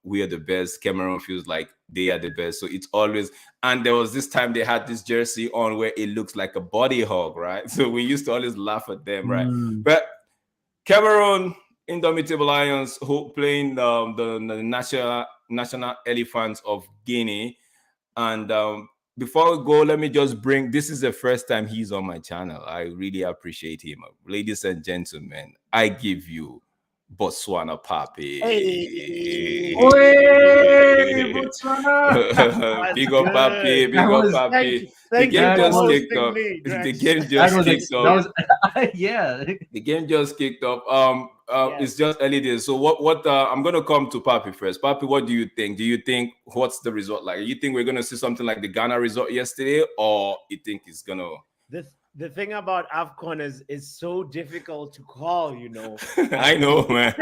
we are the best. Cameroon feels like they are the best. So it's always, and there was this time they had this jersey on where it looks like a body hug, right? So we used to always laugh at them, right? But Cameroon, Indomitable Lions, who playing the national elephants of Guinea. And before we go, let me just bring, this is the first time he's on my channel. I really appreciate him. Ladies and gentlemen, I give you botswanapapi. Hey. Botswana. Big up, Papi. Big up, Papi. The game just kicked off. The game just kicked off. Yeah. The game just kicked off. It's just early days. So what I'm gonna come to Papi first. Papi, what do you think? Do you think what's the result like? You think we're gonna see something like the Ghana result yesterday, or you think it's gonna the thing about AFCON is so difficult to call, you know. I know, man.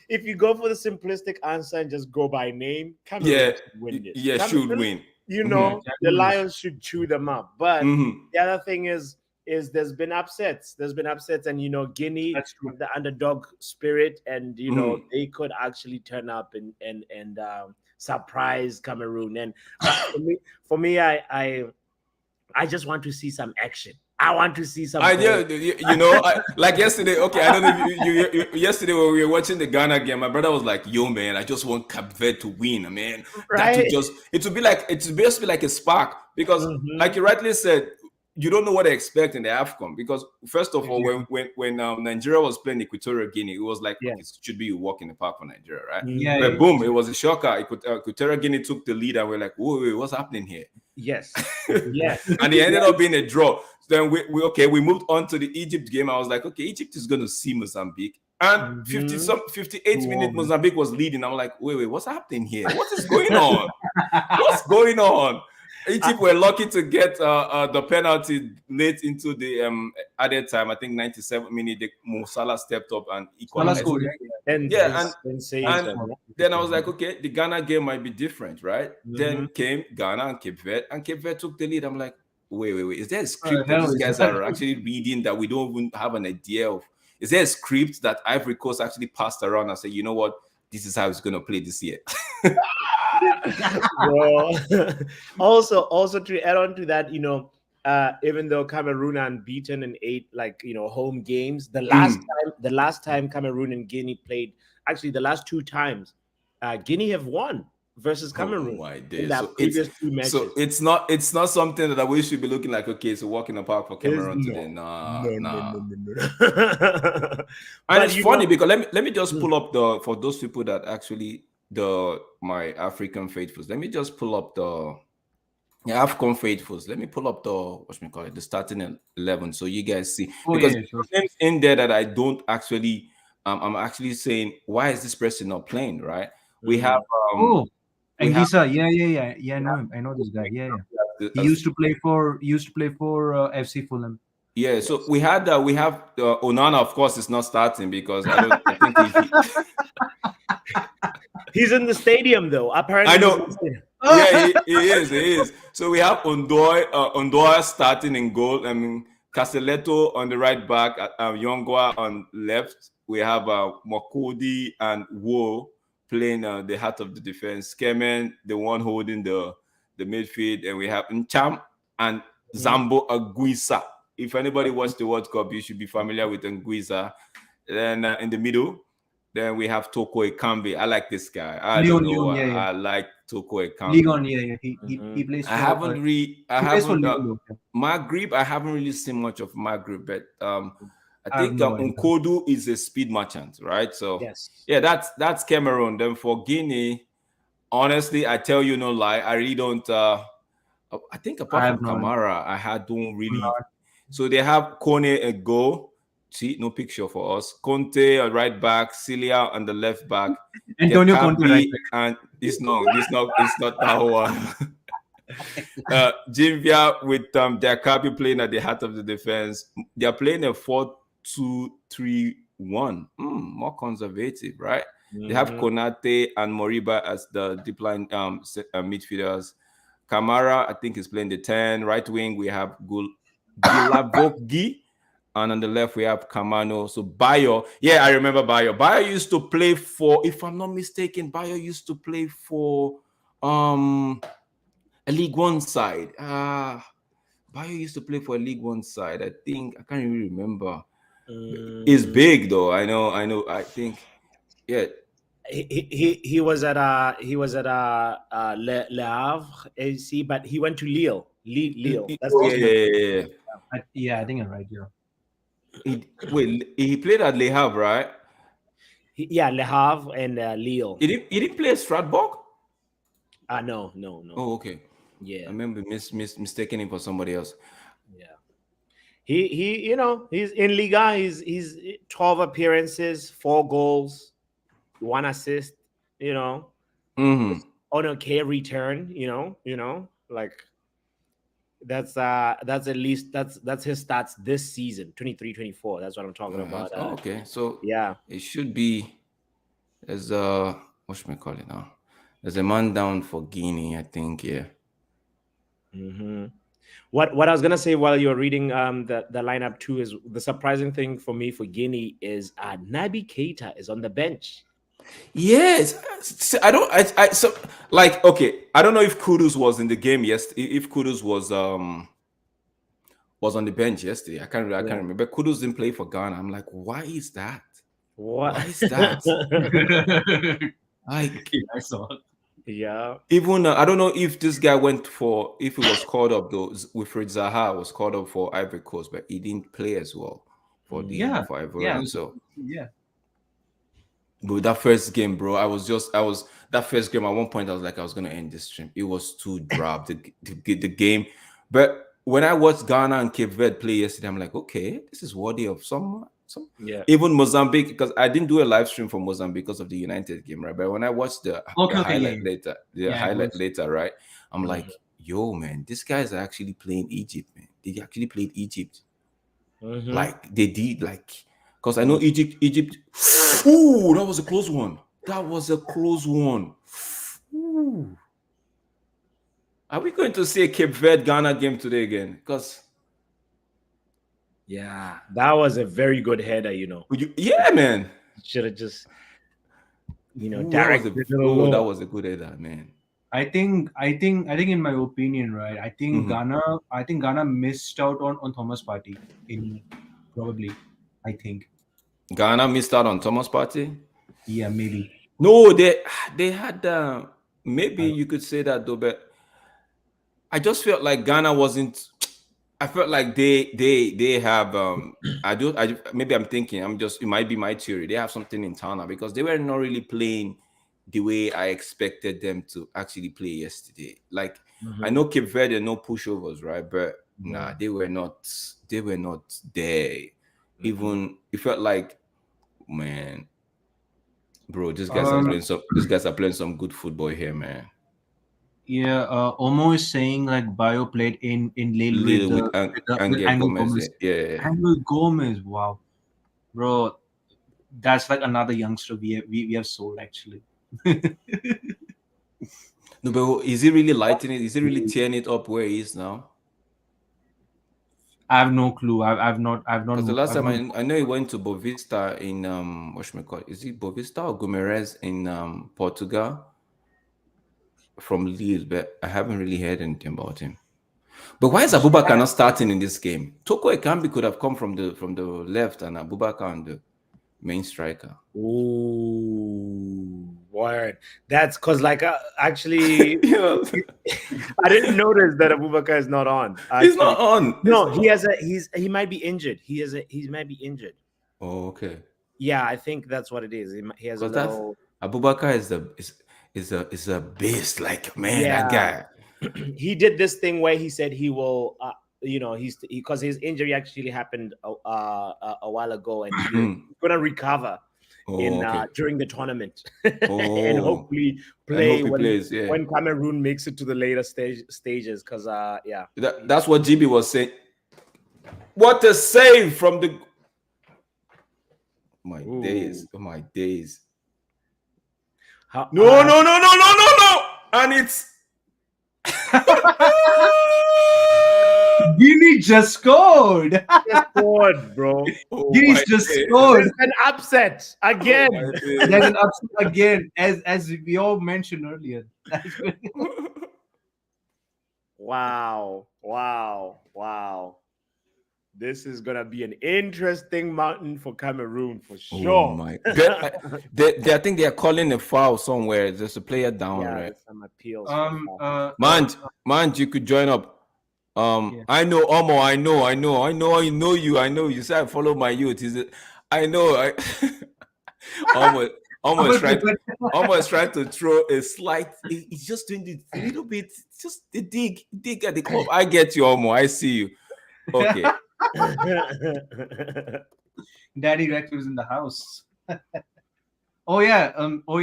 If you go for the simplistic answer and just go by name, Cameroon should win it. Should win. You know, the Lions should chew them up. But the other thing is there's been upsets. And, you know, Guinea, the underdog spirit, and, you know, they could actually turn up and surprise Cameroon. And for me, I just want to see some action. I want to see some. You know, like yesterday. Okay, I don't know. You yesterday when we were watching the Ghana game, my brother was like, "Yo, man, I just want Cape Verde to win, man. Right? It would basically like a spark because, like you rightly said, you don't know what to expect in the AFCON because first of all, when Nigeria was playing Equatorial Guinea, it was like it should be a walk in the park for Nigeria, right? But boom, it was a shocker. Equatorial Guinea took the lead, and we're like, wait, what's happening here? Yes. And it ended up being a draw. Then we moved on to the Egypt game. I was like, okay, Egypt is going to see Mozambique. And 58 minutes, Mozambique was leading. I'm like, wait, what's happening here? What is going on? What's going on? Egypt were lucky to get the penalty late into the added time. I think 97 minutes, Mo Salah stepped up and equalized. And then I was like, okay, the Ghana game might be different, right? Then came Ghana and Cape Verde took the lead. I'm like, wait, is there a script that these guys are actually reading that we don't even have an idea of? Is there a script that Ivory Coast actually passed around and said, you know what, this is how it's going to play this year? Also to add on to that, you know, even though Cameroon are unbeaten in 8 home games, the last time Cameroon and Guinea played, actually the last 2 times, Guinea have won versus Cameroon. So it's not something that we should be looking like, okay, it's a walk in the park for Cameroon today. No. And it's funny because let me just pull up for those people that actually my African faithfuls. Let me just pull up the AFCON faithfuls. Let me pull up the starting 11 so you guys see because names in there that I don't actually I'm actually saying, why is this person not playing, right? We have Anguissa, yeah. I know this guy. Yeah. He used to play for FC Fulham. Yeah, so we have Onana. Of course, is not starting because I think he's in the stadium though. Apparently, I know. Yeah, he is. So we have Ondoa starting in goal. I mean, Castelletto on the right back, Yongwa on left. We have Makodi and Wo playing the heart of the defense. Kemen, the one holding the midfield, and we have Ncham and Zambo Anguissa. If anybody watched the World Cup, you should be familiar with Anguissa. Then in the middle, then we have Toko Ekambi. I like this guy. I don't know why. I like Toko Ekambi. Legon, he plays. I haven't Maghreb. I haven't really seen much of Maghreb, but I think Nkodu is a speed merchant, right? So that's Cameroon. Then for Guinea, honestly, I tell you no lie, I really don't. I think apart from Kamara, don't really. So they have Kone a goal. See, no picture for us. Conte a right back, Cilia on the left back, Antonio Conte right back. And it's not that one. Jinvia with Diakabi playing at the heart of the defense. They are playing a 4-2-3-1. More conservative, right? They have Konate and Moriba as the deep line midfielders. Kamara, I think, is playing the 10. Right wing, we have Gulavogi And on the left, we have Kamano. So Bayo. Yeah, I remember Bayo. Bayo used to play for, if I'm not mistaken, Bayo used to play for a League One side. Bayo used to play for a League One side. I think, I can't really remember. He's big though. I know. I think, yeah. He was at Le Havre AC, but he went to Lille. Lille. That's yeah, I think you're right. Yeah. He played at Le Havre, right? Le Havre and Lille. He didn't play at Strasbourg? No. Oh, okay. Yeah, I remember mistaking him for somebody else. Yeah, he he's in Liga. He's 12 appearances, 4 goals, 1 assist. On a K return. Like that's at least that's his stats this season, 23-24. That's what I'm talking about. Okay, so yeah, it should be as what should we call it now? There's a man down for Guinea, I think. Yeah. What I was gonna say while you're reading the lineup too is the surprising thing for me for Guinea is Naby Keita is on the bench. Yes, I don't know if Kudus was in the game yesterday. If Kudus was on the bench yesterday, I can't remember. Kudus didn't play for Ghana. I'm like, why is that? Why is that? Like, I saw it. Yeah. Even I don't know if this guy if he was called up though. Wilfried Zaha was called up for Ivory Coast, but he didn't play as well for Ivory. So yeah. But that first game, bro, that first game. At one point, I was like, I was gonna end this stream. It was too drab the game. But when I watched Ghana and Cape Verde play yesterday, I'm like, okay, this is worthy of some. Even Mozambique, because I didn't do a live stream for Mozambique because of the United game, right? But when I watched the highlight later, right? I'm like, yo, man, these guys are actually playing Egypt, man. They actually played Egypt, like they did, like. Because I know Egypt. Ooh, that was a close one. Ooh. Are we going to see a Cape Verde Ghana game today again? Because that was a very good header. Yeah, man. Should have just directed. That was a good header, man. I think in my opinion, right? I think Ghana missed out on Thomas Partey probably. I think Ghana missed out on Thomas Partey. Yeah, maybe. No, they had maybe you could say that though, but I just felt like Ghana wasn't. I felt like they have maybe I'm thinking it might be my theory. They have something in Tana because they were not really playing the way I expected them to actually play yesterday. Like I know Cape Verde no pushovers, right? But they were not there. Even it felt like, man, bro, these guys are playing some good football here, man. Yeah, Omo is saying like Bayo played in Lille with Angel Gomez. Yeah. Angel Gomez, wow, bro, that's like another youngster we have sold actually. No, but is he really lighting it? Is he really tearing it up where he is now? I have no clue. I've not. Because the last time I know he went to Bovista in is it Bovista or Guimarães in Portugal from Lille, but I haven't really heard anything about him. But why is Abubakar not starting in this game? Toko Ekambi could have come from the left and Abubakar on the main striker. Ooh, word. That's because actually I didn't notice that Abubakar is not on. He's not on. No, he might be injured. He might be injured. Oh, okay. Yeah, I think that's what it is. He has a little. Abubakar is a beast, like, man, that guy. He did this thing where he said he will because his injury actually happened a while ago and he's gonna recover during the tournament and hopefully play when Cameroon makes it to the later stages. Because that's what GB was saying. What a save from the my days. No. And it's Guinea just scored. Just scored, bro. Guinea's just scored. There's an upset again. There's an upset again, as we all mentioned earlier. Wow. This is gonna be an interesting mountain for Cameroon for sure. Oh my! I think they are calling a foul somewhere. There's a player down, right? Some appeals. Man, you could join up. Yeah. I know, Omo. I know you. You say I follow my youth. Is it? I know. Almost trying to throw a slight. He's just doing it a little bit. Just the dig at the club. I get you, Omo. I see you. Okay. Daddy Rex was in the house. Oh yeah.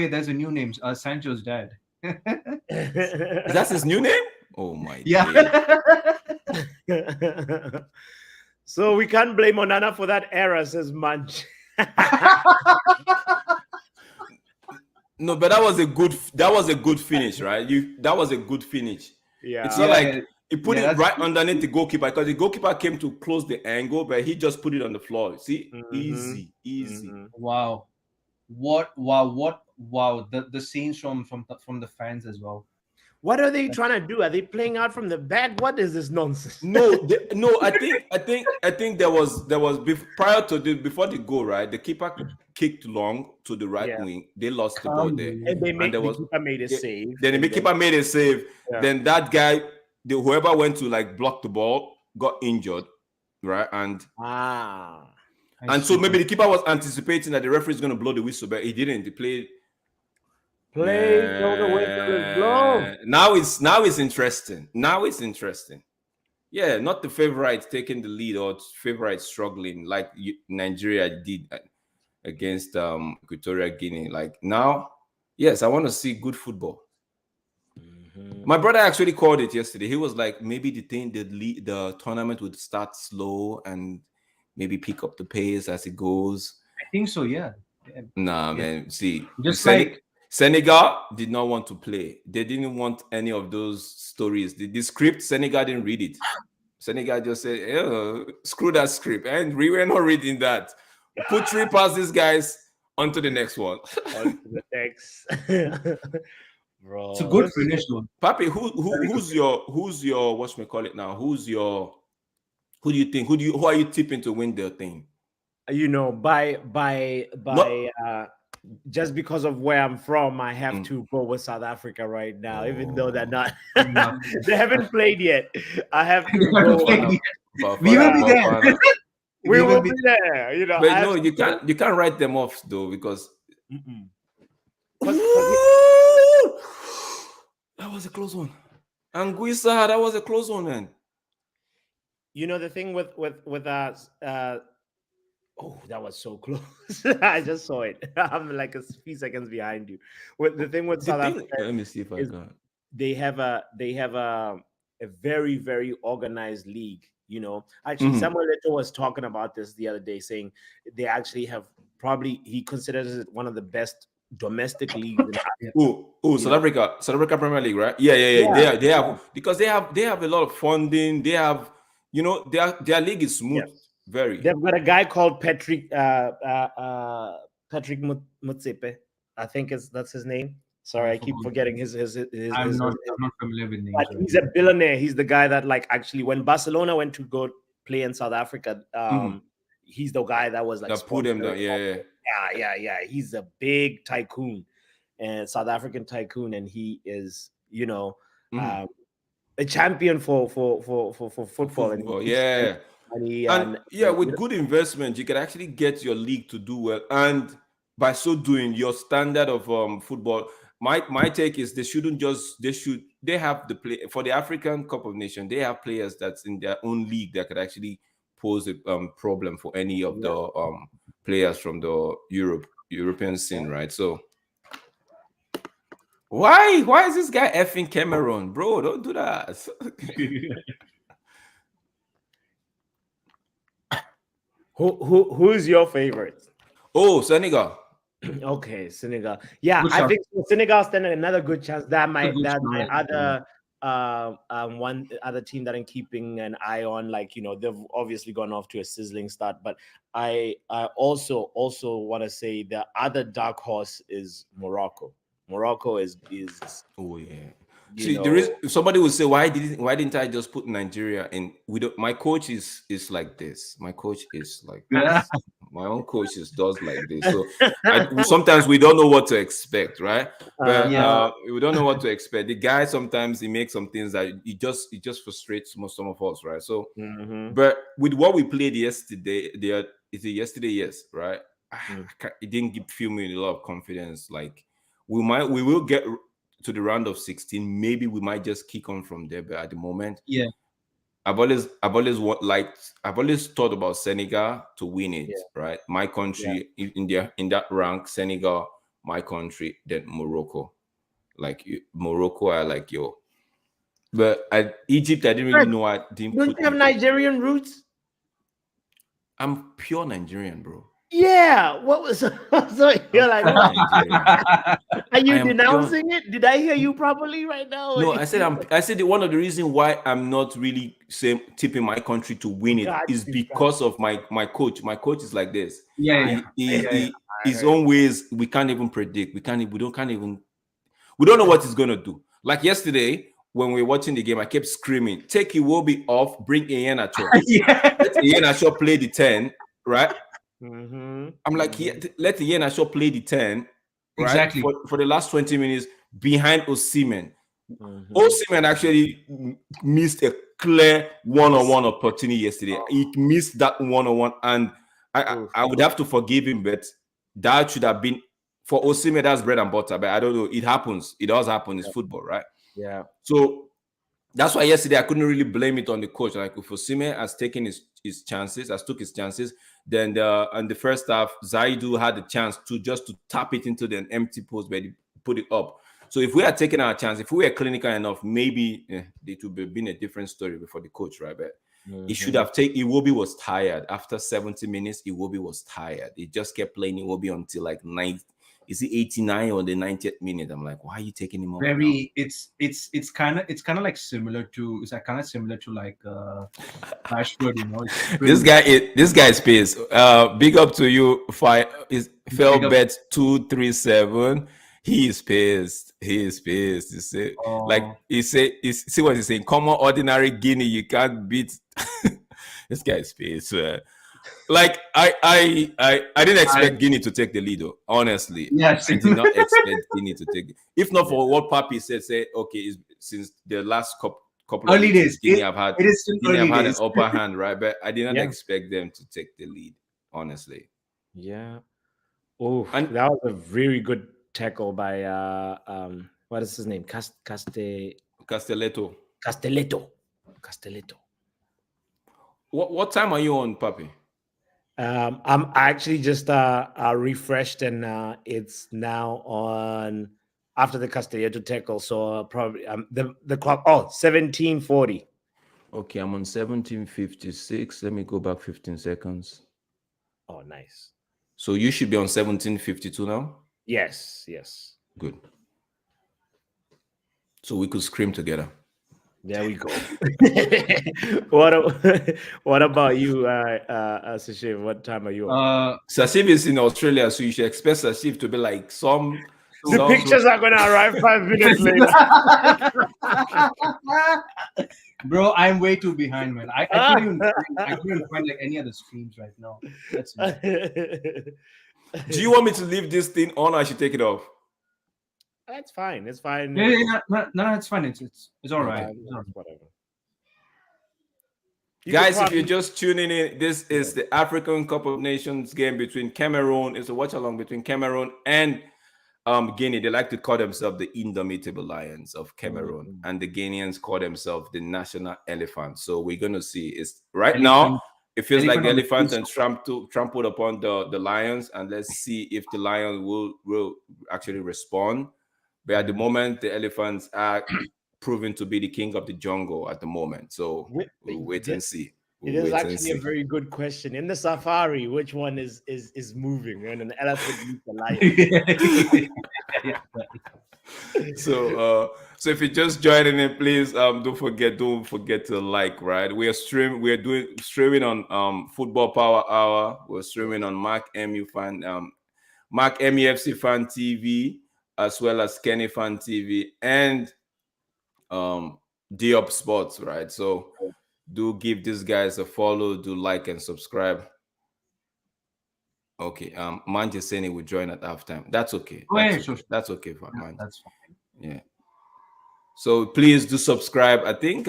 There's a new name. Sancho's dad. Is that his new name? Oh my. Yeah. So we can't blame Onana for that error, says Munch. No, but that was a good finish, right? That was a good finish. Yeah. It's not like he put it right underneath the goalkeeper, because the goalkeeper came to close the angle, but he just put it on the floor. See, easy. Wow. Wow. The scenes from the fans as well. What are they trying to do? Are they playing out from the back? What is this nonsense? No. I think there was prior to before the goal, right? The keeper kicked long to the right wing. They lost the ball there, and the keeper made a save. Then the keeper made a save. Yeah. Then that guy, whoever went to like block the ball, got injured, right? And so maybe the keeper was anticipating that the referee is going to blow the whistle, but he didn't. He played. All the way to the blow. Now it's interesting. Yeah, not the favorite taking the lead or favorite struggling like Nigeria did against Equatorial Guinea. Like now, yes, I want to see good football. My brother actually called it yesterday. He was like, maybe the tournament would start slow and maybe pick up the pace as it goes. I think so, yeah. Nah, man. See, just like Senegal did not want to play. They didn't want any of those stories. The script, Senegal didn't read it. Senegal just said, screw that script. And we were not reading that. Put 3 past these guys onto the next one. On to the next. Bro. It's a good finish, though. Papi, who's your whatchamacallit now? Who do you think? Who are you tipping to win the thing? You know, just because of where I'm from, I have to go with South Africa right now, even though they're not. They haven't played yet. I have to go. We will be there. We will be there. You know, but no, you can't write them off though, because that was a close one. Anguissa, that was a close one, man. You know the thing with us. Oh, that was so close. I just saw it. I'm like a few seconds behind you. The thing with South Africa, let me see if I got. They have a very, very organized league. You know, actually, Samuel Eto'o was talking about this the other day, saying they actually have he considers it one of the best domestic leagues. South Africa Premier League, right? Yeah. They have because they have a lot of funding. They have, you know, their league is smooth. Yeah. Very. They've got a guy called Patrick Motsepe. I think that's his name. Sorry, I keep forgetting his I'm not familiar with names. But he's a billionaire. He's the guy that, like, actually when Barcelona went to go play in South Africa, he's the guy that was like that put him there. Yeah. He's a big tycoon, and South African tycoon, and he is, you know, a champion for football. And with good investment, you can actually get your league to do well, and by so doing, your standard of football. My take is they have the play for the African Cup of Nations. They have players that's in their own league that could actually pose a problem for any of the players from the European scene, right? So why is this guy effing Cameroon, bro? Don't do that. Who's your favorite? Oh, Senegal. Okay, Senegal. Yeah, I think Senegal stand another good chance. That my other one other team that I'm keeping an eye on. Like, they've obviously gone off to a sizzling start, but I also want to say the other dark horse is Morocco. Morocco is oh yeah. See, there is somebody will say, why didn't I just put Nigeria in? My coach is like this. My coach is like this. My own coach does like this. So sometimes we don't know what to expect, right? But we don't know what to expect. The guy sometimes he makes some things that it just frustrates some of us, right? So, but with what we played yesterday, yes, right? It didn't fill me with a lot of confidence. Like we will get to the round of 16. Maybe we might just kick on from there. But at the moment, I've always thought about Senegal to win it, right? My country in that rank, Senegal, my country, then Morocco. Like Morocco, I like yo. But Egypt, I didn't really know. I didn't. Don't you have Nigerian roots? I'm pure Nigerian, bro. Yeah. What was so you're like? What? Are you denouncing it? Did I hear you properly right now? No, I said one of the reasons why I'm not really tipping my country to win it is because of my coach. My coach is like this. His own ways we can't even predict. We don't know what he's gonna do. Like yesterday when we were watching the game, I kept screaming, "Take Iwobi off, bring Iheanacho. Let Iheanacho play the 10, right?" I'm like, let Iheanacho play the 10, right? Exactly. For the last 20 minutes behind Osimhen. Osimhen actually missed a clear one-on-one opportunity yesterday. He missed that one-on-one, and I would have to forgive him, but that should have been for Osimhen. That's bread and butter, but I don't know. It happens. It does happen. It's football, right? Yeah. So that's why yesterday I couldn't really blame it on the coach. Like if Osimhen has taken his chances, took his chances, then in the first half, Zaidu had the chance to tap it into the empty post, but he put it up. So if we had taken our chance, if we were clinical enough, maybe it would have been a different story before the coach, right? But he should have taken. Iwobi was tired after 70 minutes. Iwobi was tired. He just kept playing Iwobi until like 90. Is it 89 or the 90th minute? I'm like, why are you taking him off? It's kind of like similar to like rashford, you know. This guy is pissed. Big up to you. Felbet 237. He is pissed. He say, like he see what he's saying. Common ordinary Guinea, you can't beat. This guy is pissed. Like I didn't expect Guinea to take the lead, though, honestly. Yes. I did not expect Guinea to take it. If not for what Papi said, okay, since the last couple early of days, Guinea have had an upper hand, right? But I did not expect them to take the lead, honestly. Yeah. Oh, and that was a very good tackle by what is his name? Castelletto. What time are you on, Papi? I'm actually just refreshed, and it's now on after the Castelletto tackle. So probably the clock. 17:40. Okay, I'm on 17:56. Let me go back 15 seconds. Oh, nice. So you should be on 17:52 now? Yes. Good. So we could scream together. There we go. What about you, Sashiv? What time are you on? Sashiv is in Australia, so you should expect Sashiv to be like the pictures are gonna arrive 5 minutes later. Bro, I'm way too behind, man. I couldn't find like any other streams right now. That's Do you want me to leave this thing on, or I should take it off? That's fine. It's fine. Yeah, no, it's fine. It's all right. Whatever. Guys, if you're just tuning in, this is the African Cup of Nations game between Cameroon. It's a watch along between Cameroon and Guinea. They like to call themselves the indomitable lions of Cameroon, and the Guineans call themselves the national elephant. So we're gonna see. It's right now. It feels like the elephant and trampled upon the lions, and let's see if the lions will actually respond. But at the moment, the elephants are proven to be the king of the jungle at the moment. So we'll wait and see. It is actually a very good question. In the safari, which one is moving? And an elephant meets a lion. So So if you're just joining in, please don't forget to like, right? We're streaming on Football Power Hour. We're streaming on Mark MEFC Fan TV, as well as Kenny Fan TV and Diop Sports, right? So do give these guys a follow, do like and subscribe. Okay, Manche saying he will join at halftime. That's okay. That's okay for Manche. That's fine. Yeah. So please do subscribe. I think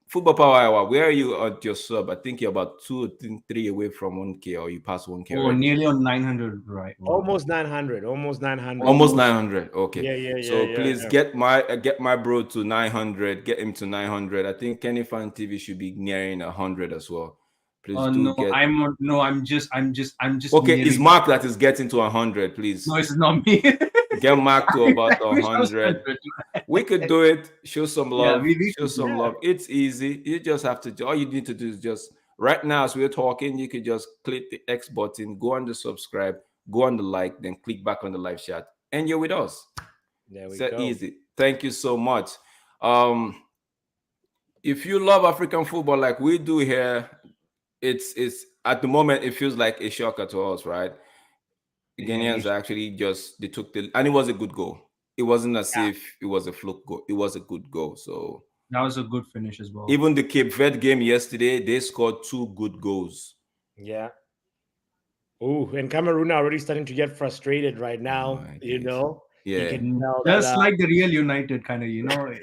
Football Power Hour, where are you at your sub? I think you're about 2 or 3 away from 1K, or you passed 1K. Oh, already. Nearly on 900, right? Almost 900. Almost 900. Almost 900. Okay. Yeah. So please get my bro to 900. Get him to 900. I think Kenny Fan TV should be nearing 100 as well. Please I'm just. Okay, it's Mark that is getting to 100. Please. No, it's not me. Get Mark to about 100. We could do it. Show some love. Yeah, show some love. It's easy. You just have to. All you need to do is just right now, as we're talking, you could just click the X button, go on the subscribe, go on the like, then click back on the live chat, and you're with us. There we go. It's easy. Thank you so much. If you love African football like we do here, it's at the moment it feels like a shocker to us, right? The Guineans actually they took and it was a good goal. It wasn't as if it was a fluke goal. It was a good goal. So that was a good finish as well. Even the Cape Verde game yesterday, they scored 2 good goals. Yeah. Oh, and Cameroon are already starting to get frustrated right now. You know. Yeah. You can tell just like the real United, kind of, Sorry,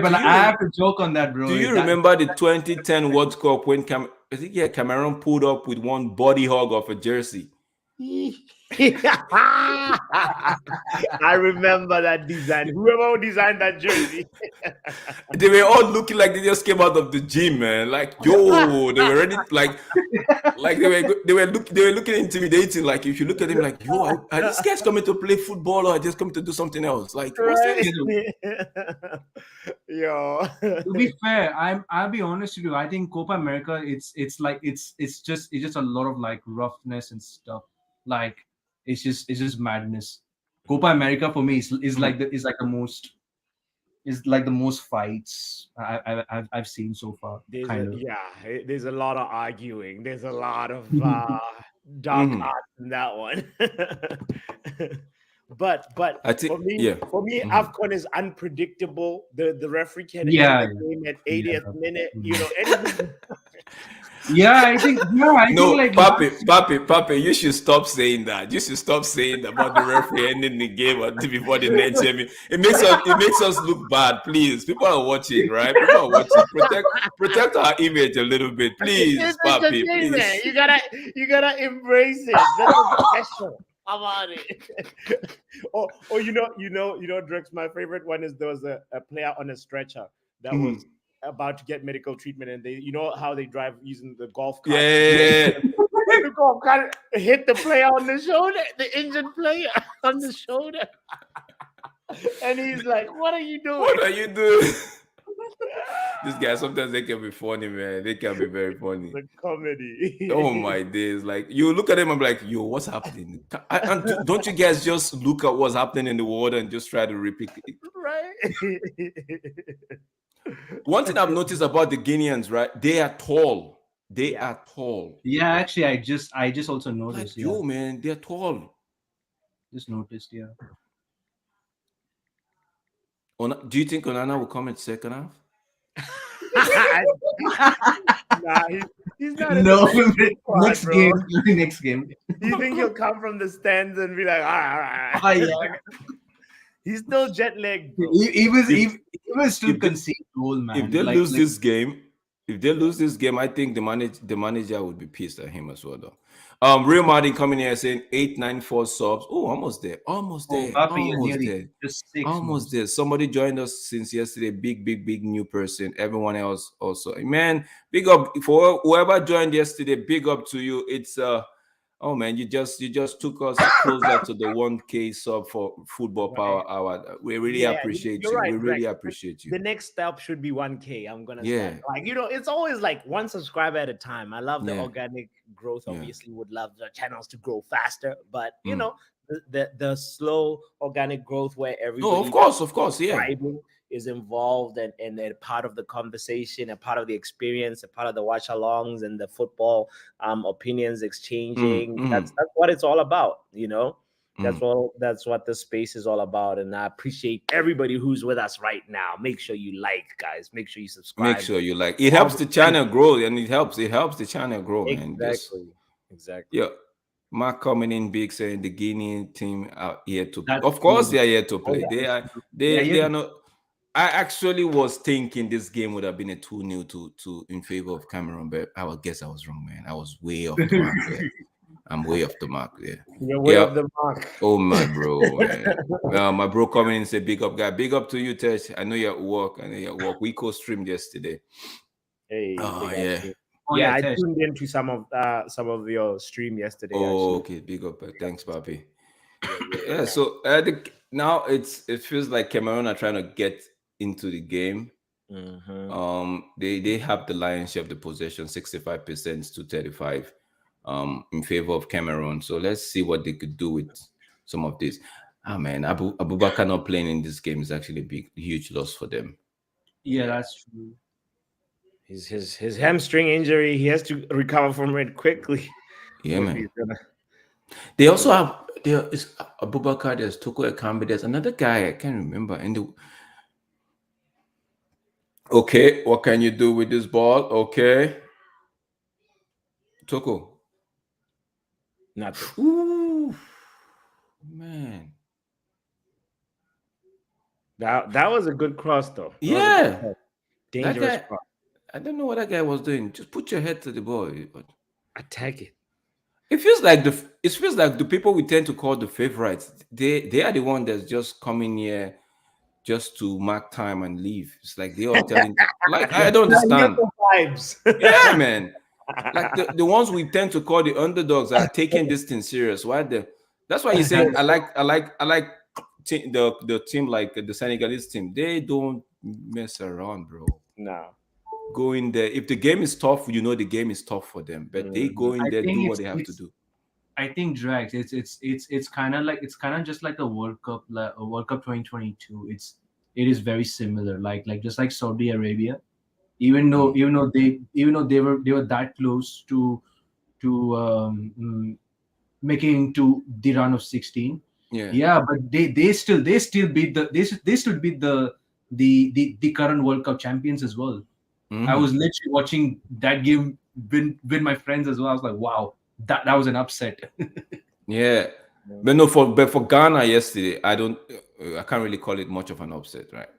but I have to joke on that, bro. Do you remember the 2010 World Cup when Cameroon pulled up with one body hug of a jersey? I remember that design. Whoever designed that jersey, they were all looking like they just came out of the gym, man. Like, yo, they were ready, like they were looking intimidating. Like, if you look at them, like, yo, are these guys coming to play football or are just coming to do something else? Like, right. Yo. To be fair, I'll be honest with you. I think Copa America, it's just a lot of like roughness and stuff. Like, it's just madness. Copa America for me is like the most fights I've seen so far. There's a lot of arguing. There's a lot of dark art in that one. But I think, for me, AFCON is unpredictable. The referee can end the game at 80th minute. Anything. I think like Papi, you should stop saying that. You should stop saying about the referee ending the game before the next game. It makes us look bad. Please, people are watching, right? People are watching. Protect our image a little bit, please, Papi. Please. You gotta embrace it. That's special about it. Drex, my favorite one is there was a player on a stretcher that was about to get medical treatment, and they, how they drive using the golf cart. The golf cart hit the player on the shoulder, the injured player on the shoulder, and he's like, "What are you doing? What are you doing?" These guys, sometimes they can be funny, man. They can be very funny. The comedy. Oh my days! Like, you look at them and be like, "Yo, what's happening?" Don't you guys just look at what's happening in the water and just try to replicate it? Right. One thing I've noticed about the Guineans, right? They are tall. They are tall. Yeah, actually, I just also noticed. Like, yo, man, they're tall. Just noticed, yeah. Do you think Onana will come in second half? Nah, he's not. No, next game. Do you think he'll come from the stands and be like, all right. He's still jet lagged. He was still conceded goal, man. If they lose this game, I think the manager would be pissed at him as well, though. Real Martin coming here saying 894 subs. Oh, almost there. Almost there. Somebody joined us since yesterday. Big new person. Everyone else also. Man, big up for whoever joined yesterday. Big up to you. It's Oh man, you just took us closer to the 1K sub for Football Power Hour. We really appreciate you. Right, we really Greg. appreciate you. The next step should be 1K. I'm gonna Yeah. start. Like, it's always like one subscriber at a time. I love the Yeah. organic growth. Yeah. Obviously, would love the channels to grow faster, but the slow organic growth where everybody of course, yeah, is involved and a part of the conversation, a part of the experience, a part of the watch alongs and the football opinions exchanging. That's what it's all about, That's what the space is all about. And I appreciate everybody who's with us right now. Make sure you like, guys. Make sure you subscribe. Make sure you like. It helps the channel grow, and it helps the channel grow, man. Exactly. Yeah. Mark coming in big saying the Guinea team are here to play. Of course, they are here to play. They are not. I actually was thinking this game would have been a 2-0 to in favor of Cameroon, but I guess I was wrong, man. I was way off the mark there. I'm way off the mark there. You're way off the mark. Oh my bro, man. My bro coming in and say big up, guy. Big up to you, Tesh. I know you're at work. We co-streamed yesterday. Hey. Yeah. I tuned into some of your stream yesterday. Okay, big up. Thanks, Papi. Yeah. So now it feels like Cameroon are trying to get into the game. They have the lion's share of the possession, 65% to 35, in favor of Cameroon. So let's see what they could do with some of this. Man, Abubakar not playing in this game is actually a huge loss for them. Yeah, that's true. His hamstring injury, he has to recover from it quickly. Yeah, man. They also have is Abubakar, there's Toko Ekambi, there's another guy I can't remember. Okay, what can you do with this ball? Okay, Toko. Nothing. Ooh, man. That was a good cross, though. Yeah, dangerous cross. I don't know what that guy was doing. Just put your head to the ball. Attack it. It feels like the people we tend to call the favorites. They are the one that's just coming here just to mark time and leave. It's like they are telling, like, I don't understand. Vibes. Yeah, man. Like the ones we tend to call the underdogs are taking this thing serious. That's why you say I like the team like the Senegalese team. They don't mess around, bro. No. Go in there. If the game is tough, the game is tough for them. But they go in there, do what they have to do. I think Drax, it's kind of just like a World Cup, like a World Cup 2022. It is very similar, like just like Saudi Arabia, even though they were that close to making to the round of 16. Yeah, but they still beat the current World Cup champions as well. I was literally watching that game with my friends as well. I was like, wow, that was an upset. Yeah. But no, for Ghana yesterday, I can't really call it much of an upset, right?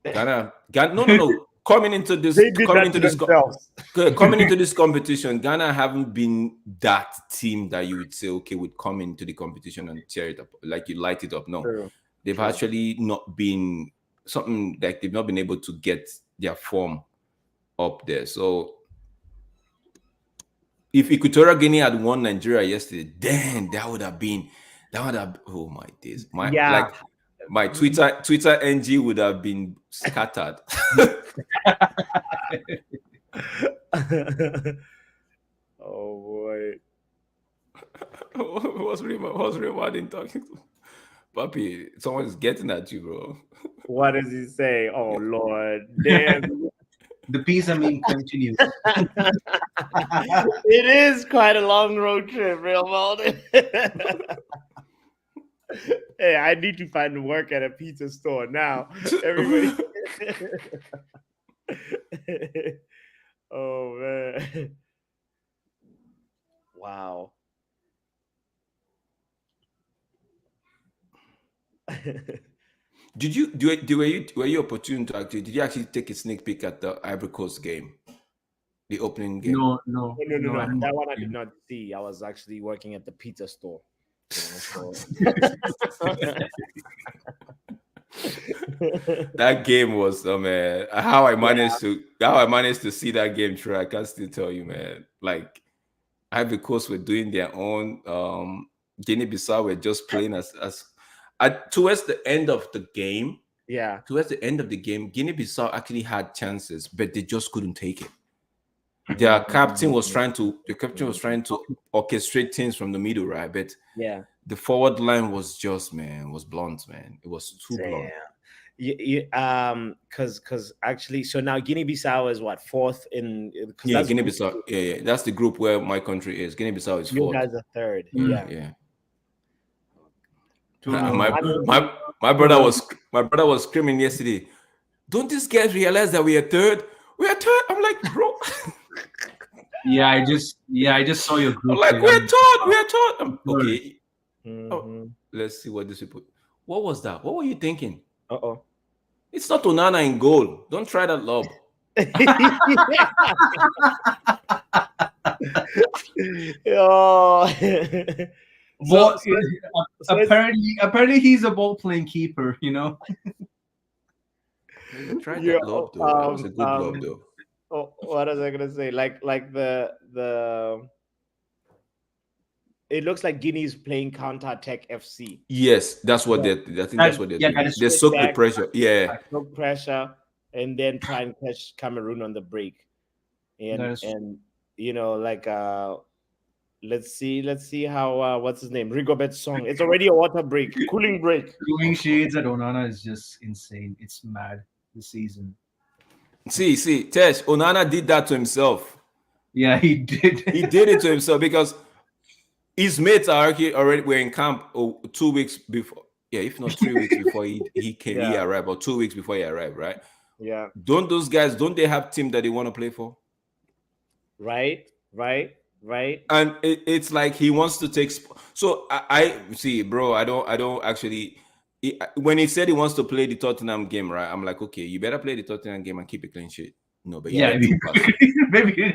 Ghana no. Coming into this competition, Ghana haven't been that team that you would say, okay, would come into the competition and tear it up, like you light it up. No, they've actually not been something like they've not been able to get their form up there. So if Equatorial Guinea had won Nigeria yesterday, then that would have oh my days. My Twitter NG would have been scattered. Oh boy. What's Rewarding talking to? Papi, someone's getting at you, bro. What does he say? Oh Lord. Damn. The piece continues. It is quite a long road trip, real Malden. Hey, I need to find work at a pizza store now. Everybody. Oh man. Wow. Were you opportune to did you actually take a sneak peek at the Ivory Coast game? The opening game? No. That one I did not see. I was actually working at the pizza store. That game was man. How I managed to see that game through, I can still tell you, man. Like Ivory Coast were doing their own. Guinea-Bissau were just playing as towards the end of the game. Yeah. Towards the end of the game, Guinea-Bissau actually had chances, but they just couldn't take it. The captain was trying to orchestrate things from the middle, right? But yeah, the forward line was just was blunt, man. It was too blunt. Because actually, so now Guinea-Bissau is what, fourth in? Yeah, Guinea-Bissau. Yeah, that's the group where my country is. Guinea-Bissau is fourth. You guys are third. Yeah. My brother was screaming yesterday. Don't these guys realize that we are third? We are third. I'm like, bro. I just saw your group. I'm like, we're third. Okay. Mm-hmm. Oh, let's see what this people. What was that? What were you thinking? Uh-oh. It's not Onana in goal. Don't try that lob. Apparently he's a ball playing keeper, you know. Try that lob though. That was a good lob though. Oh, what was I gonna say? Like the it looks like Guinea's playing counter-attack FC. Yes, that's what I think that's what they're doing. They soak the pressure. Yeah. Soak pressure and then try and catch Cameroon on the break. And you know, like let's see how what's his name? Rigobert's song. It's already a water break, cooling break. Doing shades at Onana is just insane. It's mad this season. See, Tesh, Onana did that to himself. Yeah, he did. He did it to himself because his mates are already were in camp 2 weeks before. Yeah, if not 3 weeks before he came, he arrived, or 2 weeks before he arrived, right? Yeah. Don't those guys, don't they have team that they want to play for? Right. And it's like he wants to take. So I see, bro. I don't actually. When he said he wants to play the Tottenham game, right? I'm like, okay, you better play the Tottenham game and keep a clean sheet. No, but maybe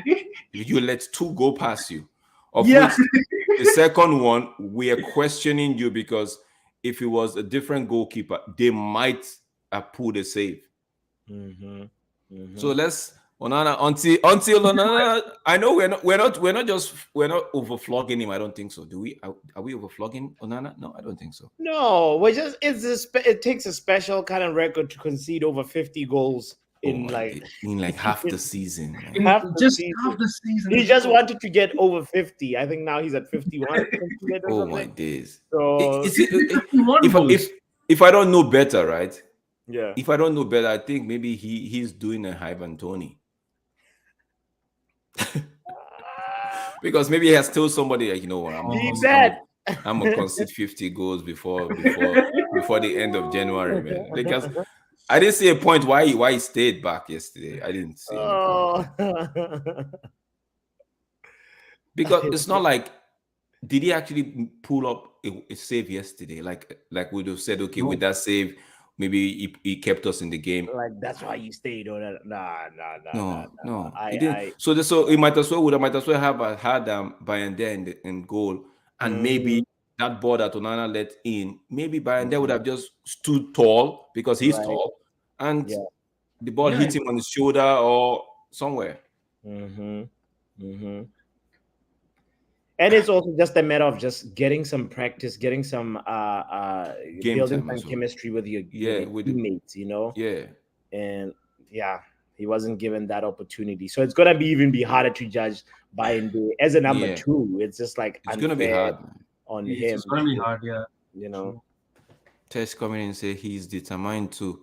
you let 2 go past you. Of which the second one, we are questioning you because if it was a different goalkeeper, they might have pulled a save. So let's Onana until Onana. I know we're not overflogging him. I don't think so. Do we? Are we overflogging Onana? No, I don't think so. No, we're just it takes a special kind of record to concede over 50 goals in half the season. Half the season. He just wanted to get over 50. I think now he's at 51. Oh my days. So if I don't know better, right? Yeah. If I don't know better, I think maybe he's doing a Ivan Toney. Because maybe he has told somebody, like, you know what, I'm gonna concede 50 goals before the end of January, man. Because I didn't see a point why he stayed back yesterday. I didn't see any point. Because it's not like, did he actually pull up a save yesterday? Like we would have said, okay, with that save, maybe he kept us in the game. Like that's why you stayed on that. No. He didn't. So he might as well have had Bayanda in goal, and maybe that ball that Onana let in, maybe Bayanda would have just stood tall because he's tall, and the ball hit him on his shoulder or somewhere. And it's also just a matter of just getting some practice, getting some building some chemistry with your teammates, you know? Yeah. And he wasn't given that opportunity. So it's gonna be harder to judge Bayanda as a number 2. It's just like it's gonna be hard on him. It's gonna be hard, you know. Tess coming in and say he's determined to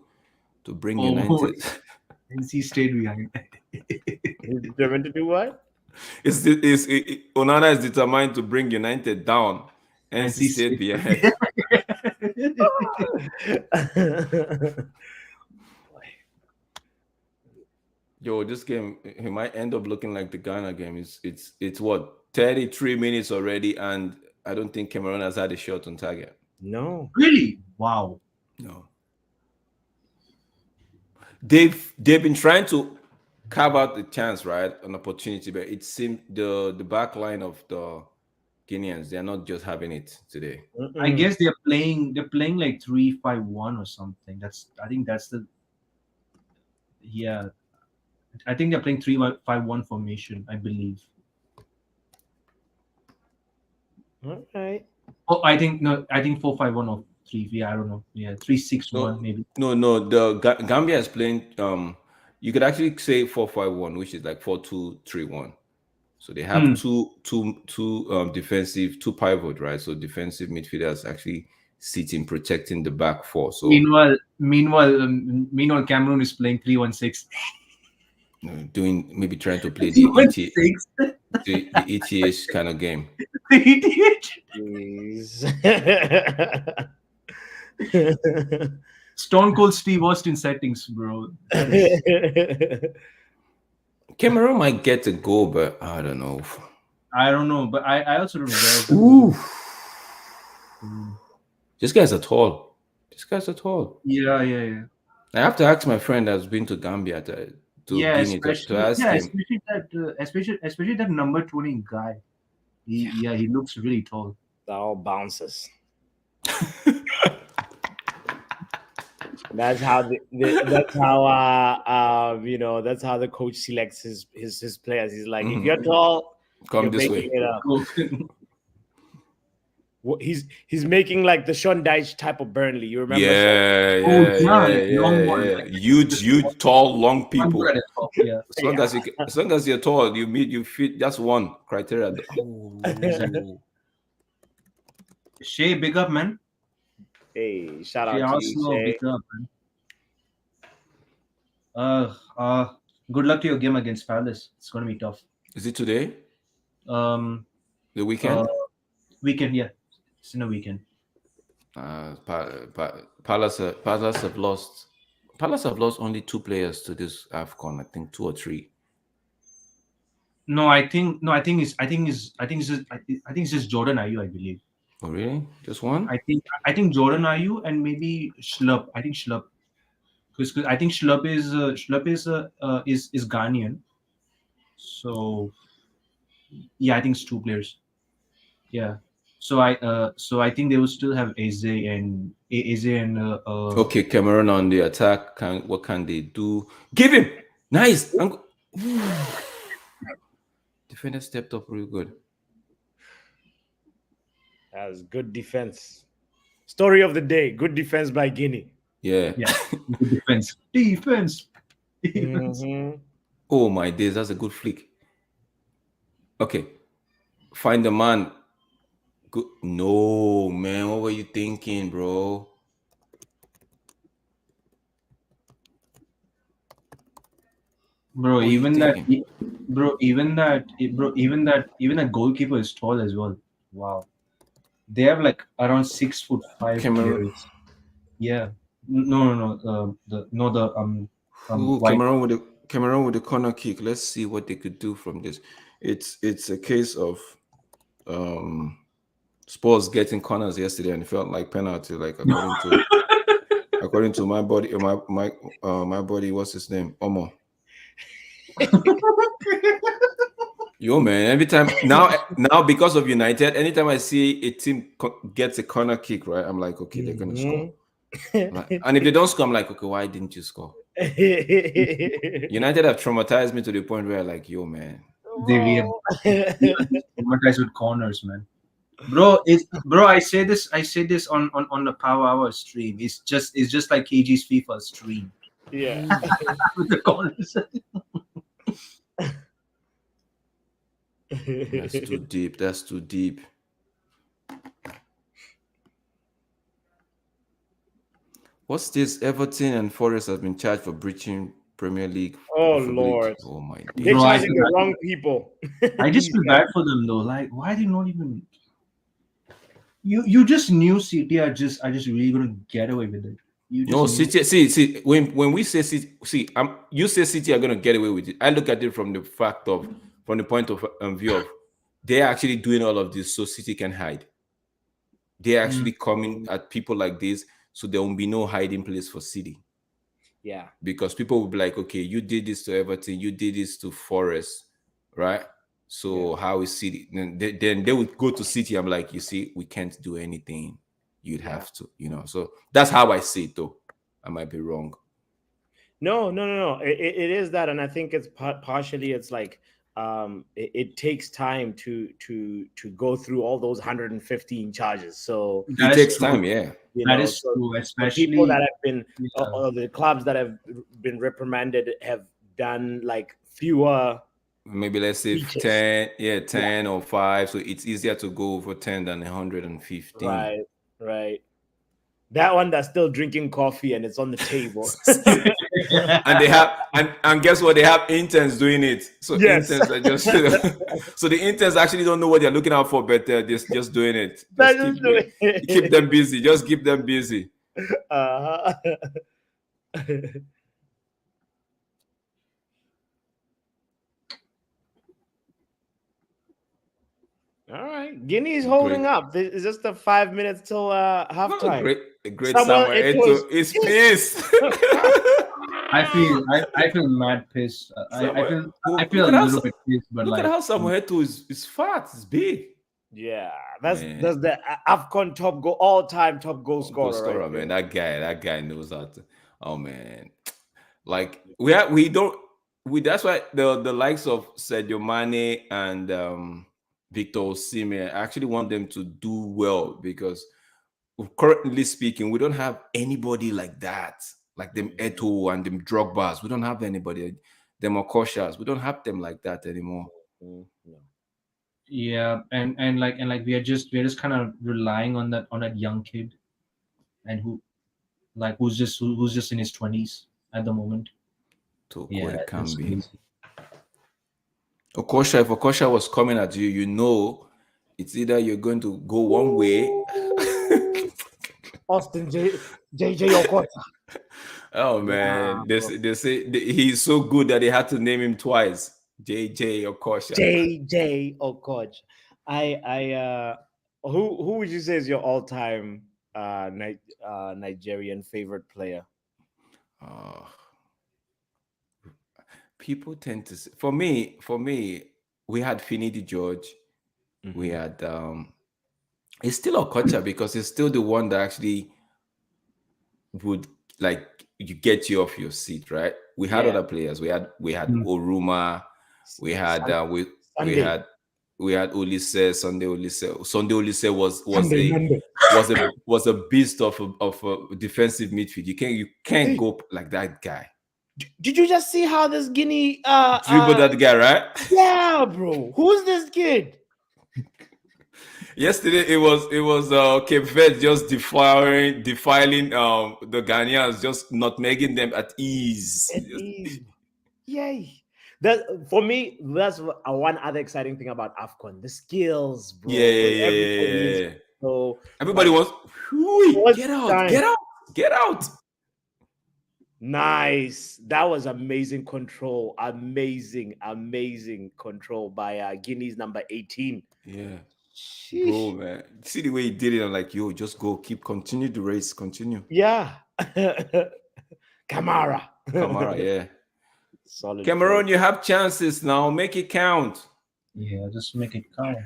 bring United. And he stayed behind. He's determined to do what? Onana is determined to bring United down, and he stayed behind. Yo, this game, he might end up looking like the Ghana game. It's what, 33 minutes already, and I don't think Cameroon has had a shot on target. No. Really? Wow. No. They've been trying to carve out the chance, right? An opportunity, but it seemed the back line of the Guineans, they're not just having it today. I guess they're playing like 3-5-1 or something. I think they're playing 3-5-1 formation, I believe. All right. Oh, I think 4-5-1 or 3. Yeah, I don't know. Yeah, 3-6-1 maybe. No. The Gambia is playing. You could actually say 4-5-1, which is like 4-2-3-1. So they have two defensive, two pivot, right? So defensive midfielders actually sitting protecting the back four. So meanwhile, Cameroon is playing 3-1-6. Maybe trying to play the ETH kind of game. Stone Cold Steve Austin settings, bro. Cameroon might get a goal, but I don't know. But I also don't know. These guys are tall. Yeah. I have to ask my friend that's been to Gambia to Guinea to ask him. Especially that number 20 guy. He looks really tall. That all bounces. That's how that's how the coach selects his players. He's like, if you're tall, come this way. He's making like the Sean Dyche type of Burnley. You remember? Yeah. Huge, tall, long people. Yeah. As long as you're tall, you fit. That's one criteria. Shay, big up, man. Hey, shout out to you, Shay. Big up, man. Good luck to your game against Palace. It's going to be tough. Is it today? The weekend? Weekend, yeah. It's in a weekend. Palace have lost. Palace have lost only 2 players to this AFCON. I think 2 or 3. I think it's just Jordan Ayew, I believe. Oh really? Just one? I think Jordan Ayew and maybe Schlupp. I think Schlupp. Because I think Schlupp is Ghanaian. So yeah, I think it's 2 players. Yeah. So I think they will still have Eze and okay, Cameroon on the attack. What can they do? Give him nice. Defender stepped up real good. That was good defense. Story of the day: good defense by Guinea. Yeah. Good defense. Mm-hmm. Oh my days, that's a good flick. Okay, find the man. Good. No, man, what were you thinking, bro? Even that goalkeeper is tall as well. Wow. They have like around 6'5" players. Yeah. No. Cameroon with the corner kick. Let's see what they could do from this. It's a case of Spurs getting corners yesterday and it felt like penalty. Like according to my body, my body. What's his name? Omo. Yo, man, every time now because of United, anytime I see a team gets a corner kick, right, I'm like, okay, they're gonna score. And if they don't score, I'm like, okay, why didn't you score? United have traumatized me to the point where, like, yo, man, they have traumatized with corners, man. Bro, I say this on the Power Hour stream. It's just like KG's FIFA stream. Yeah. With the corners. That's too deep. What's this? Everton and Forest have been charged for breaching Premier League. Oh Lord! Oh my God! They're charging the wrong people. I just feel bad for them though. Like, why they not even? You just knew City are just really gonna get away with it. City. See, when we say City, you say City are gonna get away with it. I look at it from the point of view of they're actually doing all of this so City can hide. They're actually coming at people like this, so there will be no hiding place for City. Yeah. Because people will be like, okay, you did this to Everton, you did this to Forest, right? So how is City? Then they would go to City. I'm like, you see, we can't do anything. You'd have to, So that's how I see it, though. I might be wrong. No. It is that, and I think it's partially it's like it takes time to go through all those 115 charges. So it takes time, yeah. That is true, especially people that have been or the clubs that have been reprimanded have done like fewer, maybe let's say speeches. 10 or 5, so it's easier to go for 10 than 115. Right. That one that's still drinking coffee and it's on the table. And they have and guess what, they have interns doing it, so Yes. interns are just so the interns actually don't know what they're looking out for, but they're just doing it. Keep them busy, just keep them busy. Uh-huh. All right, Guinea's holding up. It's just the 5 minutes till halftime. Great Samuel Eto'o is pissed. I feel mad pissed. I feel a little bit pissed, but look at how Samuel Eto'o is fat, is big. Yeah, that's the AFCON all-time top goal scorer. Right, man. That guy knows how to. Oh man, like that's why the likes of Sadio Mane and Victor Osimhen, I actually want them to do well, because currently speaking, we don't have anybody like that, like them Eto'o and them Drogbas. We don't have anybody, them Okoshas. We don't have them like that anymore. No. Yeah, and like we're just kind of relying on that young kid, and who's just in his 20s at the moment. It can be. Okosha, if Okosha was coming at you, you know, it's either you're going to go one way. Austin JJ Okocha. Oh man, they say he's so good that they had to name him twice. JJ Okocha. JJ Okocha. Who would you say is your all-time Nigerian favorite player? People tend to say, for me, we had Finidi George. Mm-hmm. We had it's still Okocha, because it's still the one that actually would like you get you off your seat, right? We had other players. We had Oruma. We had we had Olise, Sunday Olise. Sunday Olise was a beast of a defensive midfield. You can't go like that guy. Did you just see how this Guinea dribbled that guy, right? Yeah, bro. Who's this kid? Yesterday it was Cape Verde just defiling the Ghanaians, just not making them at ease. Yay. That, for me, that's one other exciting thing about AFCON. The skills, bro. Yeah. So everybody wants get out. Nice. That was amazing control. Amazing control by Guinea's number 18. Yeah. Sheesh. Bro, man. See the way he did it. I'm like, yo, just go. Continue the race. Continue. Yeah. Kamara, yeah. Solid. Cameroon, you have chances now. Make it count. Yeah, just make it count.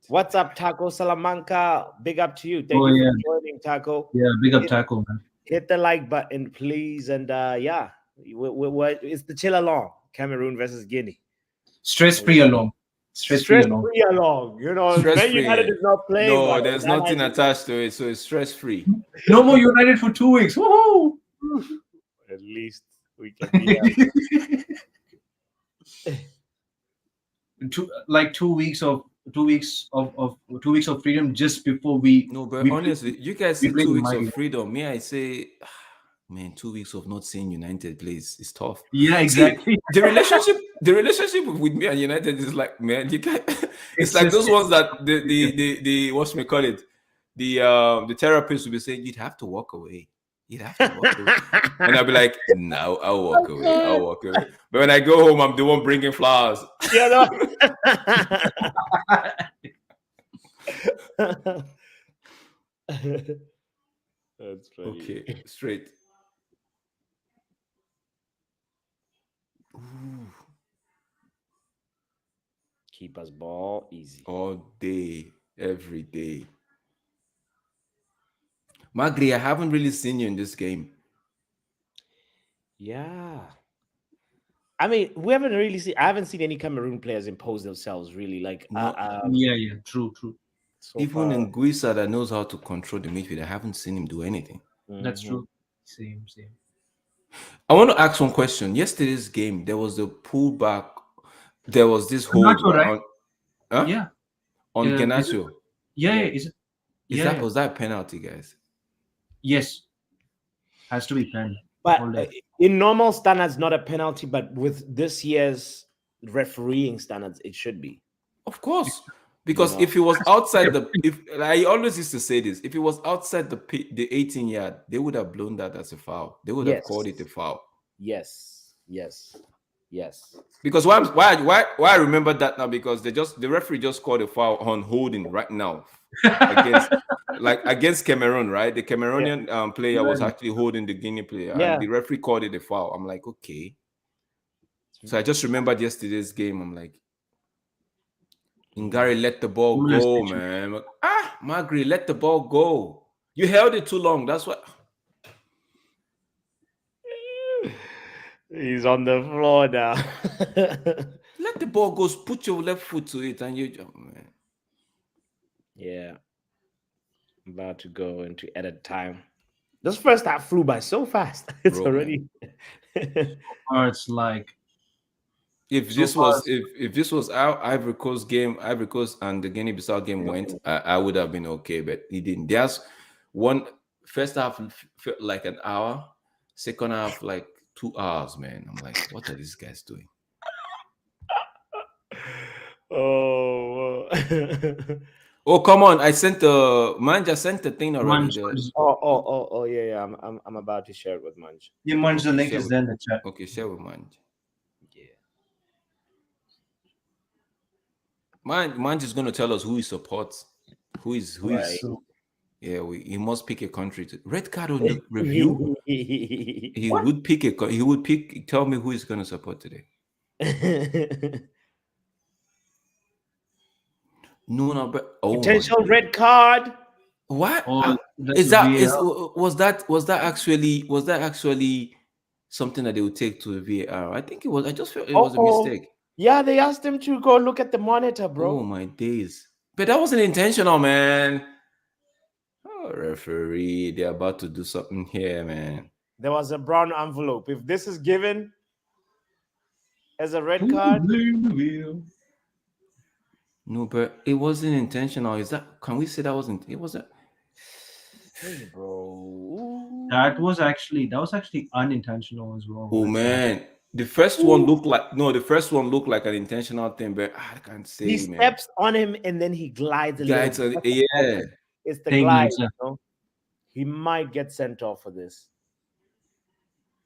What's up, Taco Salamanca? Big up to you. Thank you for joining, Taco. Yeah, big up, Taco, man. Hit the like button, please. And it's the chill along. Cameroon versus Guinea. Stress-free along. Stress-free along. You know, Man United is not playing. No, there's nothing attached to it, so it's stress-free. No more United for 2 weeks. Woohoo! At least we can be 2 weeks of freedom just before we. No, but honestly, you guys say 2 weeks of freedom. Me, I say, man, 2 weeks of not seeing United plays is tough. Yeah, exactly. See, the relationship with me and United is like, man, you can't. It's like those ones that the what's me call it, the therapist will be saying, you'd have to walk away. You'd have to walk away. And I'll be like, no, I'll walk away. But when I go home, I'm the one bringing flowers. Yeah, no. That's funny. Okay, straight. Ooh. Keeper's ball, easy. All day, every day. Magri, I haven't really seen you in this game. Yeah. I mean, we haven't really seen. I haven't seen any Cameroon players impose themselves really. Like, yeah, true. so Even far. in Guisa that knows how to control the midfield, I haven't seen him do anything. That's true. Same. I want to ask one question. Yesterday's game, there was a pullback. There was this hold Not right. on, huh? Yeah. On Is it, Genasio. yeah. Is it? Yeah. Was that a penalty, guys? Yes. Has to be pen. But in normal standards, not a penalty. But with this year's refereeing standards, it should be. Of course, because if it was outside if I always used to say this, if it was outside the 18 yard, they would have blown that as a foul. They would have called it a foul. Yes. Because why I remember that now, because the referee just called a foul on holding right now against Cameroon, right? The Cameroonian player was actually holding the Guinea player, and the referee called it a foul. I'm like, okay. So I just remembered yesterday's game. I'm like, Ngari, let the ball go, man. Magri, let the ball go. You held it too long. That's what. He's on the floor now. Let the ball go. Put your left foot to it, and man. Yeah. About to go into edit time. This first half flew by so fast. It's already. It's like. If this was our Ivory Coast game, Ivory Coast and the Guinea-Bissau game went, I would have been okay, but he didn't. There's one first half felt like an hour, second half like 2 hours, man. I'm like, what are these guys doing? Oh. Oh, come on! I sent Manja sent the thing already. Oh, yeah. I'm about to share it with Manj. Yeah, Manj, the link is there in the chat. Okay, share with Manj. Yeah. Manj is going to tell us who he supports, who is. Yeah, he must pick a country. Red card on the review. He would pick. Tell me who he's going to support today. No, but potential red card. What was that actually something that they would take to a VAR? I think it was. I just felt it was a mistake. Yeah, they asked him to go look at the monitor, bro. Oh my days! But that wasn't intentional, man. Oh, referee, they're about to do something here, man. There was a brown envelope. If this is given as a red card, no, but it wasn't intentional. Can we say that wasn't? It wasn't. Hey, bro. That was actually unintentional as well. Oh man, the first one looked like an intentional thing, but I can't say. He steps on him and then he glides a little. Yeah, it's the glide. He might get sent off for this.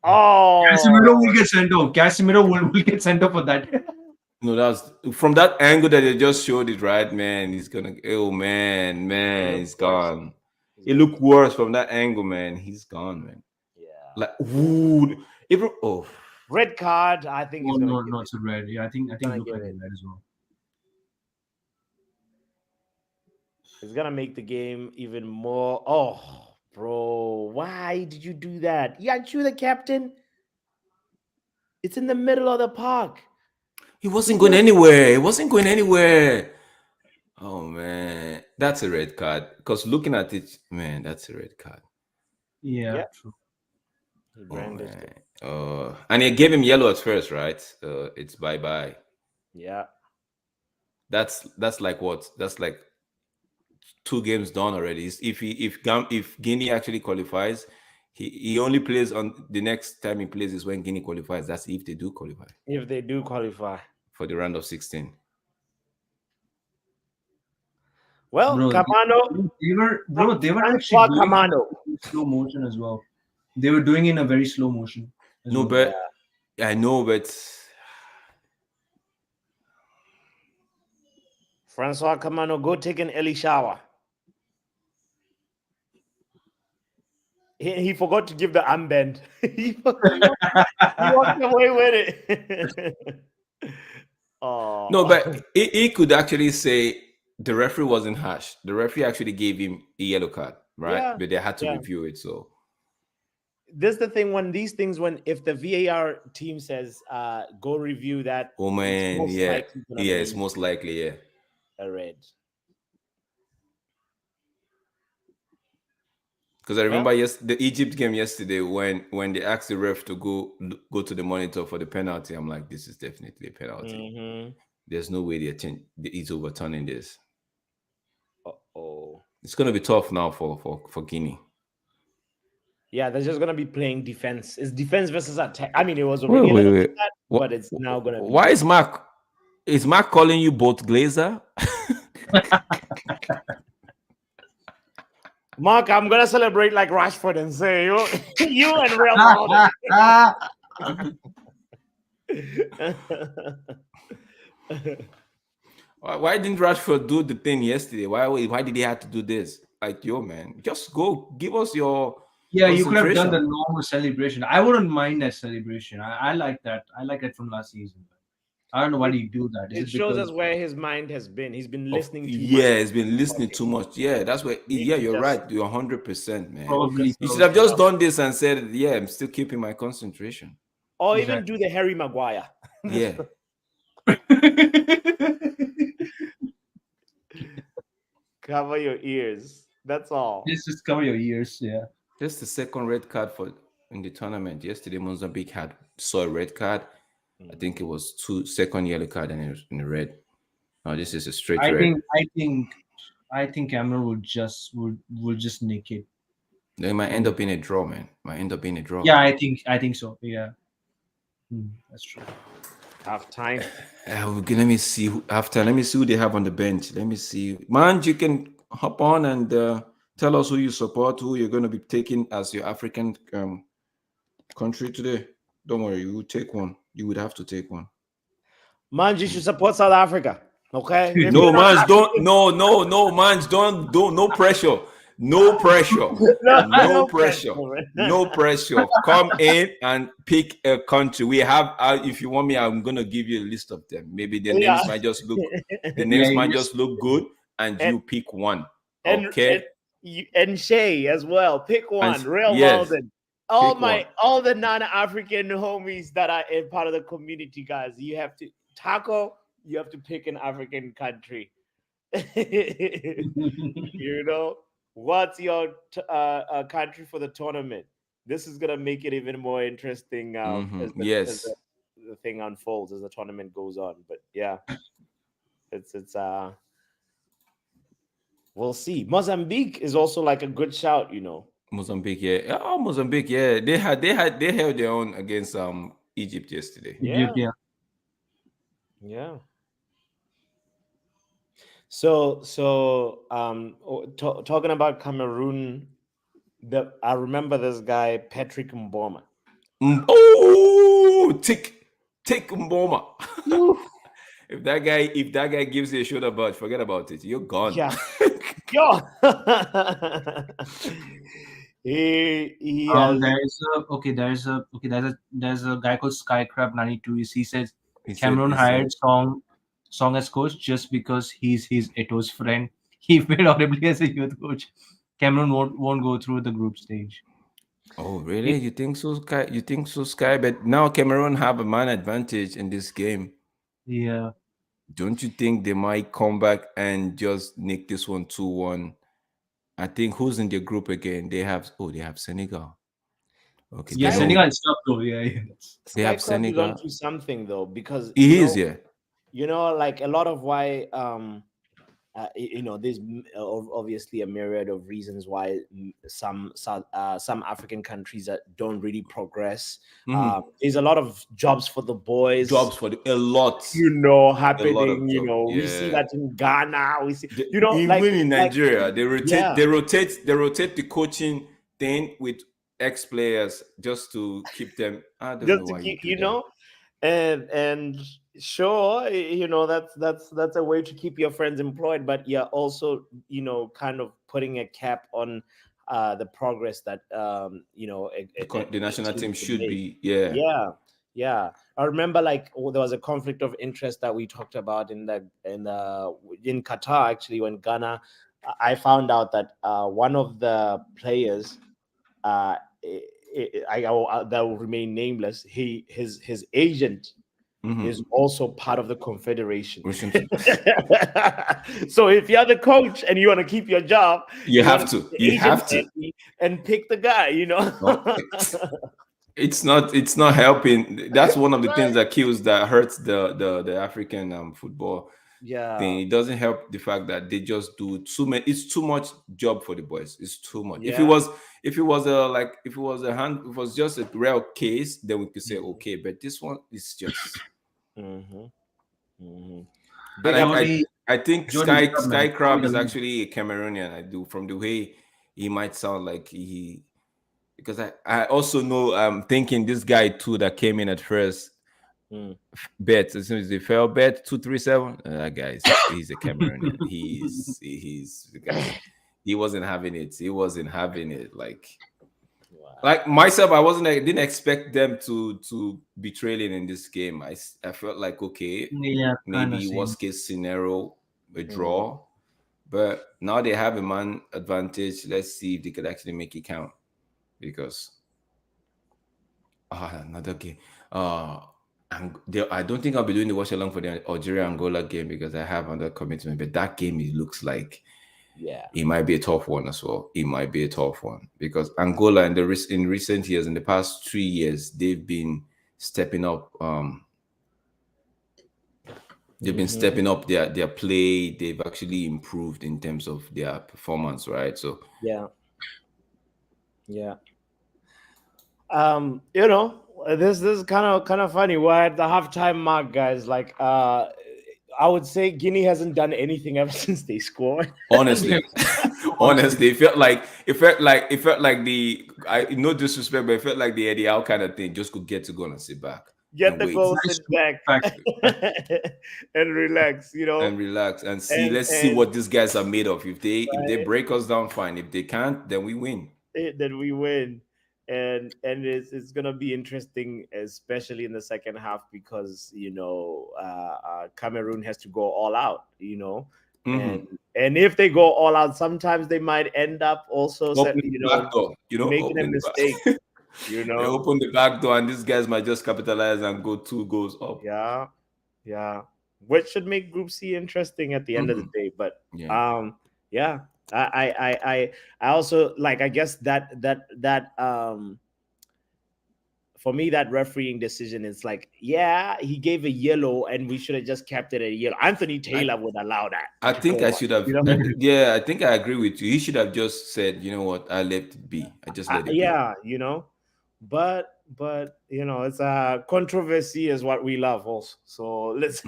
Oh, Casemiro will get sent off. Casemiro will get sent off for that. No, that's from that angle that they just showed it, right? Man, he's gonna. Oh man, he's gone. It looked worse from that angle, man. He's gone, man. Yeah. Like, ooh, red card. I think. No, it's a red. Yeah, I think it looked like a red as well. It's gonna make the game even more. Oh, bro, why did you do that? Yeah, you the captain. It's in the middle of the park. He wasn't going anywhere. Oh man, that's a red card. Because looking at it, man, that's a red card. Yeah. True. And he gave him yellow at first, right? It's bye. Yeah. That's like what? That's like 2 games done already. If Guinea actually qualifies, he only plays on the next time he plays is when Guinea qualifies. That's if they do qualify. If they do qualify for the round of 16. Well, Kamano, they were actually doing slow motion as well. They were doing it in a very slow motion. I know, but Francois Kamano, go take an early shower. He forgot to give the armband. He walked away with it. Oh. No, but he could actually say the referee wasn't harsh. The referee actually gave him a yellow card, right? Yeah. But they had to review it. So this is the thing when these things, if the VAR team says go review that, Oh man, it's yeah, gonna it's be most likely, yeah. a red. Because I remember the Egypt game yesterday when they asked the ref to go to the monitor for the penalty. I'm like, this is definitely a penalty. Mm-hmm. There's no way he's overturning this. Oh, it's gonna be tough now for Guinea. Yeah, they're just gonna be playing defense. It's defense versus attack. I mean, it was already a little bit that, but it's now gonna be. Why is Mark calling you both Glazer? Mark, I'm gonna celebrate like Rashford and say you and Real Madrid. Why didn't Rashford do the thing yesterday? Why did he have to do this? Like, yo, man, just go give us your. Yeah, you could have done the normal celebration. I wouldn't mind that celebration. I like that. I like it from last season. I don't know why do you do that. It shows us where his mind has been. He's been listening too much. Yeah, he's been listening too much. Yeah, that's why. Yeah, you're right. You're 100%, man. Probably. You should have just done this and said, "Yeah, I'm still keeping my concentration." Or even do the Harry Maguire. Yeah. Cover your ears. That's all. Just cover your ears. Yeah. Just the second red card in the tournament. Yesterday, Mozambique saw a red card. I think it was second yellow card and it was in the red. No, this is a straight red. I think Cameroon will just nick it. They might end up being a draw, man. Yeah, I think so. Yeah. That's true. Half time. Let me see who they have on the bench. Let me see. Man, you can hop on and tell us who you support, who you're going to be taking as your African country today. Don't worry, you would take one. You would have to take one. Man, you should support South Africa. Okay. No, man, don't. No, man, don't. No pressure. No pressure. No pressure. No pressure. Come in and pick a country. We have. If you want me, I'm gonna give you a list of them. Maybe the names might just look. The names might just look good, and you pick one. Okay. And Shay as well. Pick one. Real Walden. All the non-African homies that are in part of the community, guys. You have to you have to pick an African country. You know, what's your country for the tournament? This is gonna make it even more interesting as the thing unfolds, as the tournament goes on. But yeah, it's we'll see. Mozambique is also like a good shout, you know. Mozambique, yeah. Oh, Mozambique, yeah. They held their own against Egypt yesterday. Yeah. So talking about Cameroon, I remember this guy Patrick Mboma. Tick Mboma. If that guy gives you a shoulder budge, forget about it. You're gone. Yeah. Yo. There's a guy called Skycrab92. He says Cameroon hired Song as coach just because he's Eto's friend. He failed horribly as a youth coach. Cameroon won't go through the group stage. Oh, really? You think so, Sky? But now Cameroon have a man advantage in this game. Yeah. Don't you think they might come back and just nick this one 2-1? I think who's in their group again? They have Senegal. Okay. Yeah, Senegal is tough though. Yeah. They have Senegal. Is onto something though, because he is, yeah. You know, like a lot of why there's obviously a myriad of reasons why some African countries that don't really progress. There's a lot of jobs for the boys. A lot. Happening. We see that in Ghana. We see, even in Nigeria, they rotate the coaching thing with ex-players just to keep them. I don't know why and sure, that's a way to keep your friends employed, but you're also kind of putting a cap on the progress that the national team should be. Yeah. I remember there was a conflict of interest that we talked about in Qatar, actually, when Ghana. I found out that one of the players that will remain nameless. His agent is also part of the confederation. So if you're the coach and you want to keep your job, you have to and pick the guy. It's not helping. That's one of the things that hurts the African football thing. It doesn't help the fact that they just do too many. It's too much job for the boys. It's too much. If it was just a rare case, then we could say okay. But this one is just. I think Sky Crab is actually a Cameroonian. I do, from the way he might sound like he. Because I also know, I'm thinking this guy too that came in at first bet, as soon as they fell bet 237. That guy, he's a Cameroonian. he's the guy. He wasn't having it. Like myself, I didn't expect them to be trailing in this game. I felt like okay, maybe worst case scenario a draw, but now they have a man advantage. Let's see if they could actually make it count. Because another game. I don't think I'll be doing the watch along for the Algeria Angola game because I have another commitment. But that game, it looks like it might be a tough one as well. It might be a tough one because Angola in recent years, in the past 3 years, they've been stepping up. They've been stepping up their play. They've actually improved in terms of their performance, right? So yeah. This is kind of funny. We're at the halftime mark, guys. Like, I would say Guinea hasn't done anything ever since they scored. Honestly, it felt like the no disrespect, but it felt like the Eddie Howe kind of thing. Just could get to go and sit back, get the goal, sit back, and relax. And relax and see. Let's see what these guys are made of. If they break us down, fine. If they can't, then we win. And it's gonna be interesting, especially in the second half, because Cameroon has to go all out, and if they go all out, sometimes they might end up also making a mistake. They open the back door, and these guys might just capitalize and go 2 goals up. Yeah, which should make Group C interesting at the end of the day. But I also like, I guess that for me, that refereeing decision is like, he gave a yellow and we should have just kept it a yellow. Anthony Taylor would allow that. I think I should have. I think I agree with you. He should have just said, you know what, I let it be. I just let it be. But it's a controversy is what we love also. So let's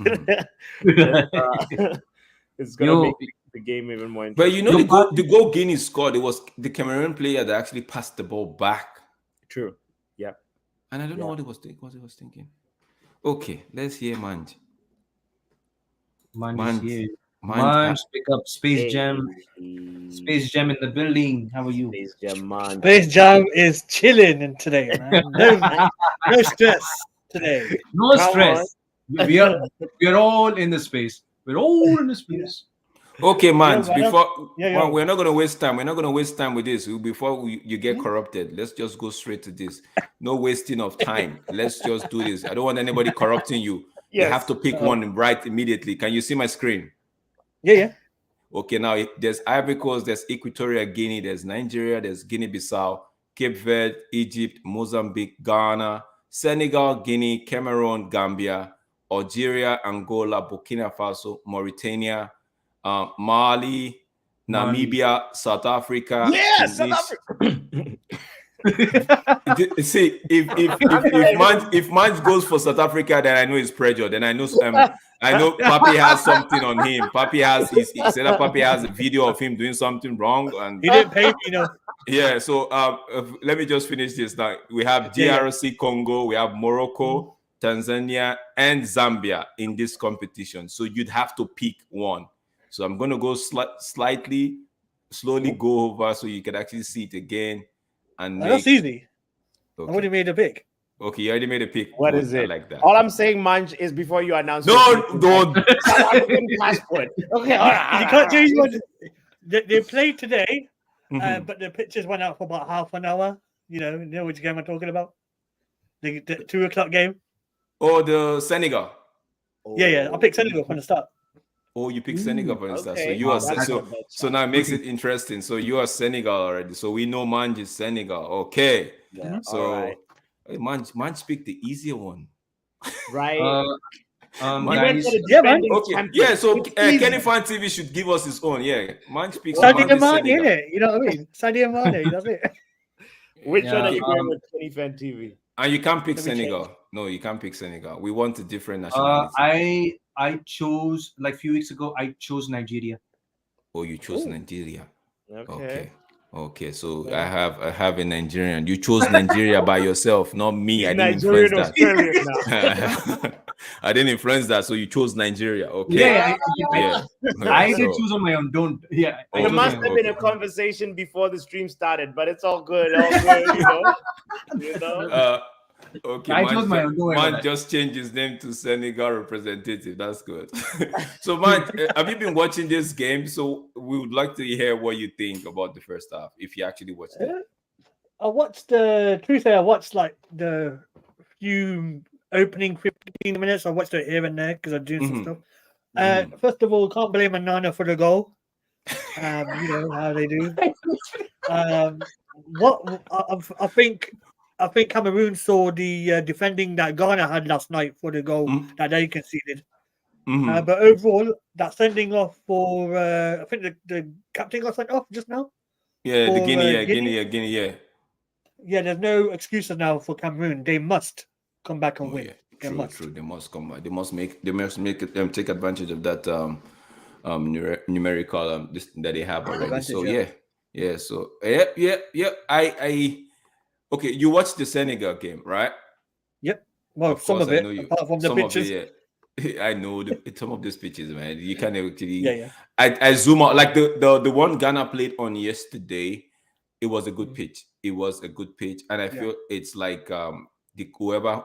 it's gonna make the game even more interesting. But the goal Guinea scored, it was the Cameroon player that actually passed the ball back. True. Yeah. And I don't know what he was thinking. Okay, let's hear Manj. Manj, pick up Space Jam. Space Jam in the building. How are you? Space Jam, man. Space Jam is chilling today, man. No stress today. No stress. We are all in the space. We're all in the space. Okay, man. We're not gonna waste time. We're not gonna waste time with this. Before you get corrupted, let's just go straight to this. No wasting of time. Let's just do this. I don't want anybody corrupting you. You have to pick one right immediately. Can you see my screen? Yeah. Okay, now there's Ivory Coast, there's Equatorial Guinea, there's Nigeria, there's Guinea-Bissau, Cape Verde, Egypt, Mozambique, Ghana, Senegal, Guinea, Cameroon, Gambia, Algeria, Angola, Burkina Faso, Mauritania, Mali, Namibia, South Africa. Yeah, South Africa. See, if Manj goes for South Africa, then I know it's pressure. Then I know Papi has something on him. Papi has a video of him doing something wrong, and he didn't pay me, Yeah, so let me just finish this now. We have DRC Congo, we have Morocco, Tanzania, and Zambia in this competition. So you'd have to pick one. So I'm going to go slowly go over so you can actually see it again. And that's easy. Okay. I already made a pick. Okay, you already made a pick. What is it? I like that. All I'm saying, Manj, is before you announce. Don't. Passport. Okay, all right. You can't do what they played today, but the pictures went out for about half an hour. You know which game I'm talking about? The 2 o'clock game. Oh, the Senegal. Yeah. I picked Senegal from the start. Oh, you pick Senegal for instance. So Okay. you are That's so not bad so shot. now it makes it interesting. So you are Senegal already. So we know Manj is Senegal. Okay. Yeah. So All right. hey, Manj pick the easier one. Right. He went Guys, for the Yeah, man. defending Okay. champion. Yeah. So It's easy. Kenny Fan TV should give us his own. Yeah. Manj picks Sadio Manj is Mane, Senegal. innit? You know what I mean? Sadio Mane, that's it. Which one are Yeah, you going with, Kenny Fan TV? And you can't pick Let me Senegal. No, you can't pick Senegal. We want a different nationality. I chose like a few weeks ago. I chose Nigeria. Oh, you chose Ooh. Nigeria. Okay. Okay. So Yeah. I have a Nigerian. You chose Nigeria by yourself, not me. He's I didn't Nigerian influence that. Australian now. I didn't influence that. So you chose Nigeria. Okay. Yeah, Yeah. I did So- choose on my own. Don't. Yeah, I Oh, There chose must my have own. been a conversation before the stream started, but it's all good. All good, you know. You know. Okay, I chose my own. Don't worry about Man that. just changed his name to Senegal representative. That's good. So, man, have you been watching this game? So, we would like to hear what you think about the first half, if you actually watched it. I watched I watched like the few opening 15 minutes. I watched it here and there because I'm doing some stuff. First of all, can't blame Onana for the goal. You know how they do. What I think Cameroon saw the defending that Ghana had last night for the goal that they conceded. But overall, that sending off for I think the captain got sent off just now. Yeah, the for, Guinea, yeah. Yeah, there's no excuses now for Cameroon. They must come back and win. Yeah. They True, must. true. They must come back. They must make it, take advantage of that numerical this that they have already. Advantage, So yeah. yeah. So yeah. I okay. You watched the Senegal game, right? Yep. Well, Of some course, of I it, know you. apart from the Some pictures. of it, yeah. I know some of these pitches, man. You can't actually. Yeah. I zoom out like the one Ghana played on yesterday. It was a good pitch. It was a good pitch, and I feel it's like whoever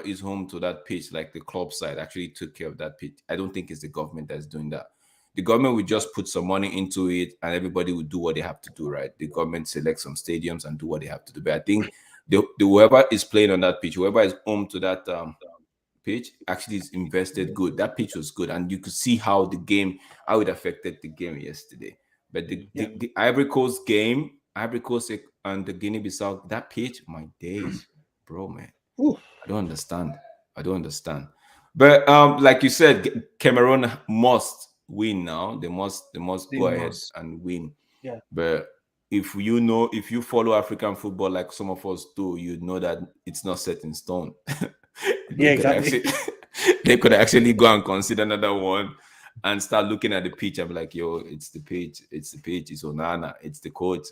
is home to that pitch, like the club side, actually took care of that pitch. I don't think it's the government that's doing that. The government would just put some money into it, and everybody would do what they have to do, right? The government select some stadiums and do what they have to do. But I think the whoever is playing on that pitch, whoever is home to that pitch, actually is invested good. That pitch was good, and you could see how it affected the game yesterday. But the Ivory Coast game, Ivory Coast and the Guinea-Bissau, that pitch, my days, bro, man. Oof. I don't understand. But like you said, Cameroon must win now. They must go ahead and win. Yeah. But if you follow African football like some of us do, you know that it's not set in stone. Exactly. They could actually go and consider another one and start looking at the pitch and be like, yo, it's the pitch, it's Onana, it's the coach.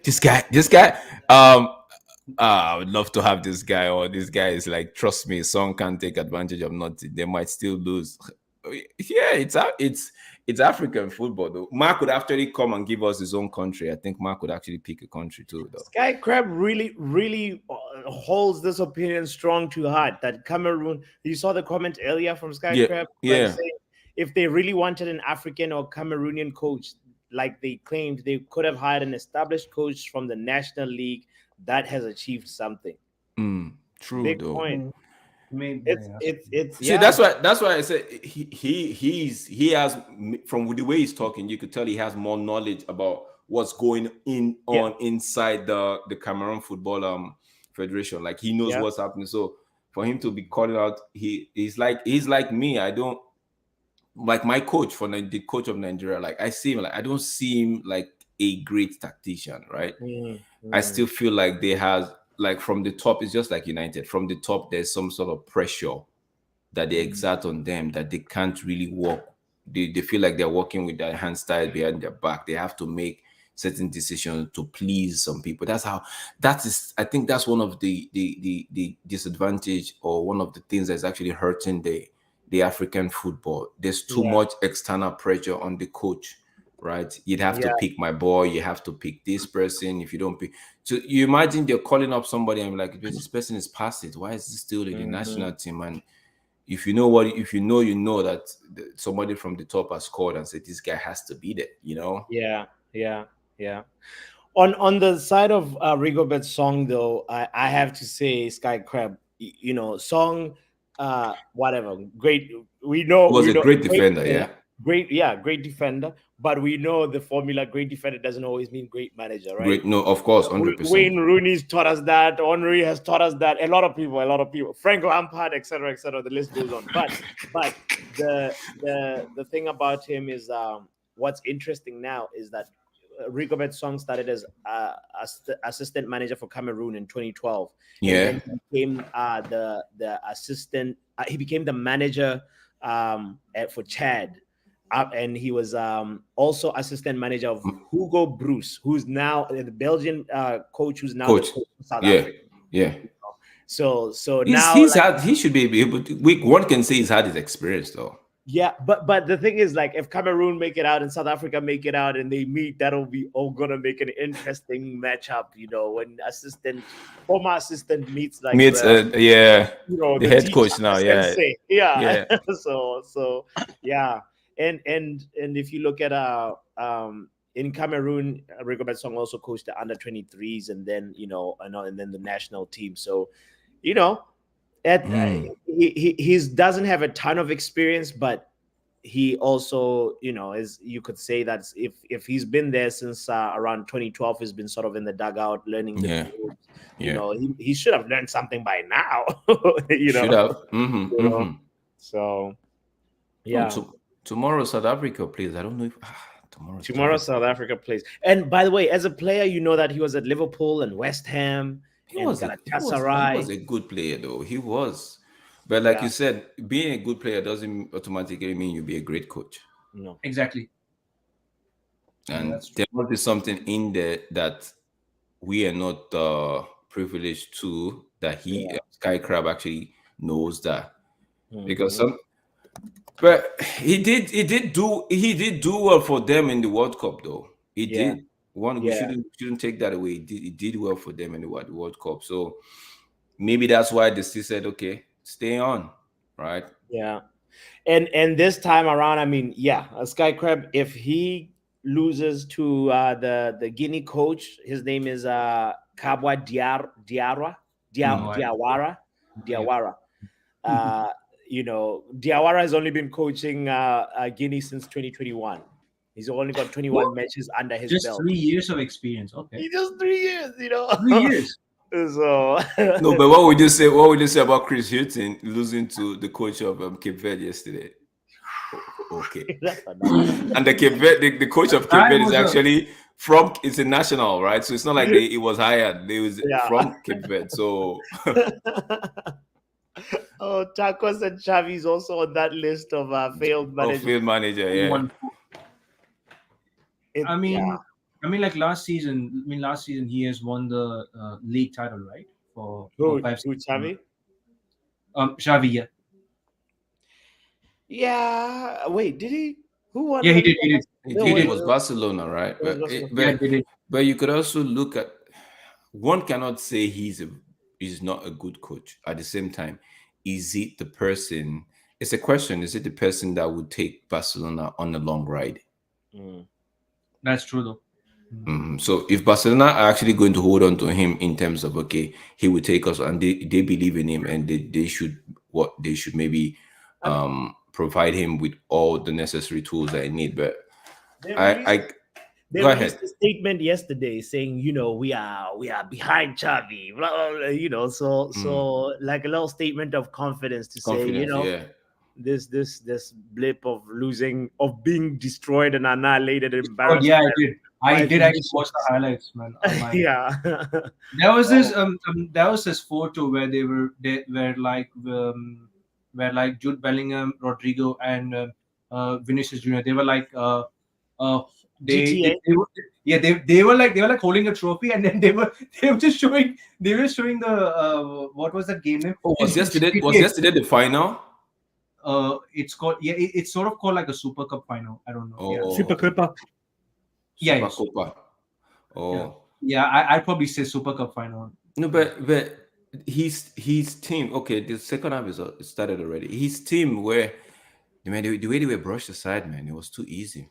This guy, I would love to have this guy, or this guy is like, trust me, some can't take advantage of nothing. They might still lose. Yeah, it's African football though. Mark could actually come and give us his own country. I think Mark could actually pick a country too, though. Sky Crab really holds this opinion strong to heart that Cameroon. You saw the comment earlier from Sky Crab, saying if they really wanted an African or Cameroonian coach, like they claimed, they could have hired an established coach from the National League that has achieved something. True, Big though. point. It's See, that's why I said he has, from the way he's talking, you could tell he has more knowledge about what's going on inside the Cameroon Football Federation. Like he knows what's happening. So for him to be calling out, he's like me. I don't like my coach the coach of Nigeria. Like I see him, like I don't see him like a great tactician, right? I still feel like they have, like from the top, it's just like United. From the top, there's some sort of pressure that they exert on them that they can't really work. They feel like they're working with their hands tied behind their back. They have to make certain decisions to please some people. I think that's one of the disadvantage, or one of the things that's actually hurting the African football. There's too much external pressure on the coach. Right, you'd have to pick my boy. You have to pick this person. If you don't pick, so you imagine they're calling up somebody and be like, this person is past it. Why is this still in the national team? And if you know that somebody from the top has called and said this guy has to be there. Yeah. Yeah. On the side of Rigobert's Song, though, I have to say Sky Crab. Song, whatever, great. We know Was a great great defender, player, yeah. great defender. But we know the formula: great defender doesn't always mean great manager, right? Great, no, of course, 100%. Wayne Rooney's taught us that. Henry has taught us that. A lot of people. Frank Lampard, etc., etc. The list goes on. But the thing about him is what's interesting now is that Rigobert Song started as assistant manager for Cameroon in 2012. Yeah. And then he became the assistant. He became the manager for Chad. And he was also assistant manager of Hugo Bruce, who's now the Belgian coach, who's now the coach of South Africa. Yeah. So he should be able to. One can say he's had his experience though. Yeah, but the thing is, like, if Cameroon make it out and South Africa make it out and they meet, that'll be all gonna make an interesting matchup. When former assistant meets the head coach now. Yeah. So yeah. And if you look at in Cameroon, Rigobert Song also coached the under 23s and then and then the national team. So he doesn't have a ton of experience, but he also is, you could say that if he's been there since around 2012, he's been sort of in the dugout learning the field. He should have learned something by now. Should have. So yeah. Tomorrow South Africa plays. I don't know if tomorrow South Africa plays. And by the way, as a player, you know that he was at Liverpool and West Ham. He was a good player, though. He was. But like you said, being a good player doesn't automatically mean you'll be a great coach. No. Exactly. And there must be something in there that we are not privileged to, that Sky Crab actually knows that. Because but he did do well for them in the World Cup, though. He did. We shouldn't take that away. He did well for them in the World Cup. So maybe that's why they still said, okay, stay on, right? Yeah. And this time around, I mean, Sky Crab, if he loses to the Guinea coach, his name is Kabwa Diawara. Diawara has only been coaching Guinea since 2021. He's only got 21 matches under his belt. Just 3 years of experience. Okay. He just 3 years, 3 years. So no, but what would you say? What would you say about Chris Hughton losing to the coach of Cape Verde yesterday? Okay. And the coach of Cape Verde is actually from international, right? So it's not like it was hired. They was from Cape Verde. So Tacos and Xavi's also on that list of failed managers. Field manager, yeah. Like last season he has won the league title, right? For Xavi? Xavi, yeah. Yeah. Wait, did he? Who won? Yeah, he did. It was Barcelona, right? But you could also look at, one cannot say he's not a good coach. At the same time, is it the person? It's a question. Is it the person that would take Barcelona on a long ride? That's true, though. So if Barcelona are actually going to hold on to him in terms of, okay, he will take us, and they believe in him, and they should maybe provide him with all the necessary tools that he need. But they released a statement yesterday saying, we are behind Xavi, blah, blah, blah, so like a little statement of confidence to say, this blip of being destroyed and annihilated and embarrassed. Yeah, I did actually watch the highlights, man. Yeah. There was this photo where where Jude Bellingham, Rodrigo, and Vinicius Jr. They were like they were like holding a trophy, and then they were just showing the what was that game name? Was yesterday the final? It's called it's sort of called like a Super Cup final. I don't know. Super Copa. Super Copa. Oh. Yeah, I'd probably say Super Cup final. No, but his team. Okay, the second half is started already. His team where the way they were brushed aside, man, it was too easy.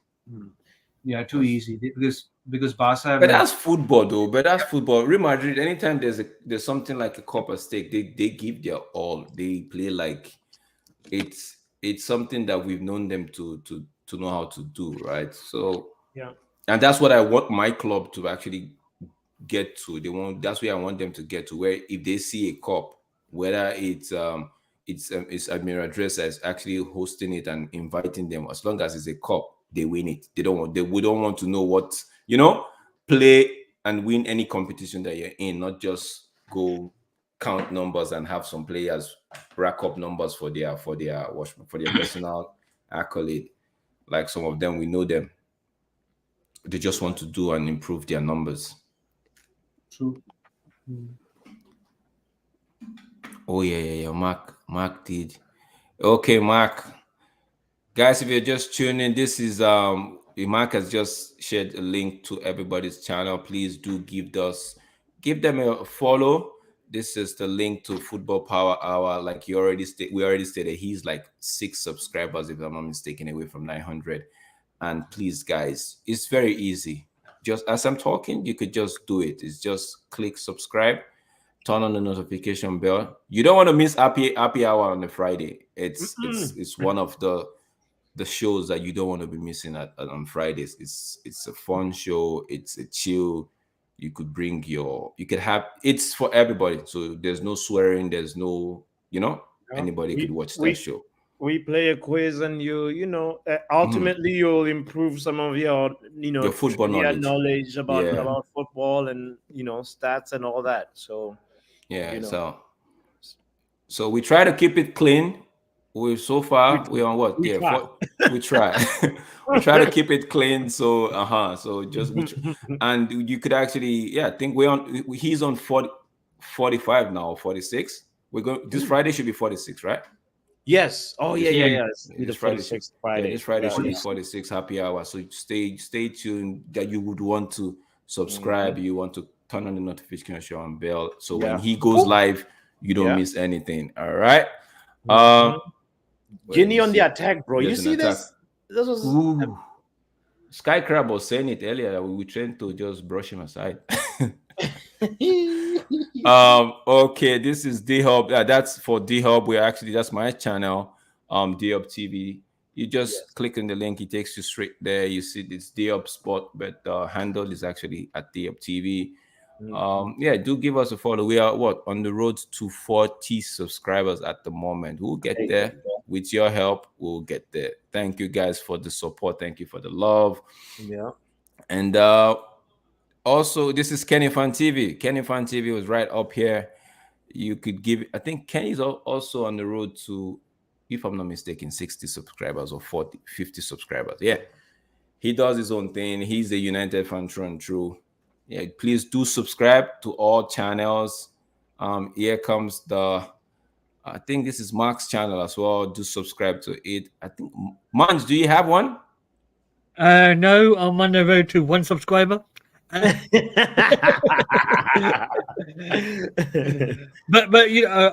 Yeah, too easy because because Barca have But like that's football, though. But that's football. Real Madrid, anytime there's something like a cup at stake, they give their all. They play like it's something that we've known them to know how to do, right? So Yeah. and that's what I want my club to actually get to. That's where I want them to get to, where if they see a cup, whether it's Admiral Dresser is actually hosting it and inviting them, as long as it's a cup, they win it. We don't want to know what, play and win any competition that you're in, not just go count numbers and have some players rack up numbers for their personal accolade. Like some of them, we know them. They just want to do and improve their numbers. true. Oh yeah. Mark did. Okay, Mark. Guys, if you're just tuning in, this is Mark has just shared a link to everybody's channel. Please do give them a follow. This is the link to Football Power Hour. Like we already stated, he's like 6 subscribers, if I'm not mistaken, away from 900. And please, guys, it's very easy. Just as I'm talking, you could just do it. It's just click subscribe, turn on the notification bell. You don't want to miss happy hour on a Friday. It's one of the shows that you don't want to be missing on Fridays. It's a fun show. It's a chill. You could have, it's for everybody. So there's no swearing. There's no, anybody could watch that show. We play a quiz, and ultimately you'll improve some of your your football knowledge about football and stats and all that. So so we try to keep it clean. We're on what? We try. We try to keep it clean. So and you could actually, I think he's on 45 now, 46. This Friday should be 46, right? Yes. Oh yeah. This Friday should be 46 happy hour. So stay tuned. That you would want to subscribe. You want to turn on the notification and bell. So when he goes live, you don't miss anything. All right. Guinea on the attack, bro. You see this? This was Sky Crab was saying it earlier that we trained to just brush him aside. Okay, this is D-Hub. That's for D-Hub. That's my channel, D-Hub TV. You just click on the link, it takes you straight there. You see it's D-Hub Sport, but the handle is actually at D-Hub TV. Do give us a follow. We are on the road to 40 subscribers at the moment. We'll get there. With your help, we'll get there. Thank you guys for the support. Thank you for the love. Yeah. And also, this is Kenny Fan TV. Kenny Fan TV was right up here. You could I think Kenny's also on the road to, if I'm not mistaken, 60 subscribers or 50 subscribers. Yeah. He does his own thing. He's a United fan through and through. Yeah, please do subscribe to all channels. Here comes I think this is Mark's channel as well. Do subscribe to it. I think, Mans, do you have one? No, I'm on the road to 1 subscriber. But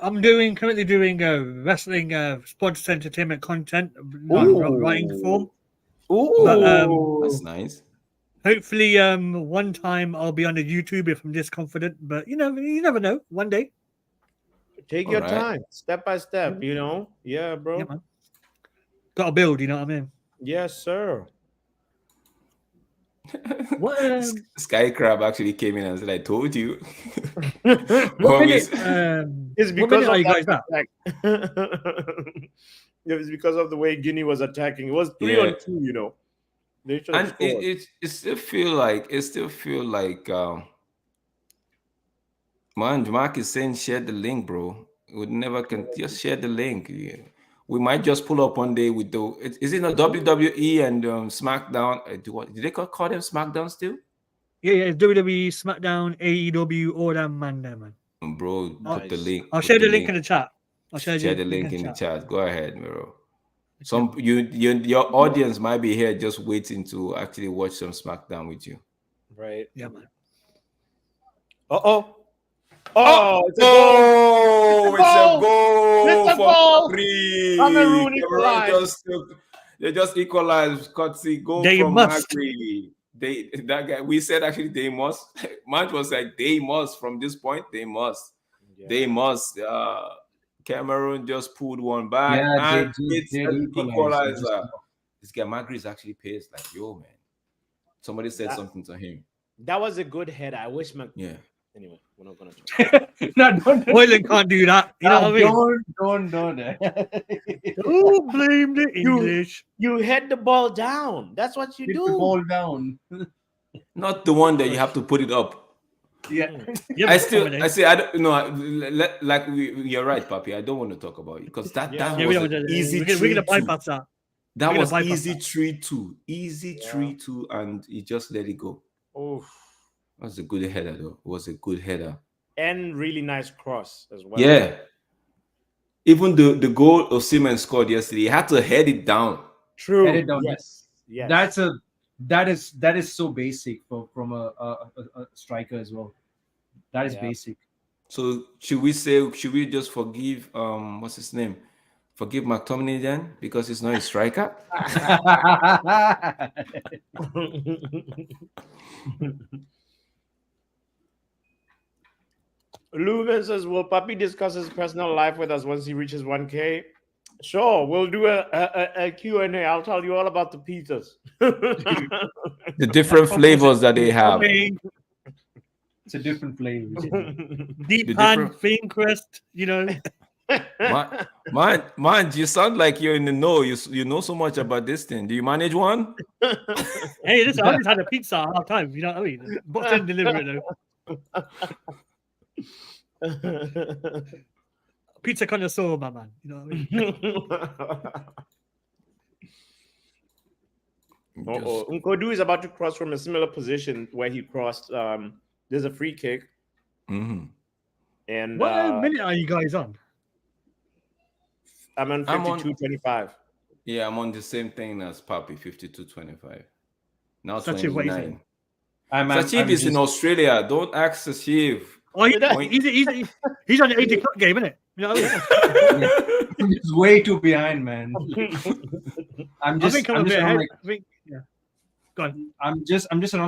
I'm currently doing wrestling sports entertainment content, writing form. That's nice. Hopefully, one time I'll be on the YouTube if I'm this confident. But you never know. One day. Take your time, step by step. Yeah, bro. Yeah, man. Got to build. You know what I mean? Yes, sir. What? Sky Crab actually came in and said, "I told you." It's because of that. It's because of the way Guinea was attacking. It was 3-on-2. And it still feel like man, Mark is saying share the link, bro. We never can just share the link. Yeah. We might just pull up one day with is it a WWE and SmackDown? Did they call them SmackDown still? Yeah, it's WWE, SmackDown, AEW, all that man. Bro, put the link. I'll share the link in the chat. Share the link in the chat. Go ahead, bro. Your audience might be here just waiting to actually watch some SmackDown with you. Right. Yeah, man. It's a goal for Cameroon equalized. They just equalized. Goal they from must. Magri. that guy, we said actually they must. Manch was like, they must from this point, they must. Yeah. They must. Cameroon just pulled one back, Yeah, and they it's did an equalize. equalizer. This guy Magri is actually pissed. Like, yo, man. Somebody said something to him. That was a good head. I wish Yeah. Anyway, we're not gonna talk. No, don't. Hoyland can't do that. You know what I mean? Don't. Don't blame the English. You head the ball down. That's what you Hit do. the ball down. Not the one that you have to put it up. Yeah. I say, I don't know. Like you're right, Papi. I don't want to talk about it because that was an easy. We're gonna bypass that. That was easy 3-2, easy 3-2, and he just let it go. Oh, that was a good header, though. It was a good header and really nice cross as well. Yeah, even the goal Osimhen scored yesterday, he had to head it down. True. Head it down. Yes. That is so basic from a striker as well. That is basic. So should we just forgive what's his name? Forgive McTominay then because he's not a striker? Leuven says, will Papi discuss his personal life with us once he reaches 1K? Sure, we'll do a Q&A. I'll tell you all about the pizzas. The different flavors that they have. It's a different flavor. Deep pan, thin crust, you know. Man, you sound like you're in the know. You know so much about this thing. Do you manage one? Hey, listen, I just had a pizza at half time. You know what I mean? Boston delivery though. Pizza connoisseur, my man. You know what I mean? Nkodu is about to cross from a similar position where he crossed. There's a free kick. Mm-hmm. And what minute are you guys on? I'm on 52-25. Yeah, I'm on the same thing as Papi, 52-25. Now Sachib, 29. Sachib is in Australia. Don't ask Sachib. Oh, he's on the 8 o'clock game, isn't it? You know what I mean? He's way too behind, man. I'm just around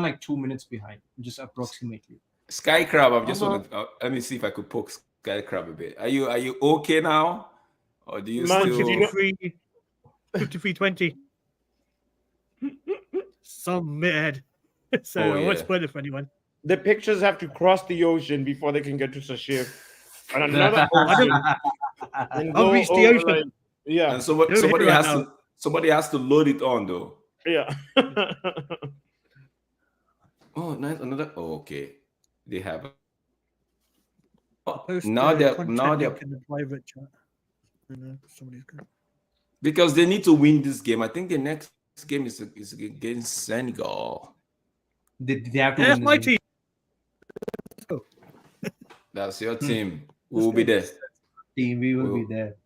like 2 minutes behind, just approximately. Sky Crab, I just want to let me see if I could poke Sky Crab a bit. Are you okay now? Or do you still 53-20? Some mid. So I won't spoil it for anyone. The pictures have to cross the ocean before they can get to Sachib. And another I'll reach the ocean. Yeah. And somebody has to load it on though. Yeah. Oh, nice. Another. Oh, okay. They have. Now they're in the private chat. Somebody's good. Because they need to win this game. I think the next game is against Senegal. They have to That's win my team. That's your team. We will be there. We will be there.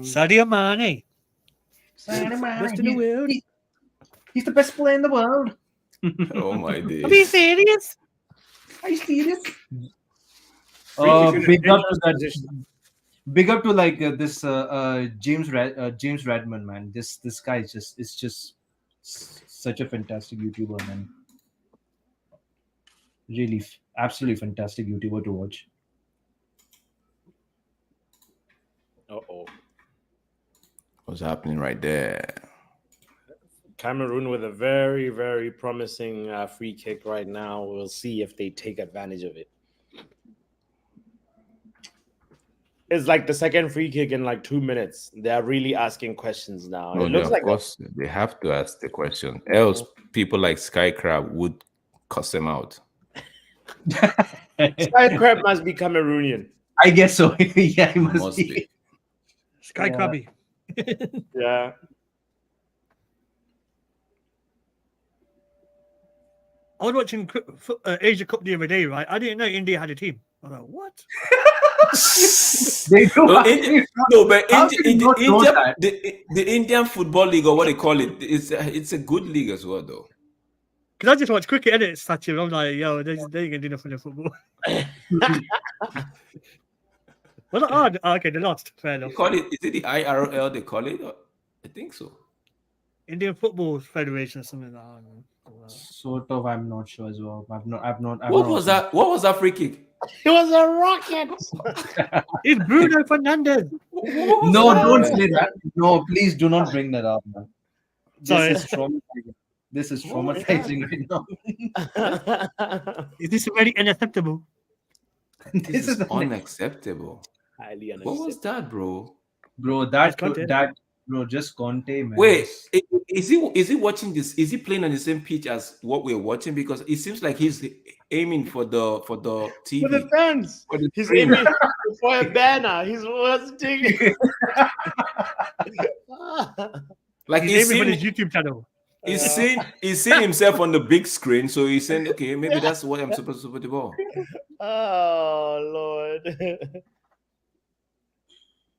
Sadio Mane. Best in the world. He's the best player in the world. Oh my days. Are you serious? Are you serious? Big up to like this James Redmond, man. This guy is just such a fantastic YouTuber, man. Really, absolutely fantastic YouTuber to watch. What's happening right there? Cameroon with a very, very promising free kick right now. We'll see if they take advantage of it. It's like the second free kick in like 2 minutes. They're really asking questions now. No, it looks like, of course, they have to ask the question. Else, people like Sky Crab would cuss them out. Sky Crab must be Cameroonian. I guess so. Yeah, he must be. Sky Crabby. Yeah. I was watching Asia Cup the other day, right? I didn't know India had a team. I was like, what? They do. The Indian Football League, or what they call it, it's a good league as well, though. Because I just watch cricket, and it's such I'm like, yo, they ain't gonna do nothing in football. Well, okay, they lost. Fair enough. Is it the IRL they call it? I think so. Indian Football Federation or something like that. I don't know. Sort of, I'm not sure as well. I've not. What was that? What was that free kick? It was a rocket. It's Bruno Fernandes. No, don't say that. No, please do not bring that up, man. Sorry. This is traumatizing. This is traumatizing right now. Is this very unacceptable? This is unacceptable. Highly unacceptable. What was that, bro? Bro, just Conte, man. Wait, is he watching this? Is he playing on the same pitch as what we're watching? Because it seems like he's aiming for the TV. For the fans. He's aiming for a banner. He's taking. Like he's aiming for his YouTube channel. He's seeing himself on the big screen, so he's saying, "Okay, maybe that's what I'm supposed to put the ball." Oh Lord.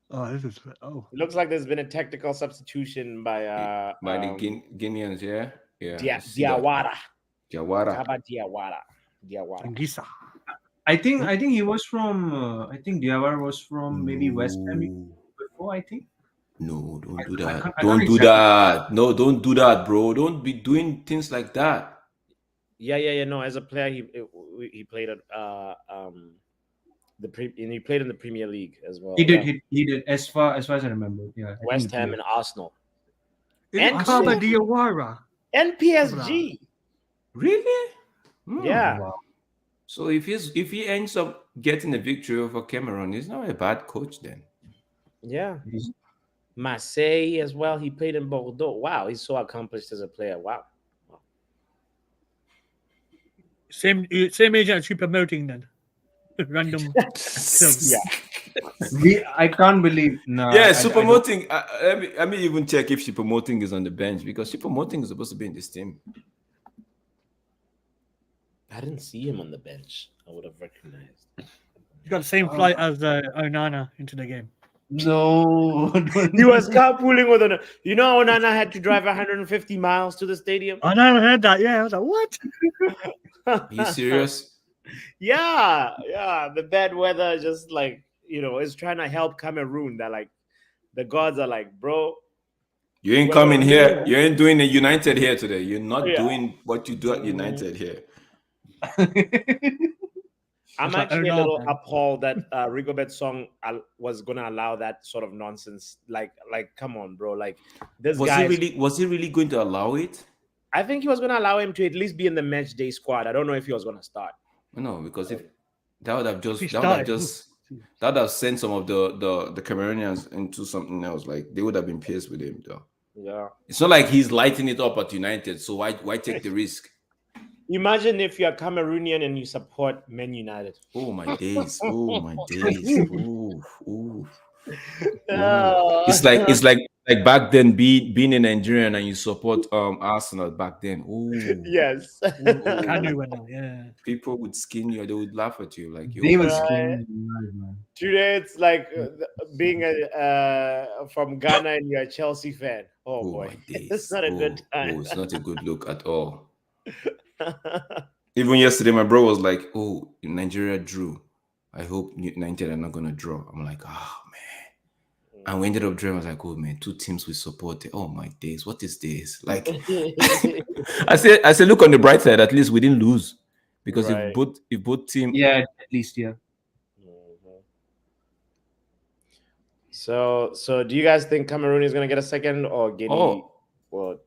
It looks like there's been a tactical substitution by the Guineans, yeah. Diawara. How Jawara. about Diawara? Gisa. I think he was from. I think Diawara was from maybe West Ham before. I think. No, don't do that. Don't do that. No, don't do that, bro. Don't be doing things like that. Yeah. No, as a player, he played at he played in the Premier League as well. He did. He did. As far as I remember, yeah. West Ham and Arsenal. And Diawara. And PSG. Really? Yeah. Wow. So if he ends up getting a victory over Cameroon, he's not a bad coach then. Yeah. Marseille as well. He played in Bordeaux. Wow, he's so accomplished as a player. Wow. Same age as you promoting then. Random. Yeah. I can't believe. No. Yeah, Supermoting. Let me even check if Supermoting is on the bench, because Supermoting is supposed to be in this team. I didn't see him on the bench. I would have recognized. You got the same flight as Onana into the game. No. He was carpooling with Onana. You know, Onana had to drive 150 miles to the stadium. I never heard that. Yeah, I was like, what? Are you serious? Yeah. The bad weather just is trying to help Cameroon. That the gods are like, bro, you ain't coming here. You ain't doing a United here today. You're not doing what you do at United here. I'm actually a little appalled that Rigobert Song was gonna allow that sort of nonsense. Like, come on, bro. Like, this guy was he really going to allow it? I think he was gonna allow him to at least be in the match day squad. I don't know if he was gonna start. No, because if that would have sent some of the Cameroonians into something else. Like, they would have been pissed with him, though. Yeah. It's not like he's lighting it up at United, so why take the risk? Imagine if you're Cameroonian and you support Man United. Oh my days! Oh my days! Ooh. It's like back then, being a Nigerian and you support Arsenal back then. Ooh. Yes. Yeah. People would skin you. They would laugh at you like, they would skin you, man. Today it's like being from Ghana and you're a Chelsea fan. Oh boy, my days. It's not a good time. It's not a good look at all. Even yesterday, my bro was like, "Oh, Nigeria drew. I hope Nigeria are not gonna draw." I'm like, "Oh man!" And we ended up drawing. I was like, "Oh man, two teams we supported. Oh my days, what is this?" Like, I said, look on the bright side. At least we didn't lose, because if both teams, yeah, at least, yeah. So do you guys think Cameroon is gonna get a second, or Guinea? Oh. Well,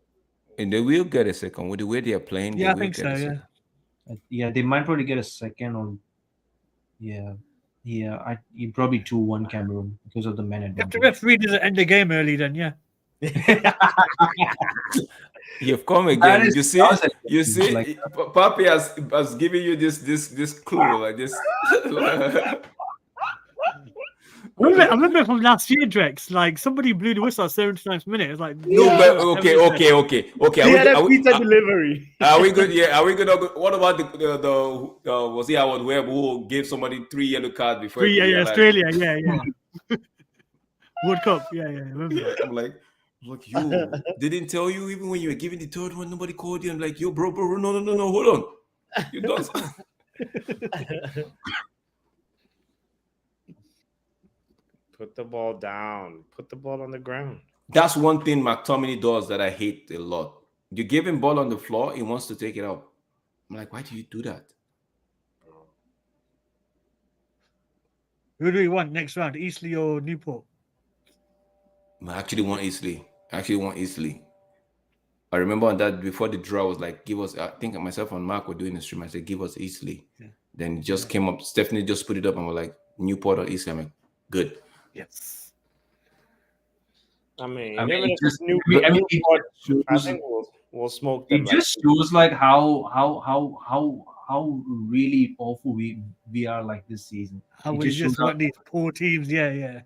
and they will get a second with the way they are playing. Yeah, I think so. Yeah, they might probably get a second, or you probably 2-1 Cameroon because of the man advantage. If the referee doesn't end the game early, then yeah. You've come again. You see, Papi has given you this clue like this. I remember from last year, Drex. Like, somebody blew the whistle at 79th minute. It's like, okay. Delivery. Are we good? Yeah. Are we gonna? What about the was he Howard Webb who gave somebody 3 yellow cards before? Australia. Yeah. World Cup. Yeah. Remember that. I'm like, yo, they didn't tell you even when you were giving the third one, nobody called you. I'm like, yo, bro, no, hold on, you don't. Put the ball down. Put the ball on the ground. That's one thing McTominay does that I hate a lot. You give him ball on the floor, he wants to take it out. I'm like, why do you do that? Who do we want next round, Eastleigh or Newport? I actually want Eastleigh. I remember on that before the draw, I was like, give us. I think myself and Mark were doing the stream. I said, give us Eastleigh. Yeah. Then it just came up. Stephanie just put it up and we're like, Newport or Eastleigh. I'm like, good. Yes. I mean, I even if just, it's Newport, I think we'll smoke them. It just shows like how really awful we are like this season. How we just want these poor teams. Yeah.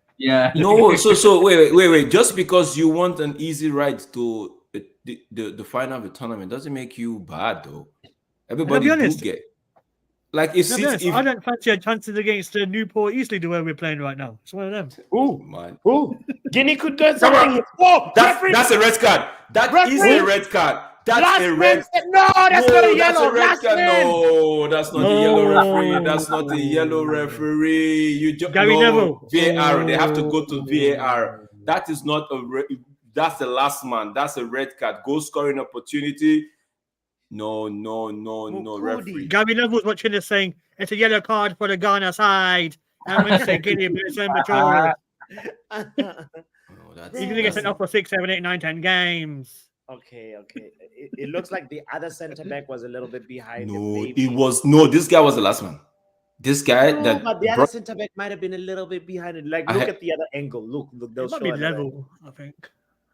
No, so wait. Just because you want an easy ride to the final of the tournament doesn't make you bad, though. Everybody do get. Like if I don't fancy our chances against Newport Eastleigh the way we're playing right now. It's one of them. Ooh, Guinea could do something. Whoa, that's a red card. That is a red card. That's a red. No, that's not a yellow. That's a red card. No, that's not the yellow referee. That's not the yellow referee. You just Neville. VAR. They have to go to VAR. That is not that's the last man. That's a red card. Goal scoring opportunity. No, referee. Gary Neville's watching this saying it's a yellow card for the Ghana side. I'm going to say Guinea, but it's immature. He's going to get sent off for 6, 7, 8, 9, 10 games. Okay. It looks like the other centre back was a little bit behind. This guy was the last one. This guy but the other centre back might have been a little bit behind it. Like, look at the other angle. Look. It might be level, I think.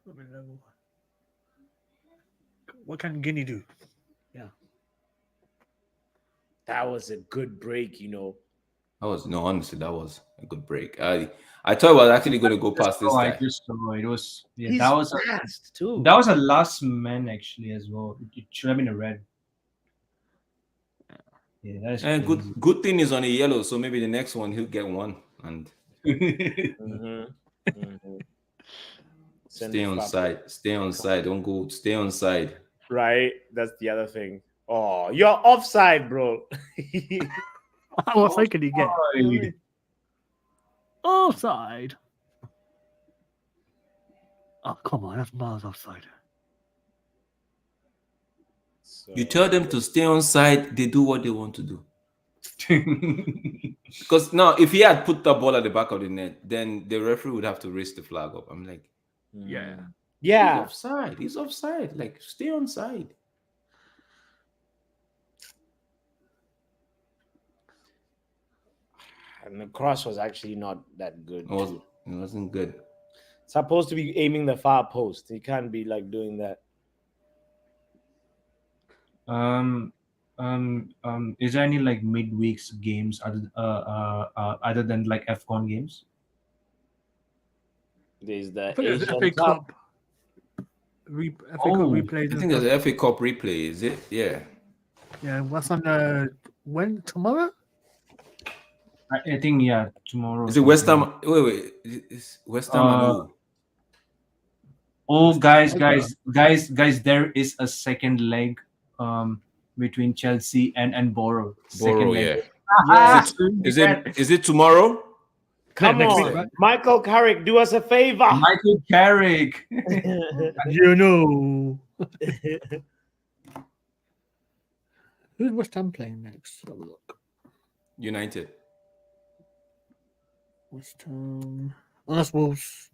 Level. What can Guinea do? Yeah. That was a good break, Honestly, that was a good break. I thought I was actually going to go past this guy. It was that was fast too. That was a last man actually as well. It should have been a red. Yeah, that's good thing is on a yellow, so maybe the next one he'll get one and Stay on side. Don't go. Stay on side. Right, that's the other thing. Oh, you're offside, bro. What fake did he get? Offside. Oh, come on, that's miles offside. You tell them to stay on side, they do what they want to do. Because now, if he had put the ball at the back of the net, then the referee would have to raise the flag up. I'm like, yeah. He's offside. Like, stay on side. And the cross was actually not that good. It wasn't good. Supposed to be aiming the far post. He can't be like doing that. Is there any like midweeks games other than like AFCON games? There's the FA Cup. FA Cup replay. I think there's an FA Cup replay. Is it? Yeah. Yeah. What's on when tomorrow? I think tomorrow. Is it West Ham? Wait. It's West Ham and who? Oh, guys! There is a second leg. Between Chelsea and Borough. Borough, Is it tomorrow? Come on, Michael Carrick, do us a favor. Michael Carrick. Who's West Ham playing next? Have a look. United. West Ham. Oh, that's Wolves.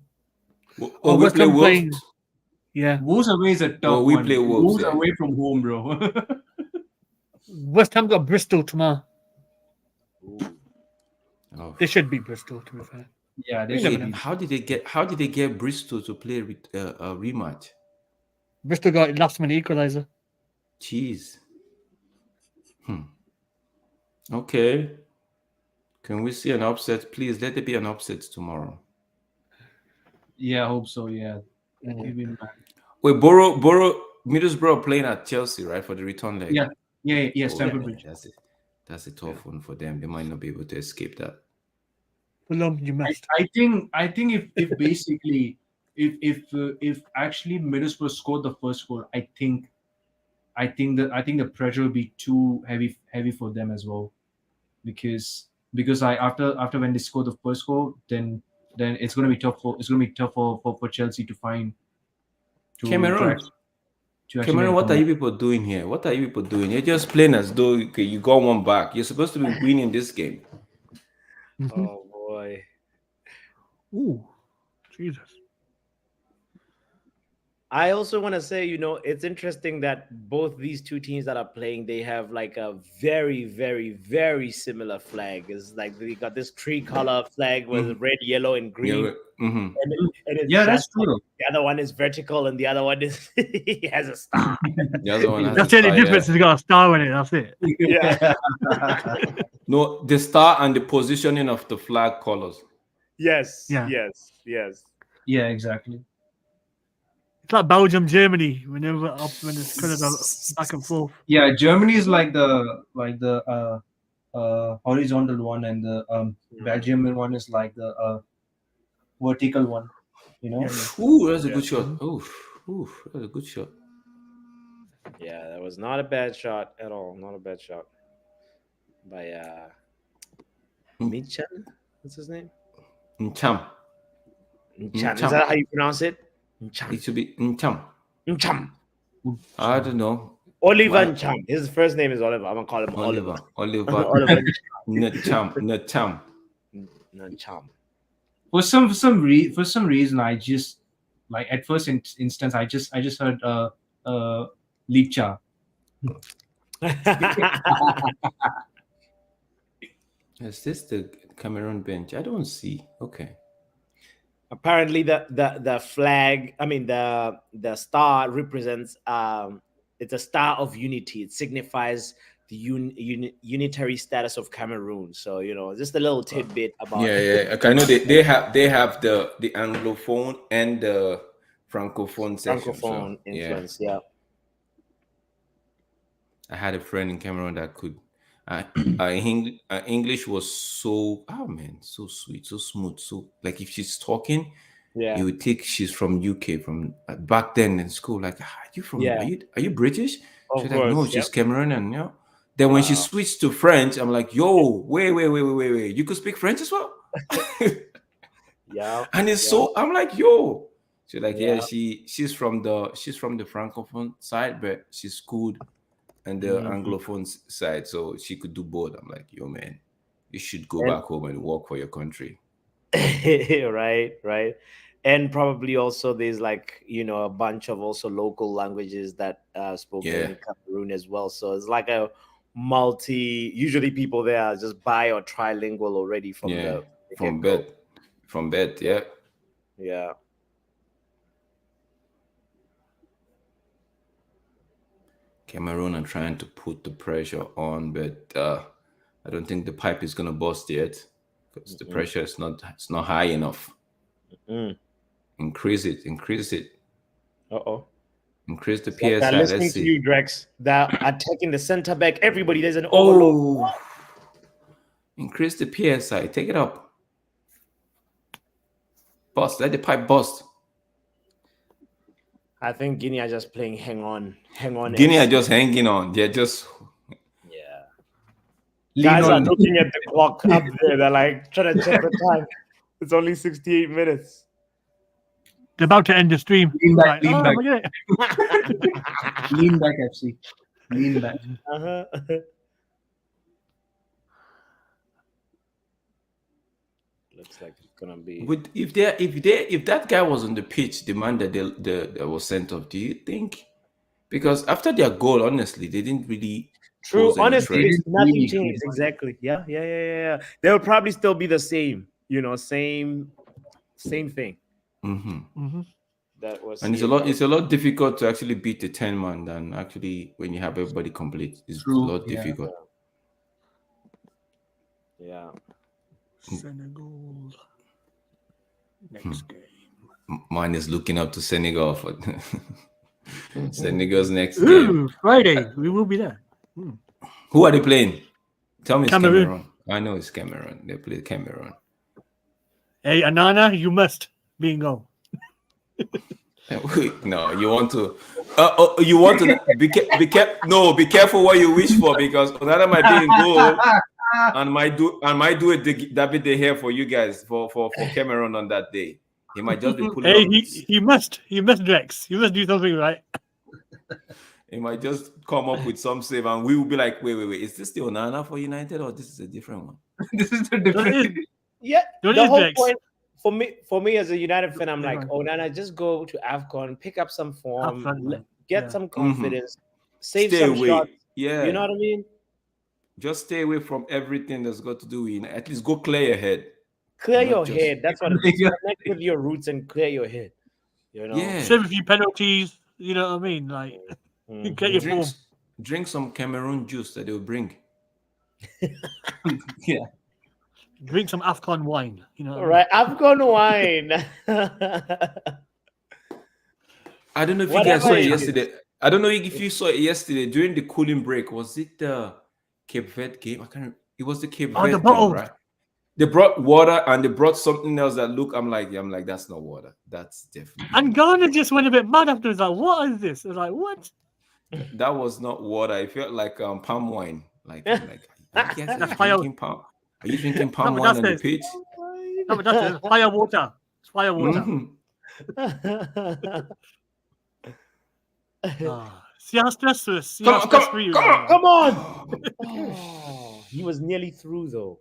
We play Wolves. Playing... Yeah. Wolves away is a tough we play Wolves away from home, bro. West Ham got Bristol tomorrow. They should beat Bristol, to be fair. Yeah, they should. How did they get Bristol to play a rematch? Bristol got last minute equalizer. Jeez. Okay. Can we see an upset? Please let there be an upset tomorrow. Yeah, I hope so. Yeah. Wait, Middlesbrough playing at Chelsea, right, for the return leg? Yeah, Stamford Bridge. That's a tough one for them. They might not be able to escape that. You must. I think if basically if actually Middlesbrough scored the first goal, I think the pressure will be too heavy for them as well, because after when they score the first goal, then it's going to be tough for Chelsea to find. Cameroon. Cameroon, what are you people doing here? What are you people doing? You're just playing as though you got one back. You're supposed to be winning this game. Oh boy. Ooh, Jesus. I also want to say, it's interesting that both these two teams that are playing, they have like a very, very, very similar flag. It's like they got this tricolor flag with red, yellow, and green. Yeah, And it's that's true. like the other one is vertical, and the other one is he has a star. The other one has That's a it. The star, difference is got a star in it. That's it. Yeah. No, the star and the positioning of the flag colors. Yes. Yeah. Yes. Yeah, exactly. It's like Belgium, Germany. Whenever when it's kind of back and forth. Yeah, Germany is like the horizontal one, and the Belgium one is like the vertical one. Yeah. Ooh, that's a good shot. Ooh, that's a good shot. Yeah, that was not a bad shot at all. Not a bad shot by Michan. What's his name? Ncham. Ncham. Is that how you pronounce it? Ncham. It should be Ncham. Ncham. I don't know. Oliver Ncham. His first name is Oliver. I'm gonna call him Oliver. Oliver. Ncham. Ncham. For some reason, I just like at first instance, I just heard Licha. Is this the Cameroon bench? I don't see. Okay. Apparently, the flag. I mean, the star represents. It's a star of unity. It signifies the unitary status of Cameroon. So just a little tidbit about. Yeah. Okay, I know they have the Anglophone and the Francophone section. Francophone influence. Yeah. I had a friend in Cameroon that could. English was so so sweet, so smooth, so like if she's talking, you would think she's from UK from back then in school. Like, are you from? Are you British? She's like, no, she's Cameroonian. Then when she switched to French, I'm like, yo, wait, you could speak French as well? Yeah. And it's so I'm like, yo. She's like, she's from the Francophone side, but she's schooled and the Anglophone side, so she could do both. I'm like, yo, man, you should go back home and work for your country. Right. And probably also there's like, a bunch of also local languages that spoken in Cameroon as well. So it's like a usually people there are just bi or trilingual already from bed. Yeah. Cameroon are trying to put the pressure on, but I don't think the pipe is gonna bust yet because the pressure is not high enough. Increase it. Increase the PSI. Now listening to you, Drex, that attacking the center back. Everybody, there's an overload. Increase the PSI. Take it up. Bust. Let the pipe bust. I think Guinea are just playing hang on. Guinea are just hanging on. They're just guys are looking at the clock up there. They're like trying to check the time. It's only 68 minutes. They're about to end the stream. Lean back. Lean back, FC. Lean back. Looks like it's gonna be. If that guy was on the pitch, the man that was sent off, do you think? Because after their goal, honestly, they didn't really. True. Honestly, nothing changed. Exactly. Yeah. They will probably still be the same. Same thing. That was. And it's a lot difficult to actually beat the 10-man than actually when you have everybody complete. It's a lot difficult. Yeah. Senegal next game. Mine is looking up to Senegal for Senegal's next game. Friday, we will be there. Who are they playing? Tell me, Cameroon. It's Cameroon. I know it's Cameroon. They play Cameroon. Hey, Onana, you must be in goal. No, you want to. You want to be careful what you wish for, because Onana might be in goal and might do a David De Gea for you guys for Cameroon on that day. He might just be pulling. Hey, he must, Drex. He must do something right. He might just come up with some save, and we will be like, wait, is this the Onana for United, or this is a different one? This is the different. Yeah, Don't the use whole Dex. point for me as a United fan, I'm like, Right. Onana, just go to AFCON, pick up some form, Have fun, man. get Yeah. some confidence, save Stay some away. shots. Yeah. You know what I mean? Just stay away from everything that's got to do with, at least go clear your head. Clear Not your just- head. That's what it is. Connect with your roots and clear your head. You know? Yeah. Save a few penalties. You know what I mean? Like, get your form. Drink some Cameroon juice that they'll bring. Yeah. Drink some AFCON wine. You know. All right, AFCON wine. I don't know if you guys saw it yesterday. I don't know if you saw it yesterday during the cooling break. Was it the Cape Verde game? I can't. It was the Cape Verde game, right? They brought water and they brought something else that look. I'm like, that's not water. That's definitely. And Ghana just went a bit mad afterwards. Like, what is this? I was like, what? That was not water. It felt like palm wine. Like are you drinking palm wine on the pitch? No, but that's it. Fire water. It's fire water. See how stressful. Come on. Oh, he was nearly through though.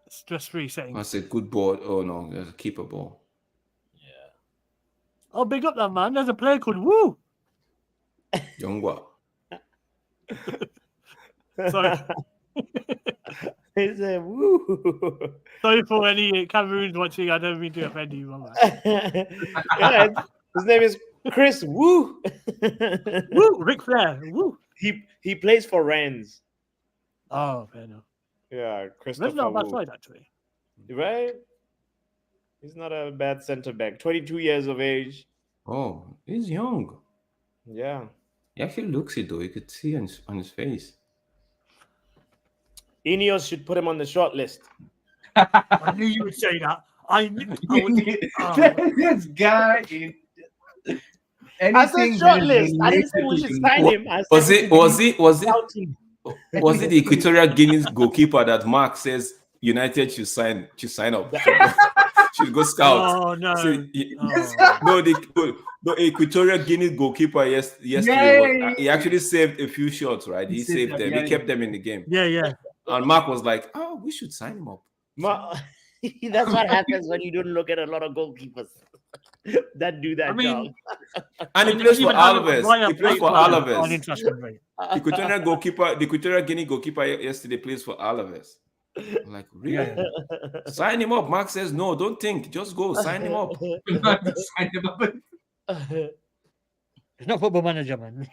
Stress-free setting. That's a good ball. Oh no, there's a keeper ball. Yeah. Oh, big up that man. There's a player called Woo. Youngwa. Sorry. He said, woo. Sorry for any Cameroons watching. I don't mean to offend you, mama. Yeah, his name is Chris Woo. Woo, Ric Flair. Woo. He plays for Rennes. Oh, fair enough. Yeah, That's Christopher not a bad Woo. side, actually. Right? He's not a bad centre back. 22 years of age. Oh, he's young. Yeah. He actually looks it though. You could see on his face. Ineos should put him on the short list. I knew you would say that. I would This guy is. I said short list. I didn't say we should sign him. Was it the Equatorial Guinea's goalkeeper that Mark says United should sign up? Should go scout. Oh no! No, Equatorial Guinea goalkeeper yesterday he actually saved a few shots, right? He saved them. He kept them in the game. Yeah. And Mark was like, "Oh, we should sign him up." That's what happens when you don't look at a lot of goalkeepers that do that job. And he plays for Alaves. He plays for Alaves. The Equatorial Guinea goalkeeper yesterday plays for Alaves. I'm like, really? Yeah. Sign him up. Mark says, no, don't think. Just go. Sign him up. Sign him up. It's not Football Manager, man.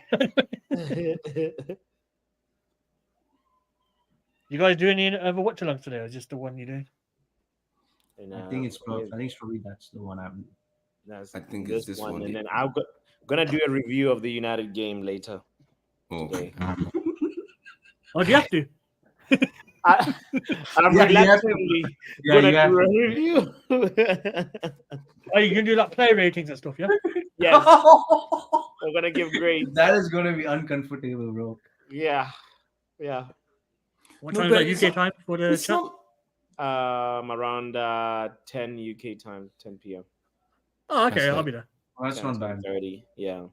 You guys do any other watch-alongs today, or just the one you do? I think it's probably that's the one I'm. I think it's this one. And then I'm gonna do a review of the United game later. Okay. Oh, do you have to? I'm relaxingly gonna do a review. Oh, you can do like play ratings and stuff, yeah? Yes. We're gonna give grades. That is gonna be uncomfortable, bro. Yeah. What time is that UK time for the chat? Around 10 UK time, 10 p.m. Oh, okay, I'll be there. That's not bad. 30, yeah.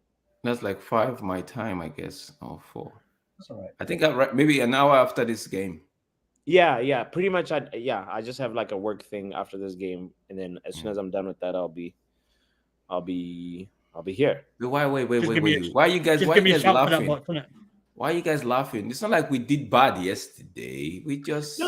That's like 5 my time, I guess, or 4. That's all right. I think maybe an hour after this game. Yeah. Pretty much. I just have like a work thing after this game, and then as soon as I'm done with that, I'll be here. Wait. Why are you guys laughing? Why are you guys laughing? It's not like we did bad yesterday. We just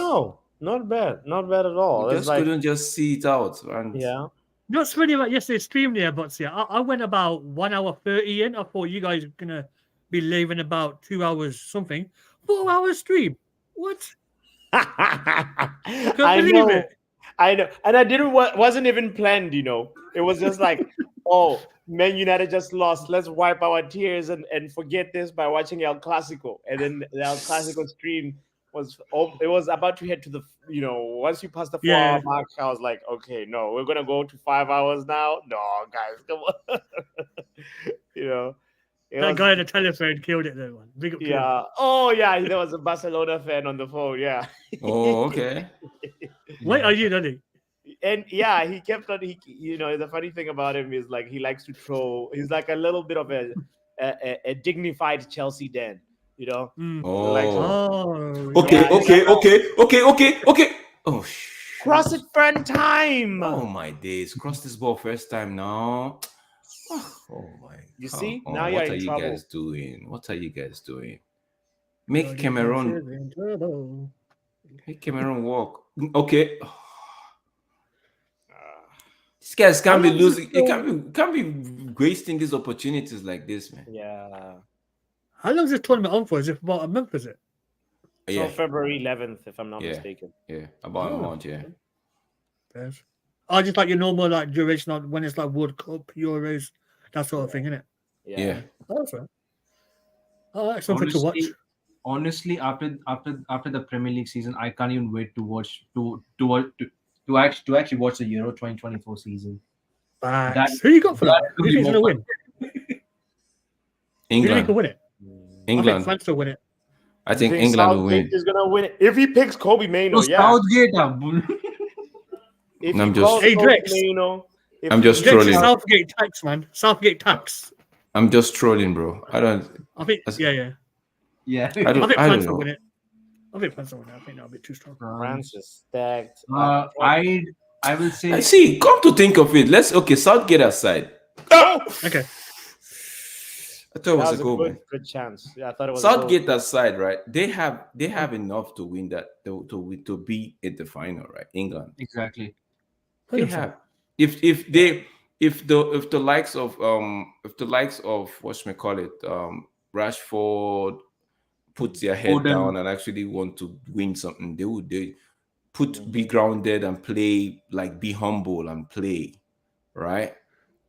not bad at all. We just couldn't just see it out. And yeah. What's funny about yesterday's stream there, but yeah, I went about 1 hour 30 in. I thought you guys were gonna be leaving about 2 hours something. 4 hours stream. What? I know. And I wasn't even planned, you know. It was just like, oh, Man United just lost. Let's wipe our tears and forget this by watching El Clasico. And then the El Clasico stream was about to head to the, once you pass the 4 hour mark, I was like, okay, no, we're gonna go to 5 hours now. No, guys, come on. That guy on the telephone killed it though, man. Big up. Yeah. Oh yeah, there was a Barcelona fan on the phone. Yeah. Oh, okay. Wait, are you, Danny? And yeah, he kept on. The funny thing about him is like he likes to throw. He's like a little bit of a dignified Chelsea Dan. Like Okay. Oh, cross it front time. Oh my days! Cross this ball first time now. Oh my! You see, on. now you're What are in you trouble. guys doing? What are you guys doing? Make Cameroon walk. Okay. These guys can't be losing. It can't be wasting these opportunities like this, man. Yeah. How long is this tournament on for? Is it about a month? Is it? So February 11th, if I'm not mistaken. Yeah, about a month. Yeah. Yes. Oh, just like your normal like duration on when it's like World Cup, Euros, that sort of thing, isn't it? Yeah. Oh, that's right. Oh, something to watch. Honestly, after the Premier League season, I can't even wait to watch to actually watch the Euro 2024 season. Who you got for that? Who do you think is gonna win? England. Who do you think will win it? England. I think France will win it. I think England will win. Is gonna win it if he picks Kobe Mainoo. Southgate. I'm just trolling. Southgate tax, man. Southgate tax. I'm just trolling, bro. I think Yeah. I think France will win it. I think France will win it. I think that'll be too strong. France is stacked. I will say. See, come to think of it, Southgate aside. Okay. I thought it was a goal, man. Good chance. Yeah, I thought it was Southgate aside, right? They have enough to win that to be in the final, right? England. Exactly. They have. If the likes of Rashford put their head down and actually want to win something, they be grounded and play, like be humble and play, right?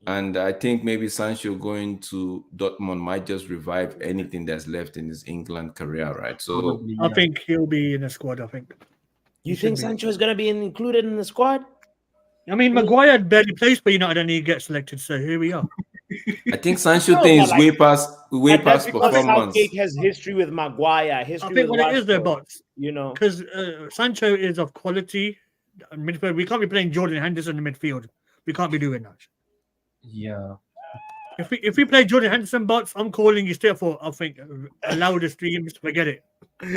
And I think maybe Sancho going to Dortmund might just revive anything that's left in his England career, right? So I think he'll be in the squad. I think. You think Sancho is going to be included in the squad? I mean, Maguire barely plays for United and he gets selected, so here we are. I think Sancho thing is way past performance. Southgate has history with Maguire. I think what it is there, bots, because Sancho is of quality midfield. We can't be playing Jordan Henderson in the midfield. We can't be doing that. Yeah. If we play Jordan Henderson, bots, I'm calling you straight for. I think allow the streams. Forget it.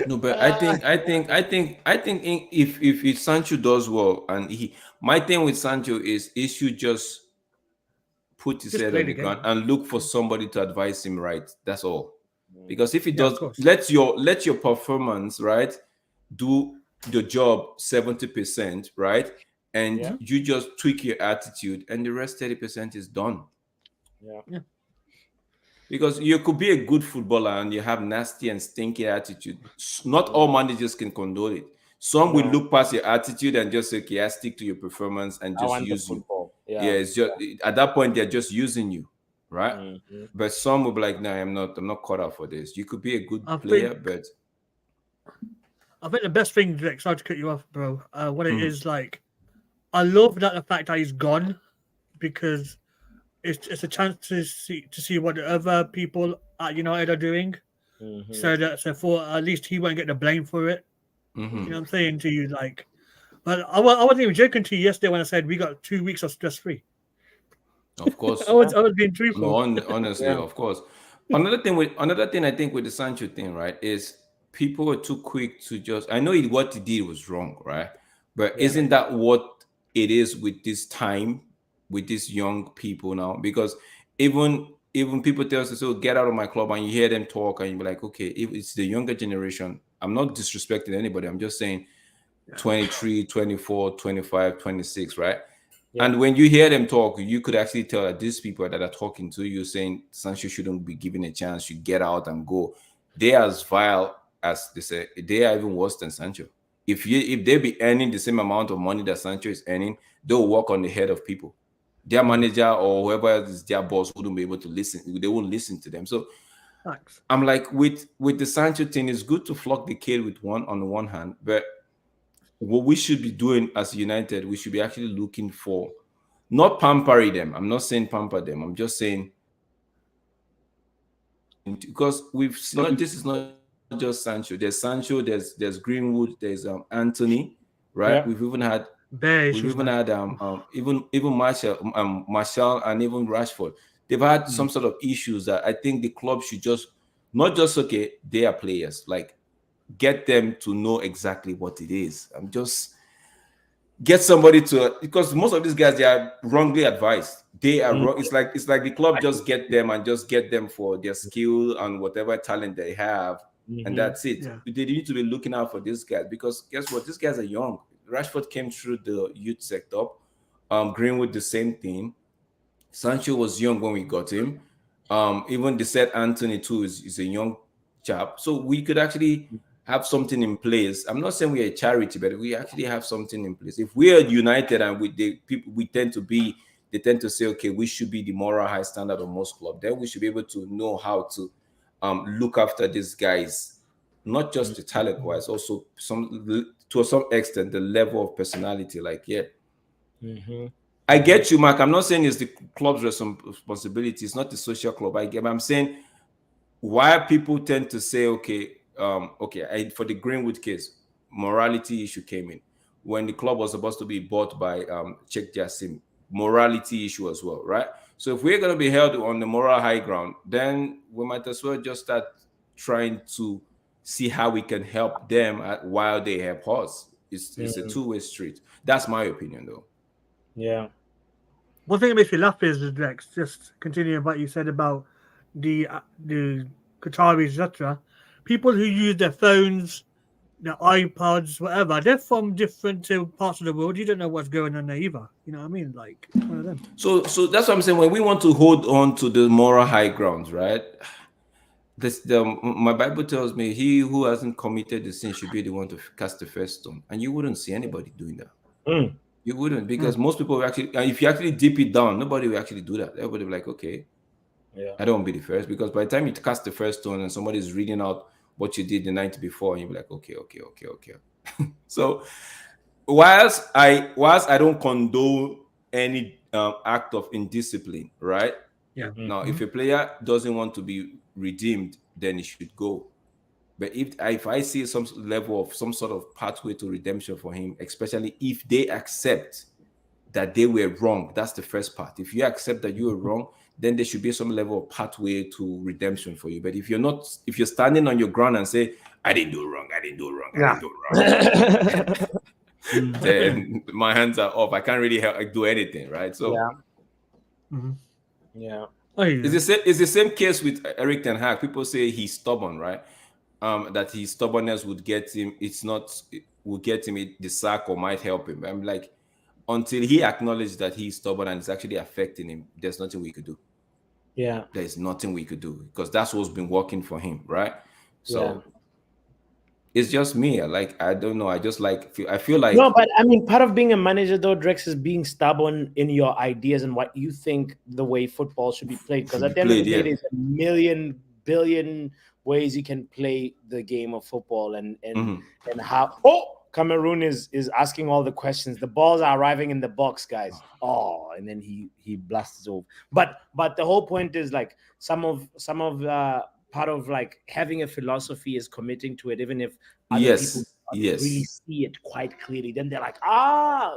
No, but I think if Sancho does well, and my thing with Sancho is he should just put his head on the ground and look for somebody to advise him right. That's all. Because if he does, let your performance right do the job 70%, right, and you just tweak your attitude, and the rest 30% is done. Yeah. Because you could be a good footballer and you have nasty and stinky attitude. Not all managers can condone it. Some will look past your attitude and just say, okay, I stick to your performance and just use you. Yeah, it's just at that point they're just using you, right? Mm-hmm. But some will be like, no, I'm not cut out for this. You could be a good player, but I think the best thing, Drake, sorry to cut you off, bro. What it is like, I love the fact that he's gone, because it's a chance to see what the other people at United are doing. Mm-hmm. So for at least he won't get the blame for it. Mm-hmm. You know what I'm saying to you, like. But I wasn't even joking to you yesterday when I said we got 2 weeks of stress-free. Of course, I was being truthful. No, honestly, of course. Another thing I think with the Sancho thing, right, is people are too quick to just. I know what he did was wrong, right? But isn't that what it is with this time, with these young people now? Because even people tell us, so get out of my club, and you hear them talk, and you be like, okay, if it's the younger generation, I'm not disrespecting anybody. I'm just saying. 23, 24, 25, 26, right? Yeah. And when you hear them talk, you could actually tell that these people that are talking to you saying Sancho shouldn't be given a chance, should get out and go. They are as vile as they say. They are even worse than Sancho. If they be earning the same amount of money that Sancho is earning, they'll walk on the head of people. Their manager or whoever is their boss wouldn't be able to listen. They won't listen to them. So thanks. I'm like, with the Sancho thing, it's good to flog the kid with on the one hand, but what we should be doing as United, we should be actually looking for, not pampering them. I'm not saying pamper them. I'm just saying, because this is not just Sancho. There's Sancho, there's Greenwood, there's Anthony, right? Yeah. We've even had We've even had even Martial and even Rashford. They've had some sort of issues that I think the club should just not just they are players, like get them to know exactly what it is. I'm just get somebody to, because most of these guys, they are wrongly advised. They are wrong. It's like the club just get them for their skill and whatever talent they have, and that's it. Yeah. They need to be looking out for these guys, because guess what? These guys are young. Rashford came through the youth sector. Greenwood, the same thing. Sancho was young when we got him. Even the said Anthony too is a young chap. So we could actually have something in place. I'm not saying we're a charity, but we actually have something in place. If we are united and they tend to say, okay, we should be the moral high standard of most clubs, then we should be able to know how to look after these guys, not just the talent wise, also to some extent the level of personality. Like, yeah. I get you, Mark. I'm not saying it's the club's responsibility. It's not the social club. I'm saying why people tend to say, okay, for the Greenwood case, morality issue came in when the club was supposed to be bought by Czech Jasim. Morality issue as well, right? So if we're going to be held on the moral high ground, then we might as well just start trying to see how we can help them while they help us. It's a two-way street. That's my opinion, though. Yeah. One thing that makes me laugh is Rex, just continuing what you said about the Qataris, etc. People who use their phones, their iPods, whatever, they're from different parts of the world. You don't know what's going on there either. You know what I mean? Like one of them. So that's what I'm saying. When we want to hold on to the moral high grounds, right? My Bible tells me he who hasn't committed the sin should be the one to cast the first stone, and you wouldn't see anybody doing that. You wouldn't, because most people will actually, if you actually dip it down, nobody will actually do that. Everybody will be like, okay, I don't want to be the first, because by the time you cast the first stone and somebody's reading out what you did the night before, and you'll be like, okay. So whilst I don't condone any act of indiscipline, right? Yeah. Now, if a player doesn't want to be redeemed, then he should go. But if I see some level of some sort of pathway to redemption for him, especially if they accept that they were wrong, that's the first part. If you accept that you were wrong, then there should be some level of pathway to redemption for you. But if you're standing on your ground and say, I didn't do wrong, then my hands are off. I can't really do anything, right? So it's the same case with eriktenhag. People say he's stubborn, right? That his stubbornness would get him. Will get him the sack or might help him. I'm like, until he acknowledges that he's stubborn and it's actually affecting him, there's nothing we could do. Yeah, there's nothing we could do, because that's what's been working for him, right? So it's just me. Like, I don't know. I feel like no, but I mean, part of being a manager, though, Drex, is being stubborn in your ideas and what you think the way football should be played. Because at the end of the day, there's a million billion ways you can play the game of football, and how. Cameroon is asking all the questions. The balls are arriving in the box, guys. And then he blasts over. But the whole point is, like, some of part of like having a philosophy is committing to it, even if other people really see it quite clearly. Then they're like,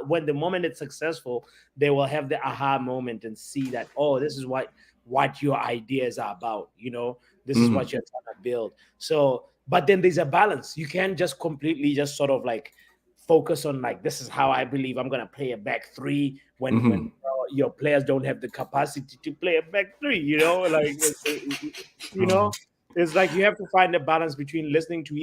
when the moment it's successful, they will have the aha moment and see that, this is what your ideas are about. You know, this is what you're trying to build. So. But then there's a balance. You can't just completely just sort of like focus on like, this is how I believe I'm going to play a back three when your players don't have the capacity to play a back three, you know, like, you know, it's like you have to find a balance between listening to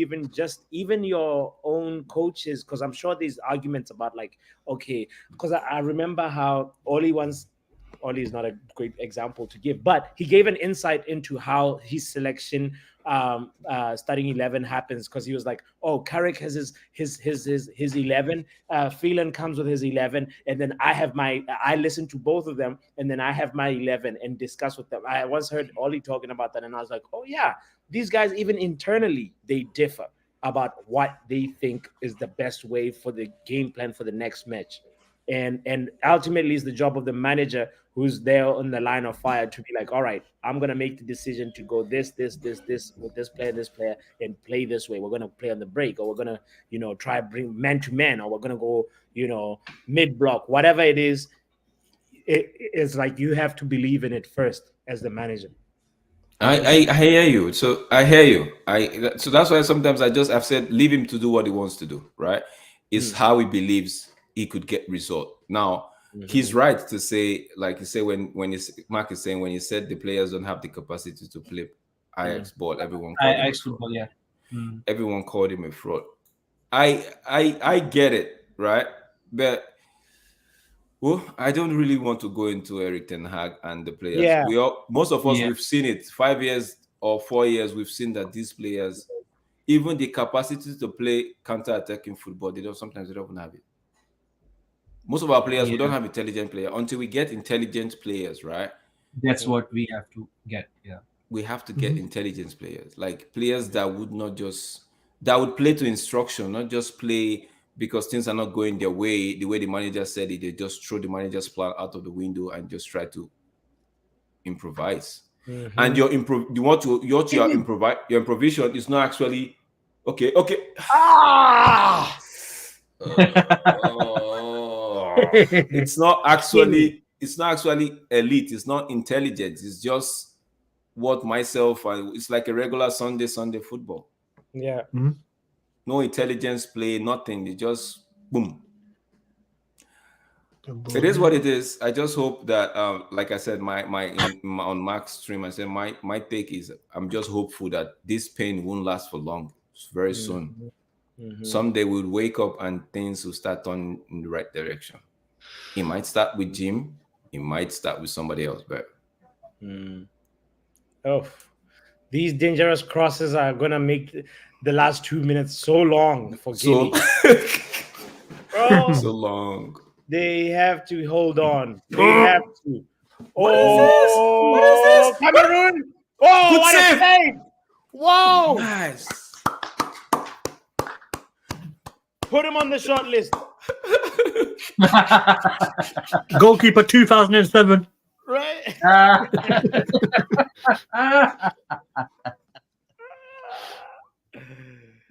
even your own coaches. Cause I'm sure there's arguments about like, okay, because I remember how Oli is not a great example to give, but he gave an insight into how his selection starting 11 happens, because he was like, Carrick has his 11, Phelan comes with his 11, and then I listen to both of them, and then I have my 11 and discuss with them. I once heard Oli talking about that, and I was like, these guys, even internally, they differ about what they think is the best way for the game plan for the next match. And ultimately, it's the job of the manager who's there on the line of fire to be like, all right, I'm gonna make the decision to go this with this player, and play this way. We're gonna play on the break, or we're gonna, try bring man to man, or we're gonna go, mid block, whatever it is. It's like you have to believe in it first as the manager. I hear you. So I hear you. So that's why sometimes I've said leave him to do what he wants to do. Right? It's how he believes he could get result. Now he's right to say, like you say, when Mark is saying, when he said the players don't have the capacity to play Ajax ball, everyone called him a fraud. Football, yeah. Everyone called him a fraud. I get it, right? But I don't really want to go into eriktenhag and the players. Yeah. Most of us, we've seen it. 5 years or 4 years, we've seen that these players, even the capacity to play counter-attacking football, sometimes they don't have it. Most of our players, we don't have intelligent players. Until we get intelligent players, right? That's what we have to get. Yeah. We have to get intelligent players, like players that would play to instruction, not just play because things are not going their way, the way the manager said it. They just throw the manager's plan out of the window and just try to improvise. And your improvisation is not actually okay. It's not actually elite. It's not intelligent. It's just it's like a regular Sunday football. Yeah. No intelligence play, nothing. They just boom. It is what it is. I just hope that, like I said, on Mark's stream, I said my take is I'm just hopeful that this pain won't last for long. Very soon. Someday we'll wake up and things will start turning in the right direction. It might start with Jim. It might start with somebody else, but. Oh, these dangerous crosses are gonna make the last 2 minutes so long for Guinea. So long. They have to hold on. They have to. What is this? Cameroon! Oh, good what save! a save! Whoa! Nice. Put him on the short list. Goalkeeper 2007. Right?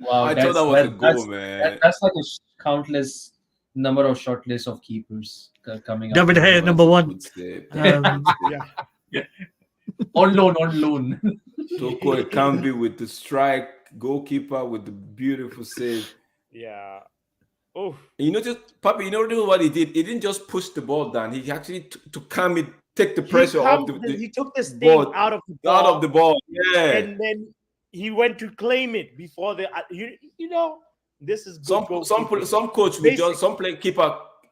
Wow, I thought that was a goal, man. That's like a countless number of short lists of keepers coming up. David Hayes, number one. On loan. Toko Ekambi with the strike, goalkeeper with the beautiful save. Yeah. Oh, You notice what he did? He didn't just push the ball down. He actually take the pressure off he took the sting ball, out of the ball. out of the ball. Yeah. And then he went to claim it before this is good. Some coach will just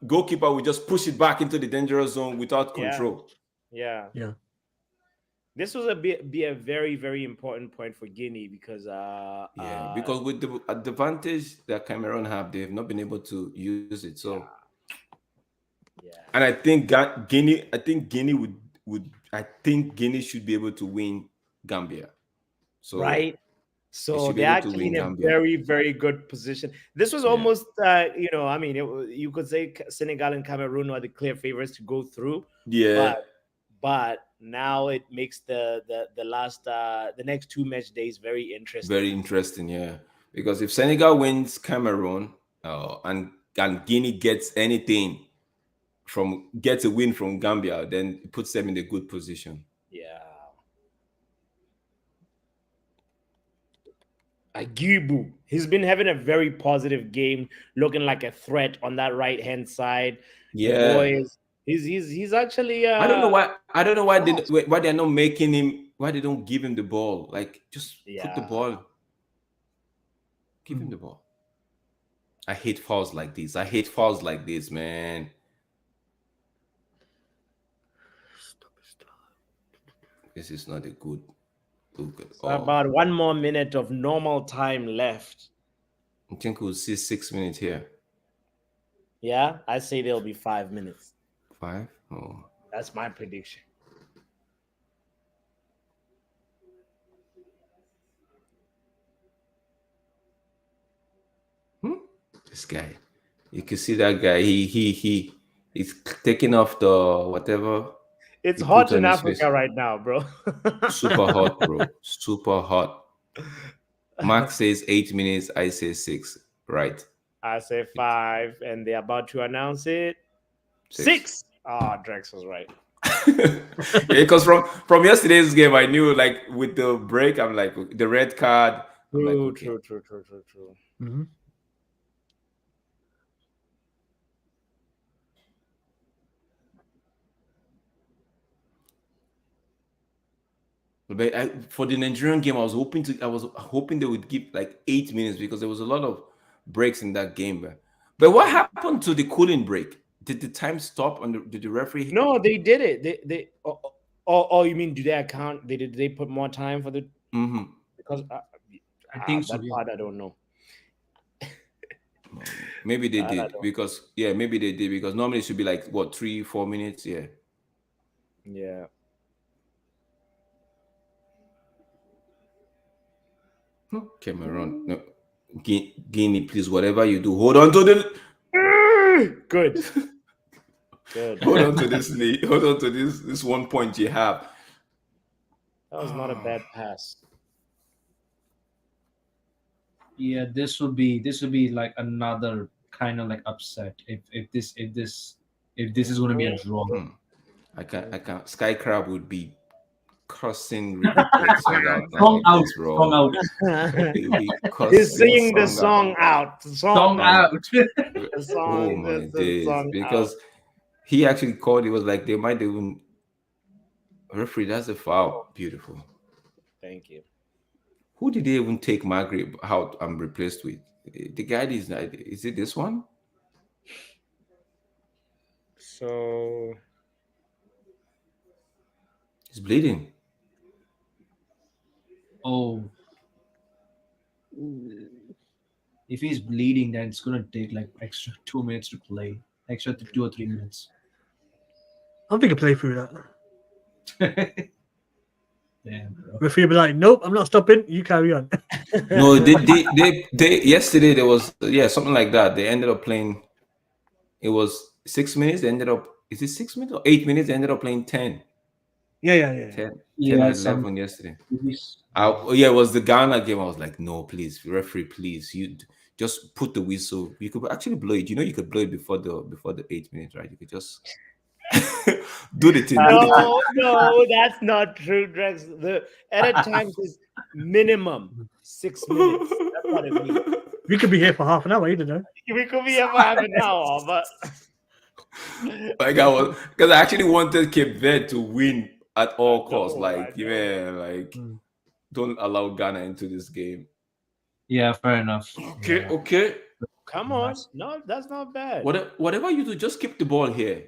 goalkeeper will just push it back into the dangerous zone without control. Yeah. This was be a very, very important point for Guinea because because with the advantage that Cameroon have, they've not been able to use it. So and I think Guinea should be able to win Gambia. So right. So they're actually in a very, very good position. This was almost, you could say Senegal and Cameroon are the clear favorites to go through. Yeah. But now it makes the next 2 match days very interesting. Very interesting, yeah. Because if Senegal wins Cameroon and Guinea gets a win from Gambia, then it puts them in a good position. Yeah. Agibu, he's been having a very positive game, looking like a threat on that right hand side. Yeah, boys, he's actually. I don't know why they're not making him. Why they don't give him the ball? Like just put the ball. Give him the ball. I hate fouls like this. Man. This is not a good. About 1 more minute of normal time left. I think we'll see 6 minutes here. Yeah, I say there'll be 5 minutes. 5? Oh. That's my prediction. This guy. You can see that guy. He's taking off the whatever. It's He hot put on in his Africa face. right now, bro. Super hot, bro. Super hot. Mark says 8 minutes. I say 6. Right. I say 5, and they're about to announce it. 6. Ah, Drex was right. Because from yesterday's game, I knew like with the break, I'm like the red card. I'm like, okay. True. Mm-hmm. But for the Nigerian game, I was hoping they would give like 8 minutes because there was a lot of breaks in that game. But what happened to the cooling break? Did the time stop? Did the referee? No, they did it. They oh, you mean do they account? Did they put more time for the? Mm-hmm. Because I think so. That part I don't know. Maybe they did because maybe they did because normally it should be like what 3-4 minutes. Yeah. Cameroon, no, Guinea, please, whatever you do, hold on to the good. Hold on to this lead. Hold on to this 1 point you have. That was not a bad pass. Yeah, this would be like another kind of like upset if this is going to be a draw. I can't. Sky Crab would be cussing song out. Song out, song out. He's singing the song out. Song out. The song, oh my days! Because he actually called. It was like they might even referee. That's a foul. Beautiful. Thank you. Who did they even take Maghreb out and replaced with? The guy is it this one? So he's bleeding. Oh, if he's bleeding, then it's gonna take like extra 2 minutes to play, extra 2 or 3 minutes. I don't think I play through that. Damn, bro. Referee be like, nope, I'm not stopping. You carry on. No, they yesterday there was something like that. They ended up playing. It was 6 minutes. They ended up. Is it 6 minutes or 8 minutes? They ended up playing 10. Yeah. 10 or 11 yesterday. It was the Ghana game. I was like, no, please, referee, please, you just put the whistle. You could actually blow it. You could blow it before the 8 minutes, right? You could just do the thing. No, that's not true, Drex. The edit time is minimum 6 minutes. That's what it means. We could be here for half an hour, you don't know. We could be here for half an hour, but like because I actually wanted Cape Verde to win at all costs. Don't allow Ghana into this game. Yeah, fair enough. Okay. Come on. No, that's not bad. Whatever you do, just keep the ball here.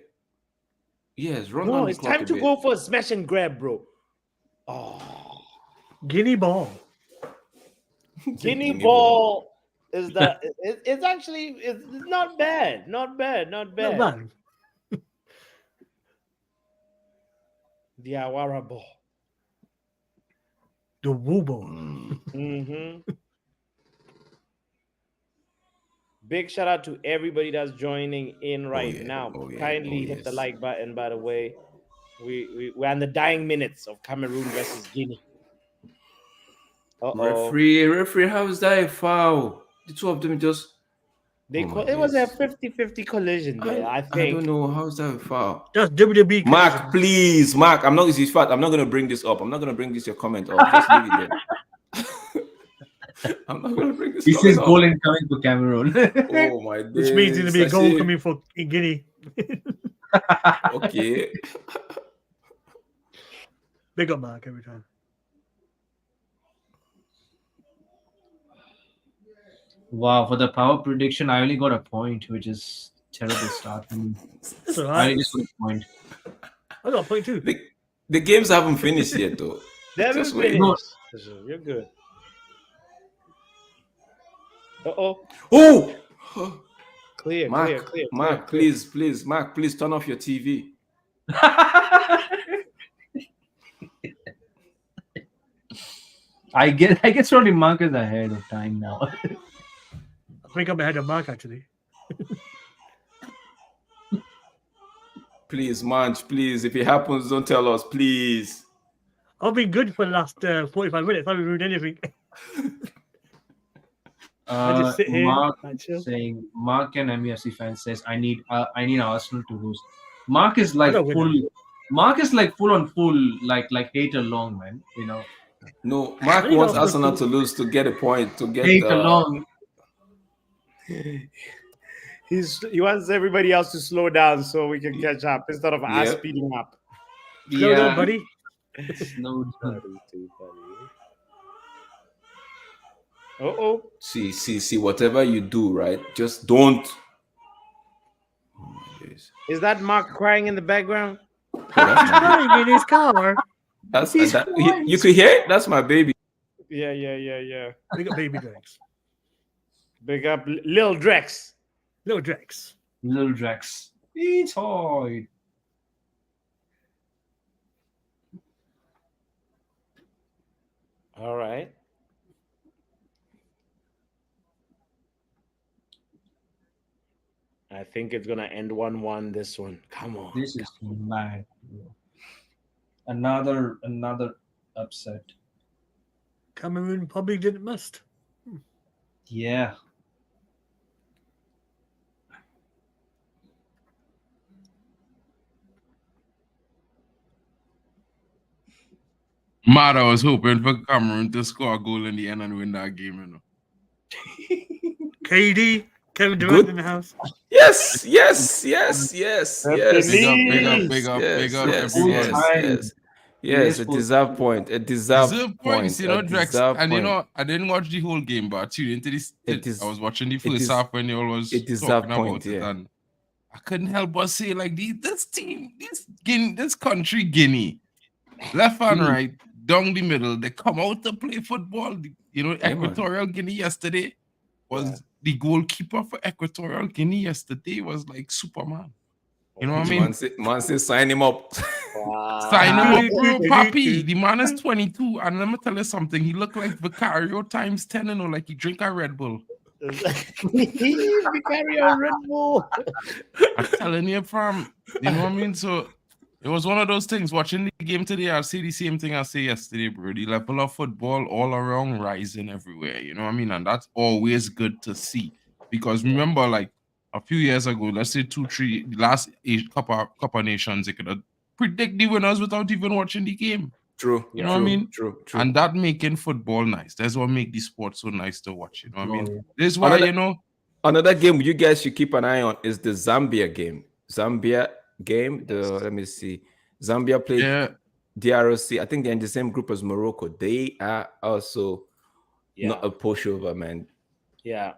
Yes, run down the it's clock time to go for a smash and grab, bro. Oh. Guinea ball. Guinea ball is that it's actually it's not bad. Not bad. Not bad. The Awara ball. The woo ball. Big shout out to everybody that's joining in right now. Kindly hit the like button, by the way. We're in the dying minutes of Cameroon versus Guinea. Referee, how is that a foul? The two of them just... It was a 50-50 collision there, I think. I don't know. How is that a foul? Just WWE. Mark, please. Mark, I'm not going to bring this up. I'm not going to bring your comment up. Just leave it there. I'm not going to bring this up. He says goal incoming for Cameroon. Oh, my days. Which means there'll be a goal coming for Guinea. Okay. Big up Mark every time. Wow, for the power prediction, I only got a point, which is terrible start. That's all I right. only just got a point. I got a point too. The games haven't finished yet, though. They haven't finished. No. You're good. Oh! Clear, Mark, clear. Mark, please, Mark, please turn off your TV. I get sorry Mark is ahead of time now. I think I'm ahead of Mark actually. Please, Manch, please. If it happens, don't tell us, please. I've been good for the last 45 minutes. I haven't ruined anything. I just sit here. Mark saying, Mark and MUFC fan says, I need Arsenal to lose. Mark is like full. Mark is like full on full, like hate along, man. You know. No, Mark wants Arsenal to lose to get a point, to get hate along. He wants everybody else to slow down so we can catch up instead of us speeding up. Slow down, buddy. Slow down. See, whatever you do, right? Just don't. Oh my days. Is that Mark crying in the background? He's crying in his car. You could hear it? That's my baby. Yeah. Big up baby Drex. Big up Lil Drex. Little Drex. Little Drex. It's hard. All right. I think it's gonna end 1-1. This one. Come on. This is mad. Another upset. Cameroon probably didn't must. Yeah. Mad, I was hoping for Cameroon to score a goal in the end and win that game, you know. KD, Kevin Durant in the house. Yes. Big up, everyone. Yes, a deserved point. A deserved points, you know, Drex. And point. you know, I didn't watch the whole game, but I tuned into this. I was watching the first half when you all was talking about it, and I couldn't help but say, like, this team, this country, Guinea, left and right, down the middle, they come out to play football. You know, Equatorial Guinea yesterday was the goalkeeper for Equatorial Guinea yesterday was like Superman. You know what I mean? Man say sign him up. Sign him up, bro, Papi. The man is 22, and let me tell you something. He looked like Vicario times 10, you know, like he drink a Red Bull. Vicario Red Bull. I'm telling you, fam. You know what I mean? So it was one of those things. Watching the game today, I'll say the same thing I say yesterday, bro. The level of football all around rising everywhere. You know what I mean? And that's always good to see. Because remember, like, a few years ago, let's say 2-3, the last couple nations, they could have predict the winners without even watching the game. True. You know what I mean? True. And that making football nice. That's what make the sport so nice to watch. You know what I mean? This is why, Another game you guys should keep an eye on is the Zambia game. Let me see. Zambia played DRC. I think they're in the same group as Morocco. They are also not a pushover, man. Yeah.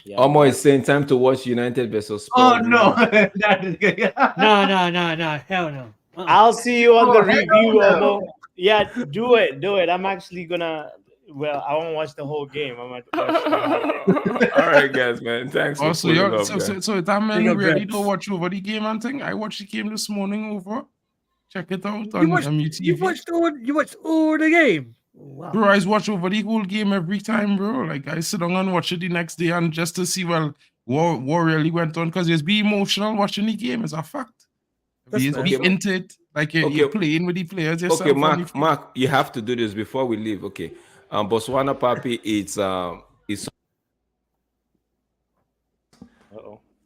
Omo is saying time to watch United versus Spurs. Oh no, that is good. No, hell no. I'll see you on the review, Omo. Yeah, do it. I'm actually gonna. Well, I won't watch the whole game. I might watch. All right, guys, man. Thanks. Also, so that man really don't watch over the game and thing. I watched the game this morning over. Check it out on MUTV. You watched all the game. Wow. Bro, I watch over the whole game every time, bro. Like, I sit down and watch it the next day and just to see, what really went on. Because it's be emotional watching the game, is a fact. Be into it. Like, you're playing with the players yourself. Okay, Mark, you have to do this before we leave. Okay. Botswanapapi, it's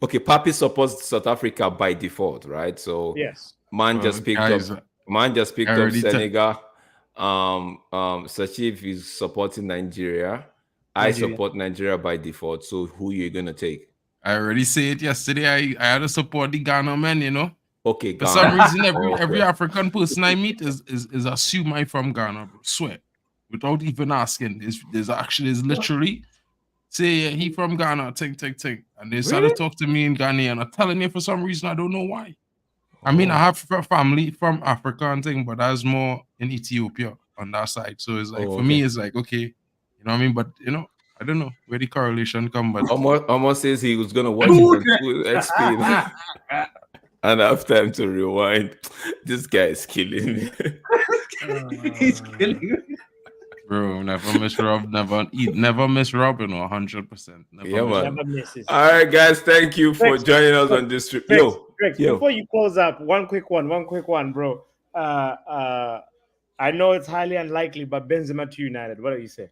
okay, Papi supports South Africa by default, right? So yes. Man just picked up Senegal. Sachif is supporting Nigeria. I support Nigeria by default. So who you gonna take? I already said it yesterday. I had to support the Ghana men, you know. Okay, Ghana. For some reason, every African person I meet is assume I'm from Ghana, bro. Swear. Without even asking. There's literally say he from Ghana, take. And they started to talk to me in Ghana, and I'm telling you for some reason, I don't know why. I mean, I have family from Africa and thing, but that's more in Ethiopia on that side. So it's like, for me, it's like, okay, you know what I mean? But, you know, I don't know where the correlation come, but... Almost says he was going to watch it on full XP and have time to rewind. This guy is killing me. He's killing me. Bro, never miss Rob, never eat, never miss Robin, 100%. Yeah, man. Never misses. All right, guys. Thank you for Rex, joining us on this trip. Rex, Yo, Rex, before you close up, one quick one, bro. I know it's highly unlikely, but Benzema to United. What do you say?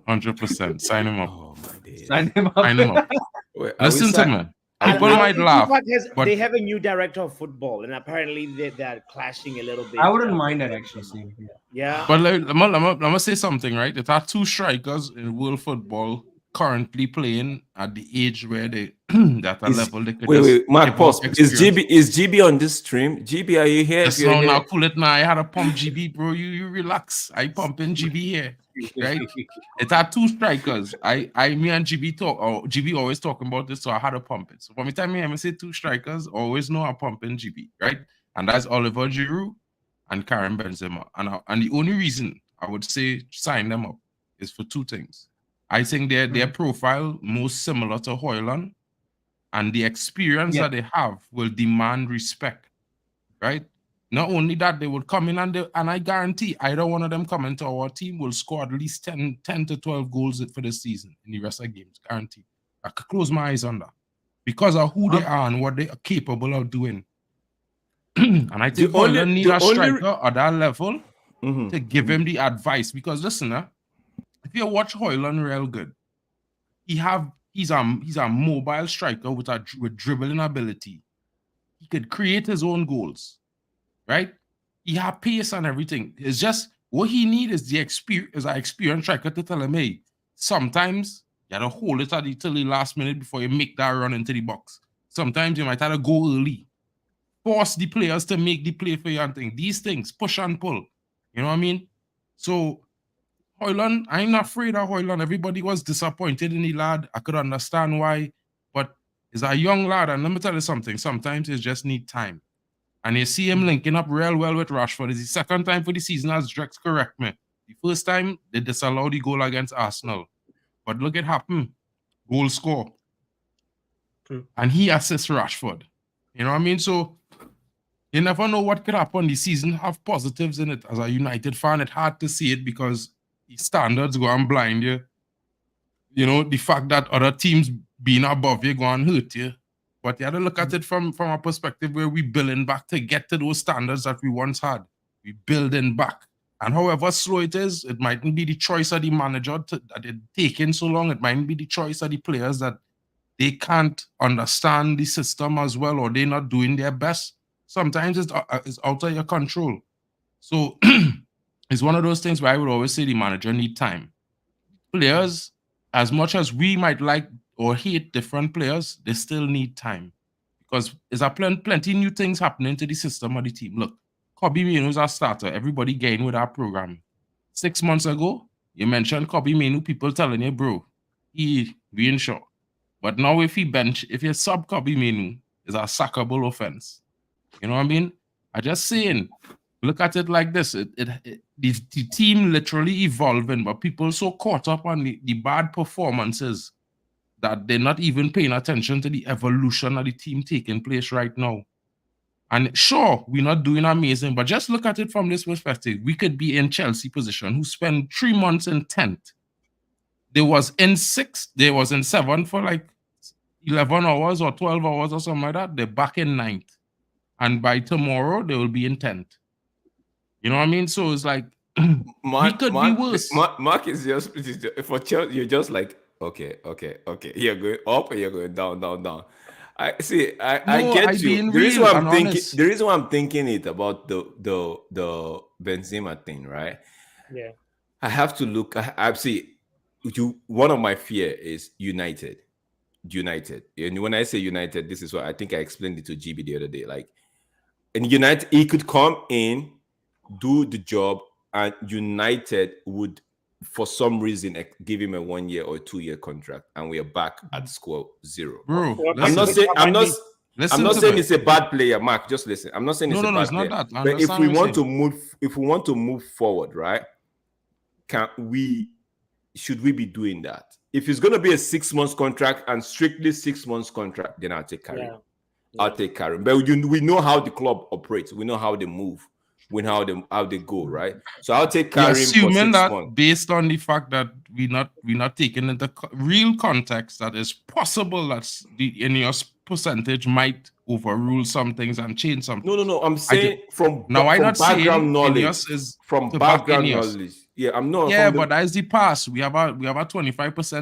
100%. Sign him up. Oh my days. Sign him up. Sign him up. Wait, are we Listen to sign- me. People might laugh, but they have a new director of football, and apparently they're clashing a little bit. I wouldn't mind that actually. Seeing. Yeah. but like, let me say something, right? There are two strikers in world football currently playing at the age where they at a level they could wait, Mark, give pause. up Is experience. GB on this stream? GB, are you here? Yes, If you're no, here- now cool it now. I had a pump GB, bro. You relax. I pump in GB here, right? It had two strikers. Me and GB talk, or GB always talking about this, so I had to pump it. So from the time I say two strikers, always know I pump in GB, right? And that's Oliver Giroud and Karim Benzema. And the only reason I would say sign them up is for two things. I think their profile most similar to Haaland, and the experience that they have will demand respect, right? Not only that, they would come in and I guarantee either one of them coming to our team will score at least 10 to 12 goals for the season in the rest of games, guaranteed. I could close my eyes on that because of who they are and what they are capable of doing. And I think Haaland need a striker at that level to give him the advice. Because listen, if you watch Haaland real good, he's a mobile striker with dribbling ability. He could create his own goals, right? He have pace and everything. It's just what he needs is an experienced striker to tell him, hey, sometimes you gotta hold it till the last minute before you make that run into the box. Sometimes you might have to go early. Force the players to make the play for you and things. These things, push and pull. You know what I mean? So Haaland, I'm not afraid of Haaland. Everybody was disappointed in the lad. I could understand why, but he's a young lad, and let me tell you something. Sometimes you just need time. And you see him linking up real well with Rashford. It's the second time for the season, as Drex correct me. The first time, they disallowed the goal against Arsenal. But look at happen. Goal score. True. And he assists Rashford. You know what I mean? So you never know what could happen. The season have positives in it. As a United fan, it's hard to see it because the standards go and blind you. You know, the fact that other teams being above you go and hurt you. But you have to look at it from a perspective where we building back to get to those standards that we once had. We building back. And however slow it is, it mightn't be the choice of the manager that it's taking so long. It mightn't be the choice of the players that they can't understand the system as well, or they're not doing their best. Sometimes it's out of your control. So it's one of those things where I would always say the manager need time. Players, as much as we might like or hate different players, they still need time. Because there's plenty new things happening to the system of the team. Look, Kobe Mainoo's our starter. Everybody getting with our program. 6 months ago, you mentioned Kobe Mainoo, people telling you, bro, we ain't sure. But now if you sub Kobe Mainoo, it's a sackable offense. You know what I mean? I just saying, look at it like this. The team literally evolving, but people so caught up on the bad performances that they're not even paying attention to the evolution of the team taking place right now. And sure, we're not doing amazing, but just look at it from this perspective. We could be in Chelsea position, who spent 3 months in 10th. They was in 6th, they was in 7th for like 11 hours or 12 hours or something like that. They're back in 9th. And by tomorrow, they will be in 10th. You know what I mean? So it's like, we could be worse. Mark is just, for Chelsea, you're just like, okay. You're going up and you're going down. I get you. The reason why I'm thinking it about the Benzema thing, right? Yeah. I have to look. I see. One of my fear is United. And when I say United, this is what I think I explained it to GB the other day. Like, in United, he could come in, do the job, and United would, for some reason, give him a 1 year or 2 year contract, and we are back at square zero. Bro, I'm not saying it's a bad player, Mark. Just listen. I'm not saying it's a bad player. Not that. But if we want to move forward, right? Should we be doing that? If it's going to be a 6 months contract and strictly 6 months contract, then I'll take Karim. Yeah. I'll take Karim. But we know how the club operates. We know how they move. with how they go, right? So I'll take You're Karim for assuming 6 that months. based on the fact that we're not taking into real context that it's possible that the Ineos percentage might overrule some things and change something. No. I'm saying from I'm not saying background knowledge. Ineos is From to back background Ineos. knowledge. Yeah, I'm not. Yeah, but that is the past. We have a 25%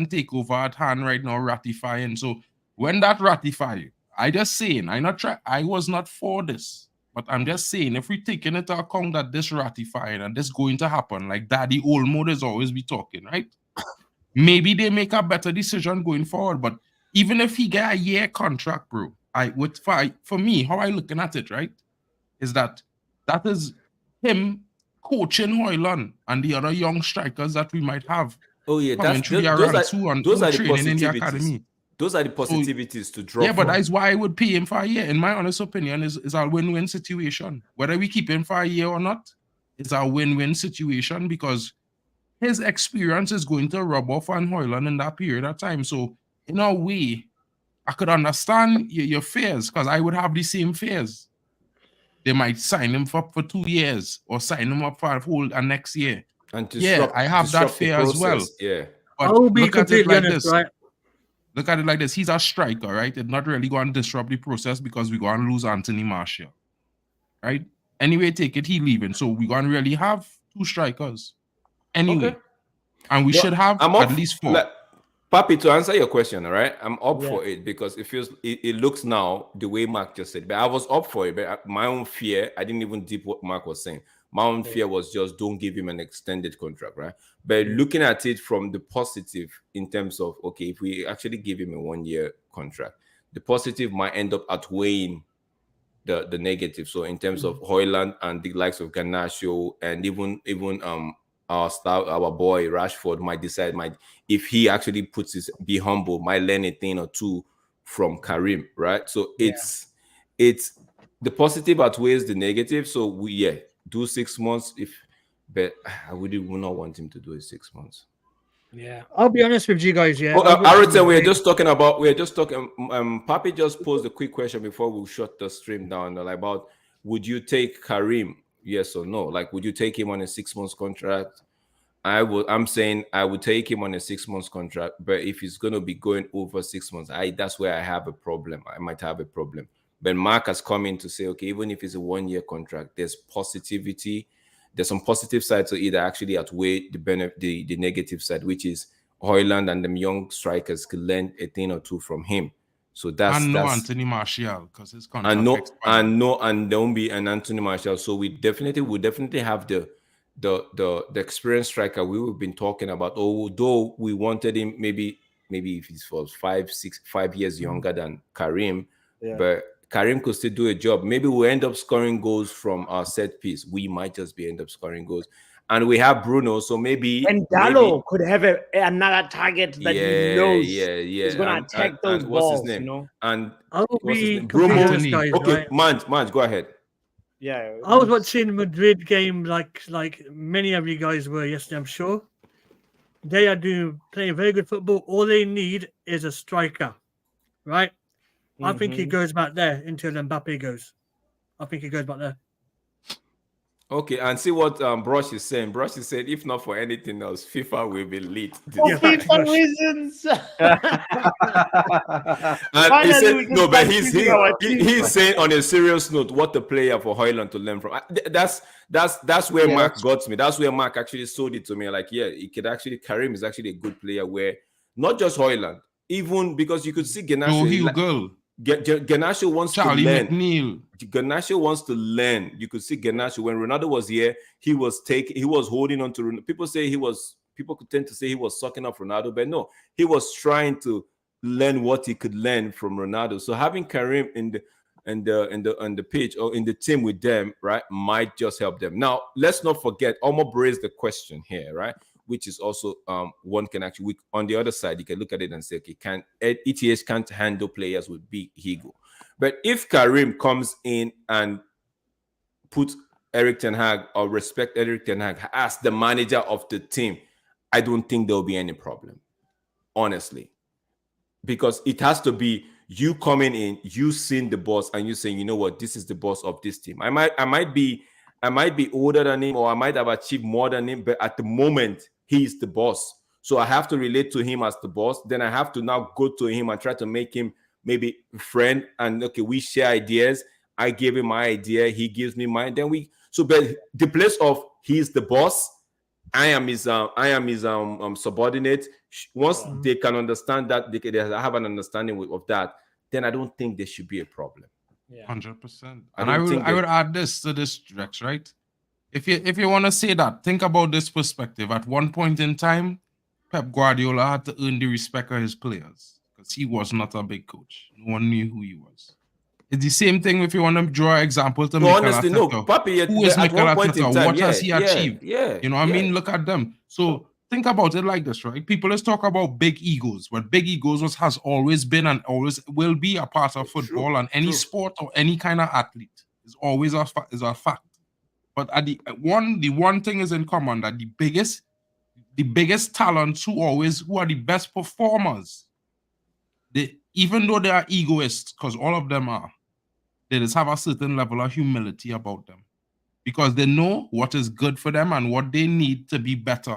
takeover at hand right now, ratifying. So when that ratify, I just saying, I was not for this. But I'm just saying, if we take into account that this ratifying and this going to happen, like Daddy Olmo is always be talking, right? Maybe they make a better decision going forward. But even if he get a year contract, bro, for me, how I looking at it, right, is that is him coaching Haaland and the other young strikers that we might have. Oh yeah, those are the positivities. in the academy. Those are the positivities to draw. Yeah, but that's why I would pay him for a year. In my honest opinion, is a win-win situation. Whether we keep him for a year or not, it's a win-win situation because his experience is going to rub off on Haaland in that period of time. So in a way, I could understand your fears because I would have the same fears. They might sign him up for 2 years or sign him up for a whole next year. And I have that fear as well. Yeah. But I'll be look at it completely like honest, this. right? Look at it like this. He's a striker, right? It's not really going to disrupt the process because we're going to lose Anthony Martial, right? Anyway, take it, he leaving. So we're going to really have 2 strikers. Anyway. Okay. And we should have at least 4. Papi, to answer your question, all right? I'm up for it because it looks now the way Mark just said. But I was up for it. But my own fear, I didn't even deep what Mark was saying. My own fear was just don't give him an extended contract, right? But looking at it from the positive in terms of, okay, if we actually give him a 1-year contract, the positive might end up outweighing the negative. So in terms of Haaland and the likes of Garnacho and even our boy Rashford might decide, if he actually be humble, might learn a thing or two from Karim, right? So it's the positive outweighs the negative. So we do 6 months. But I would not want him to do it 6 months. Yeah, I'll be honest with you guys. Yeah, Arteta, we're just talking. Papi just posed a quick question before we shut the stream down, like about would you take Karim? Yes or no? Like, would you take him on a 6 months contract? I'm saying I would take him on a 6 months contract, but if he's going to be going over 6 months, that's where I have a problem. I might have a problem. But Mark has come in to say, okay, even if it's a 1-year contract, there's positivity. There's some positive side to it that actually outweigh the negative side, which is Haaland and them young strikers could learn a thing or two from him. So that's Anthony Martial because his contract and don't be an Anthony Martial. So we definitely have the experienced striker we've been talking about. Although we wanted him maybe if he was 5 years younger than Karim, but Karim could still do a job. Maybe we'll end up scoring goals from our set piece. We might just end up scoring goals. And we have Bruno, so maybe... And Dallo could have another target that he knows he's going to attack those balls, what's his name? You know? And I'll be Bruno, guys, okay, right? Manj, go ahead. Yeah. I was watching Madrid game like many of you guys were yesterday, I'm sure. They are playing very good football. All they need is a striker, right? I think he goes back there until Mbappe goes. I think he goes back there. Okay, and see what Brush is saying. Brush is saying, if not for anything else, FIFA will be lit. For FIFA reasons. And he said, no, but he's saying on a serious note, what the player for Haaland to learn from. That's where Mark got me. That's where Mark actually sold it to me. Like, he could actually, Karim is actually a good player where not just Haaland, even because you could see Garnacho. Garnacho wants to learn. Garnacho wants to learn. You could see Garnacho when Ronaldo was here. He was holding on to. People could tend to say he was sucking up Ronaldo, but no, he was trying to learn what he could learn from Ronaldo. So having Karim in the pitch or in the team with them, right, might just help them. Now let's not forget. Almost raised the question here, right? Which is also one can actually, on the other side, you can look at it and say, okay, ETH can't handle players with big ego. But if Karim comes in and puts eriktenhag or respect eriktenhag as the manager of the team, I don't think there'll be any problem, honestly. Because it has to be you coming in, you seeing the boss, and you saying, you know what, this is the boss of this team. I might be I might be older than him or I might have achieved more than him, but at the moment, he's the boss. So I have to relate to him as the boss. Then I have to now go to him and try to make him maybe a friend. And okay, we share ideas. I give him my idea. He gives me mine. Then but the place of he's the boss, I am his subordinate. Once they can understand that, they have an understanding of that, then I don't think there should be a problem. 100%. And I would add this to this, Rex, right? If you want to say that, think about this perspective. At one point in time, Pep Guardiola had to earn the respect of his players because he was not a big coach. No one knew who he was. It's the same thing if you want to draw an example to Mikel Arteta. No, Papi, who is Mikel Arteta? What has he achieved? Yeah, you know what I mean? Look at them. So think about it like this, right? People always talk about big egos, but big egos has always been and always will be a part of football and any sport or any kind of athlete is always a fact. But at the one thing is in common that the biggest talents who are the best performers, even though they are egoists, because all of them are, they just have a certain level of humility about them because they know what is good for them and what they need to be better.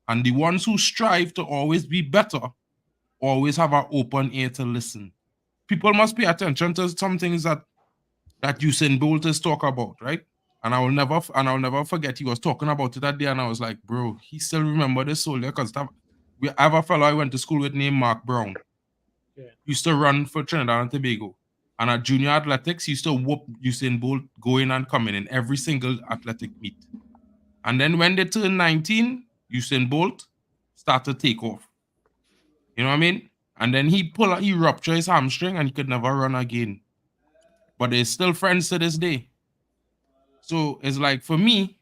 And the ones who strive to always be better always have an open ear to listen. People must pay attention to some things that Usain Bolt is talk about, right? And I'll never forget he was talking about it that day, and I was like, bro, he still remember this soldier because we have a fellow I went to school with named Mark Brown. Yeah. Used to run for Trinidad and Tobago. And at junior athletics, he used to whoop Usain Bolt going and coming in every single athletic meet. And then when they turned 19, Usain Bolt started to take off. You know what I mean? And then he ruptured his hamstring and he could never run again. But they're still friends to this day. So it's like for me,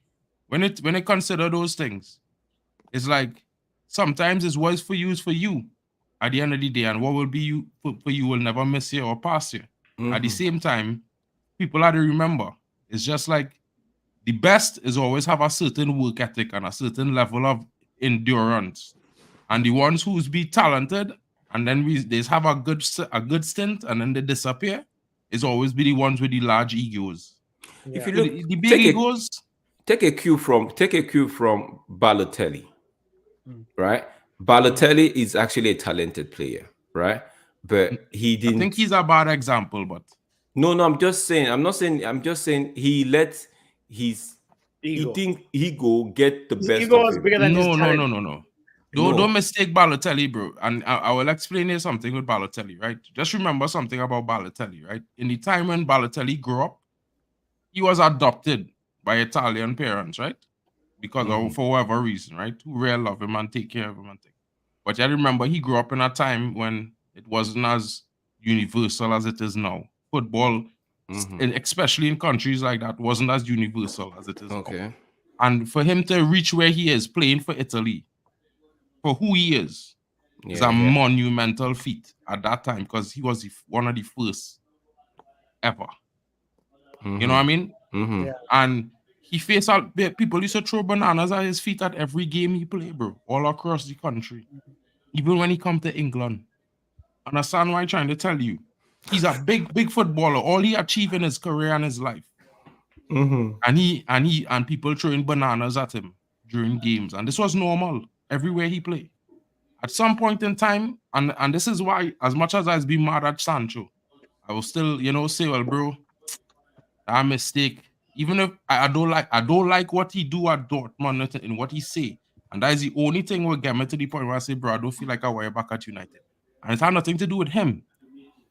when I consider those things, it's like sometimes it's what's for you is for you at the end of the day, and what will be you for you will never miss you or pass you. At the same time, people have to remember, it's just like the best is always have a certain work ethic and a certain level of endurance. And the ones who's be talented and then they have a good stint and then they disappear is always be the ones with the large egos. Yeah. If you look, the big egos. Take a cue from Balotelli, right? Balotelli is actually a talented player, right? But he didn't. I think he's a bad example, but no. I'm just saying. I'm just saying he let his ego get the best ego of him. Bigger than his talent. No. Don't mistake Balotelli, bro. And I will explain you something with Balotelli, right? Just remember something about Balotelli, right? In the time when Balotelli grew up, he was adopted by Italian parents, right? Because of, for whatever reason, right? Who really love him and take care of him. But I remember he grew up in a time when it wasn't as universal as it is now. Football, especially in countries like that, wasn't as universal as it is now. And for him to reach where he is playing for Italy, for who he is a monumental feat at that time because he was one of the first ever. You know what I mean? Yeah. And he faced out people used to throw bananas at his feet at every game he played, bro, all across the country. Even when he come to England. Understand what I'm trying to tell you? He's a big footballer. All he achieved in his career and his life. And people throwing bananas at him during games. And this was normal everywhere he played. At some point in time, and this is why, as much as I've been mad at Sancho, I will still, say, well, bro, that mistake. Even if I don't like what he do at Dortmund and what he say. And that is the only thing will get me to the point where I say, bro, I don't feel like I were back at United. And it had nothing to do with him.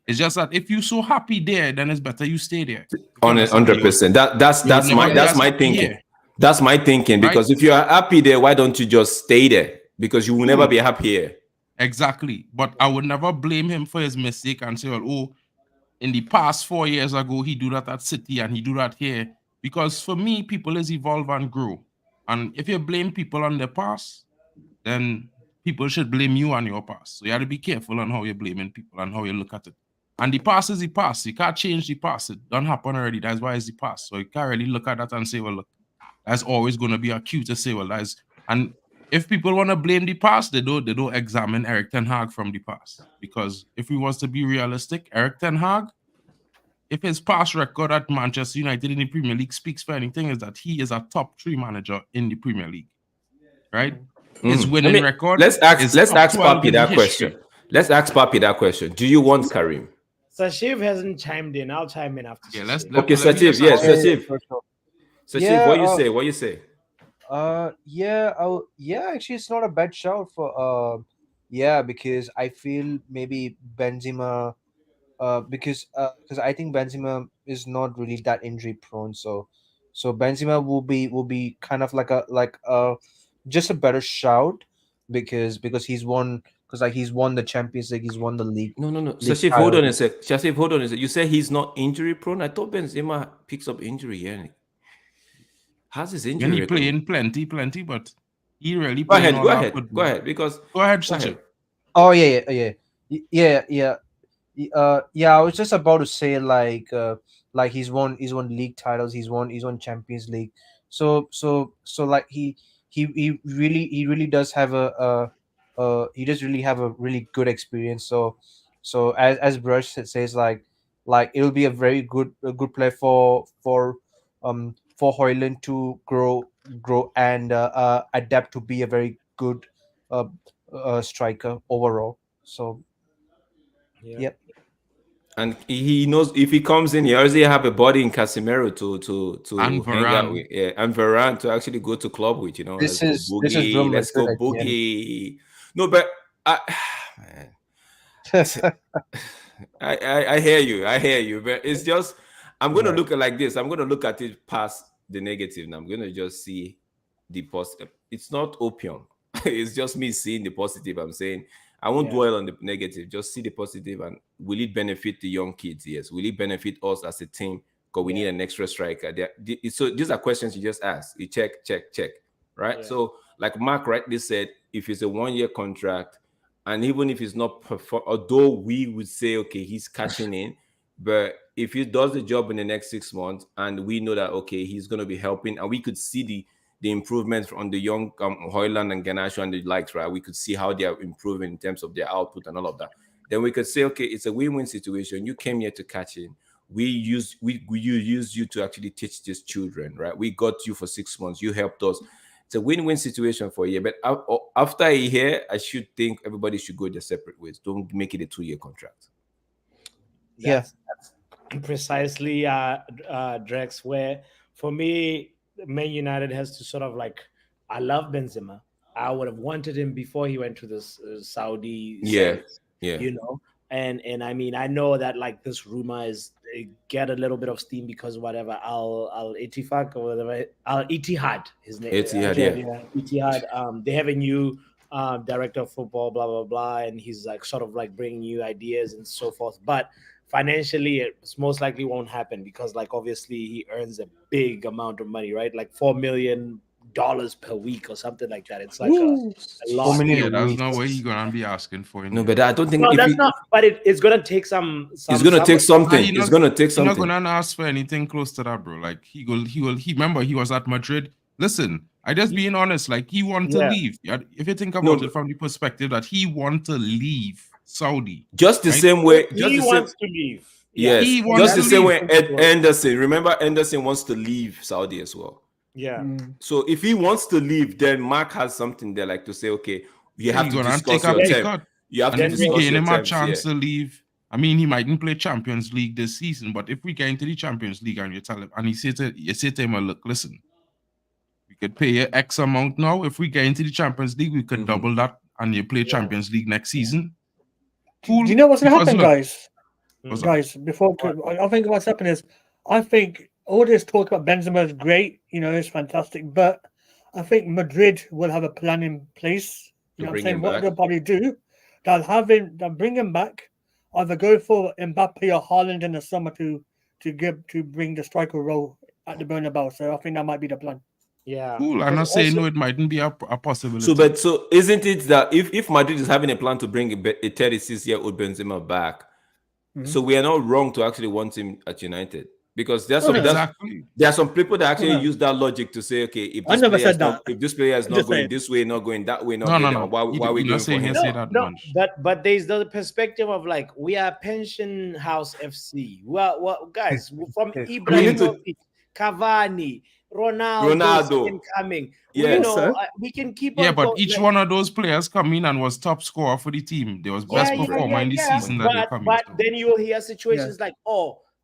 It's just that if you're so happy there, then it's better you stay there. 100%. That's my thinking. Here. That's my thinking. Because if you are happy there, why don't you just stay there? Because you will never be happy here. Exactly. But I would never blame him for his mistake and say, well, in the past 4 years ago, he do that at City and he do that here. Because for me, people is evolve and grow. And if you blame people on their past, then people should blame you on your past. So you have to be careful on how you're blaming people and how you look at it. And the past is the past. You can't change the past. It done happen already. That's why it's the past. So you can't really look at that and say, well, look, that's always going to be a cue to say, well, that's... And if people want to blame the past, they don't examine Eriktenhag from the past. Because if we was to be realistic, Eriktenhag if his past record at Manchester United in the Premier League speaks for anything, is that he is a top 3 manager in the Premier League, right? His winning record. Let's ask Papi that history. question. Let's ask Papi that question. Do you want Karim? Sashiv hasn't chimed in. I'll chime in after. Yeah, okay, Sashiv. Yes, Sashiv. Sashiv, what you say? What you say? Actually, it's not a bad shout for because I feel maybe Benzema, because I think Benzema is not really that injury prone, so Benzema will be kind of like a just a better shout because he's won the Champions League, he's won the league. No. Sashiv, hold on a sec. Sashiv, hold on a sec. You say he's not injury prone. I thought Benzema picks up injury. Yeah. How's his injury? And he playing plenty, but he really go ahead, because go ahead, Sashiv. Oh yeah. I was just about to say like he's won league titles, he's won Champions League. So like he really does have he does really have a really good experience. So as Brush says, like it'll be a very good play for Haaland to grow and adapt to be a very good striker overall. So yep. And he knows if he comes in, he already have a body in Casemiro to and hang out with, and Varane to actually go to club with. Let's go boogie. No, but I hear you, but it's just I'm going to look at like this. I'm going to look at it past the negative, and I'm going to just see the positive. It's not opium. It's just me seeing the positive. I'm saying I won't dwell on the negative. Just see the positive, and will it benefit the young kids? Yes. Will it benefit us as a team? Because we need an extra striker. So these are questions you just ask. You check, right? Yeah. So like Mark rightly said, if it's a 1-year contract, and even if it's not perform, although we would say, okay, he's catching in, but if he does the job in the next 6 months, and we know that, okay, he's going to be helping, and we could see the improvements on the young Haaland and Garnacho and the likes, right? We could see how they are improving in terms of their output and all of that. Then we could say, okay, it's a win-win situation. You came here to catch in. We used you to actually teach these children, right? We got you for 6 months. You helped us. It's a win-win situation for a year. But after a year, I should think everybody should go their separate ways. Don't make it a 2-year contract. That's precisely Drex, where for me, Man United has to sort of like, I love Benzema. I would have wanted him before he went to this Saudi. Yeah. And I mean, I know that like this rumor is get a little bit of steam because whatever Al Ittihad or whatever Ittihad, his name. Ittihad. They have a new director of football, blah blah blah, and he's like sort of like bringing new ideas and so forth. But financially, it's most likely won't happen because like obviously he earns a big amount of money, right? Like $4 million per week or something like that. It's like a lot. Yeah, there's no way he's gonna be asking for it. No, but I don't think. No, that's not. But it's gonna take some. It's gonna take something. It's gonna take something. He's not gonna ask for anything close to that, bro. Like he will. Remember, he was at Madrid. Listen, I just being honest. Like he wanted to leave. If you think about it from the perspective that he wanted to leave Saudi, just the same way. He wants to leave. Yes, just the same way. Anderson. Remember, Anderson wants to leave Saudi as well. Yeah. So if he wants to leave, then Mark has something there, like to say, okay, you have to discuss your term. You have to discuss your him terms, a chance to leave. I mean, he mightn't play Champions League this season, but if we get into the Champions League and you tell him, and you say to him, look, listen, we could pay you X amount now. If we get into the Champions League, we could double that, and you play Champions League next season. Cool. Do you know what's going to happen, guys? Before I think what's happening is, I think all this talk about Benzema is great, it's fantastic, but I think Madrid will have a plan in place. You know what I'm saying? What they'll probably do, they'll bring him back, either go for Mbappe or Haaland in the summer to bring the striker role at the Bernabeu. So I think that might be the plan. Yeah. Cool. I'm not saying no, it mightn't be a possibility. So isn't it that if Madrid is having a plan to bring a 36-year-old Benzema back, so we are not wrong to actually want him at United? Because there are some people that actually use that logic to say, okay, if this player is not going this way, not going that way, why are we going for him? But there's the perspective of like, we are pension house FC. Well, guys, from Ibrahimovic, Cavani, Ronaldo incoming. Yeah, we can keep on. Yeah, but each one of those players come in and was top scorer for the team. They was best performer in the season that they come in. But then you'll hear situations like,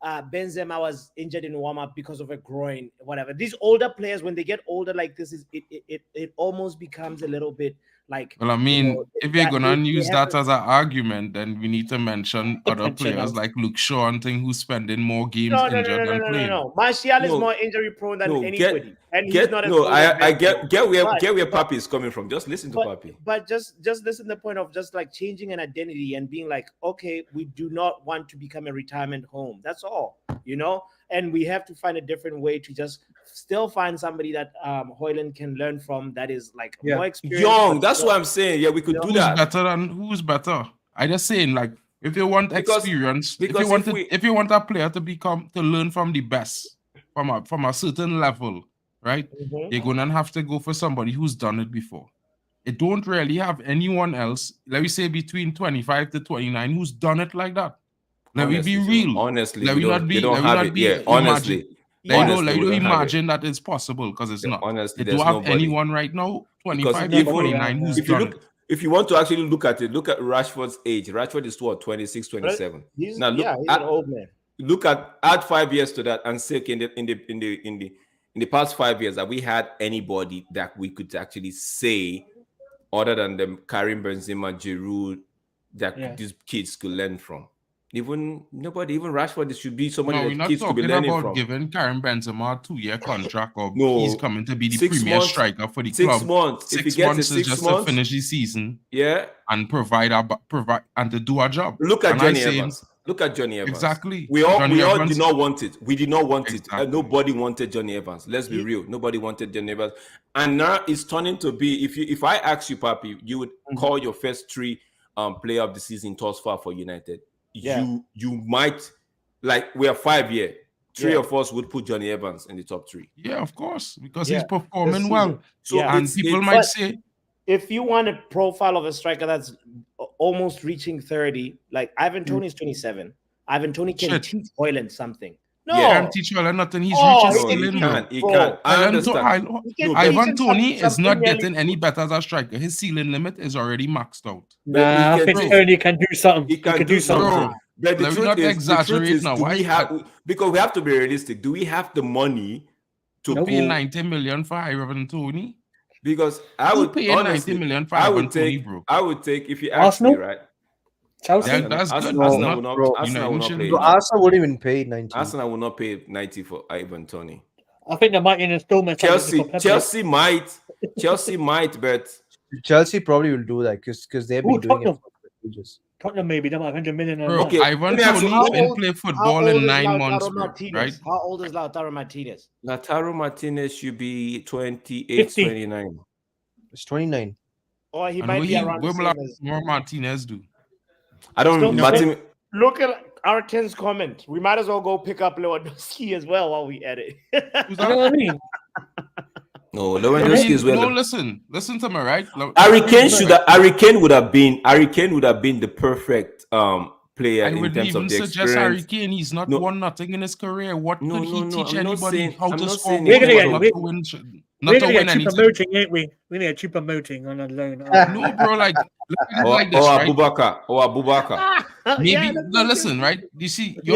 Benzema was injured in warm-up because of a groin, whatever. These older players, when they get older like this, it almost becomes a little bit like. Well, I mean, if you're gonna use that as an argument, then we need to mention other players like Luke Shaw and thing who's spending more games injured than playing. No. Martial is more injury prone than anybody, I get where Papi is coming from. Just listen to Papi. But just listen to the point of just like changing an identity and being like, okay, we do not want to become a retirement home. That's all, and we have to find a different way to just still find somebody that Haaland can learn from that is like more experienced. Young, that's what I'm saying. Yeah, we could do that. Who's better? I just saying, like, if you want experience, if you want a player to learn from the best from a certain level, right? You're gonna have to go for somebody who's done it before. It don't really have anyone else, let me say between 25 to 29, who's done it like that. Let me be real. Honestly, let me not be. Honestly. Let me imagine that it's possible because it's not. Honestly, they don't have anyone right now, 25 to 29, who's done it. If you want to actually look at Rashford's age. Rashford is 26, 27. He's an old man. Look add 5 years to that and say, okay, in the past 5 years, have we had anybody that we could actually say, other than them, Karim Benzema, Giroud, that these kids could learn from? Even Rashford, this should be somebody that kids could be learning from. Giving Karim Benzema a 2-year contract, or he's coming to be the premier striker for the club. 6 months. If he gets 6 months, to finish the season, and provide and to do a job. Look at Johnny Evans. Look at Johnny Evans. Exactly. We all did not want it. We did not want it. Nobody wanted Johnny Evans. Let's be real. Nobody wanted Johnny Evans. And now it's turning to be, if I ask you, Papi, you would call your first 3 player of the season thus far for United. You might, like, we are 5 years. 3 of us would put Johnny Evans in the top 3. Yeah, of course, because he's performing well. So and people might say, if you want a profile of a striker that's almost reaching 30, like Ivan Toney is 27. Ivan Toney can teach Haaland something. No, he can't teach Haaland nothing. He's reaching ceiling. He can't. I understand. Ivan Toney is not getting any better as a striker. His ceiling limit is already maxed out. Nah, I think Toney can do something. He can do something. But the truth is, because we have to be realistic. Do we have the money to pay 90 million for Ivan Toney? Because I would pay 90 million for Ivan Toney, bro. I would take, if you ask me, right? Chelsea? Yeah, that's good. Arsenal wouldn't even pay 90. Arsenal will not pay 90 for Ivan Toney. I think they might in installments. Chelsea might, but Chelsea probably will do that because they've been doing it for ages. Tottenham maybe, they might 100 million. Okay, Ivan Toney didn't play football in 9 months, right? How old is Lautaro Martinez? Lautaro Martinez should be 28, 29. It's 29. Or he might be around the same as Martinez do. I don't know. Look at Arten's comment. We might as well go pick up Lewandowski as well while we edit. You know what I mean? No, Lewandowski is well. No, listen to me, right? Erikten would have been the perfect player in terms of the experience. Suggest Harry Kane. He's not won nothing in his career. What could he teach anybody how to score? We're gonna get cheaper moting, ain't we? We need a cheaper moting on a loan. No, bro, like this, right? Abubakar. Maybe listen, right? You see, you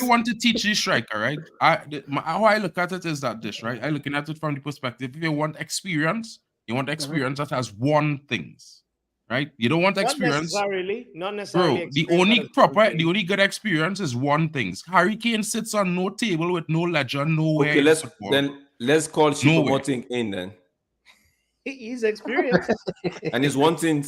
want to teach this striker, right? How I look at it is that this, right? I looking at it from the perspective. If you want experience, that has won things, right? You don't want experience. Not necessarily. Bro, the only good experience is one thing. Harry Kane sits on no table with no legend, nowhere. Okay, let's call Choupo-Moting in then. He's experienced. And he's wanting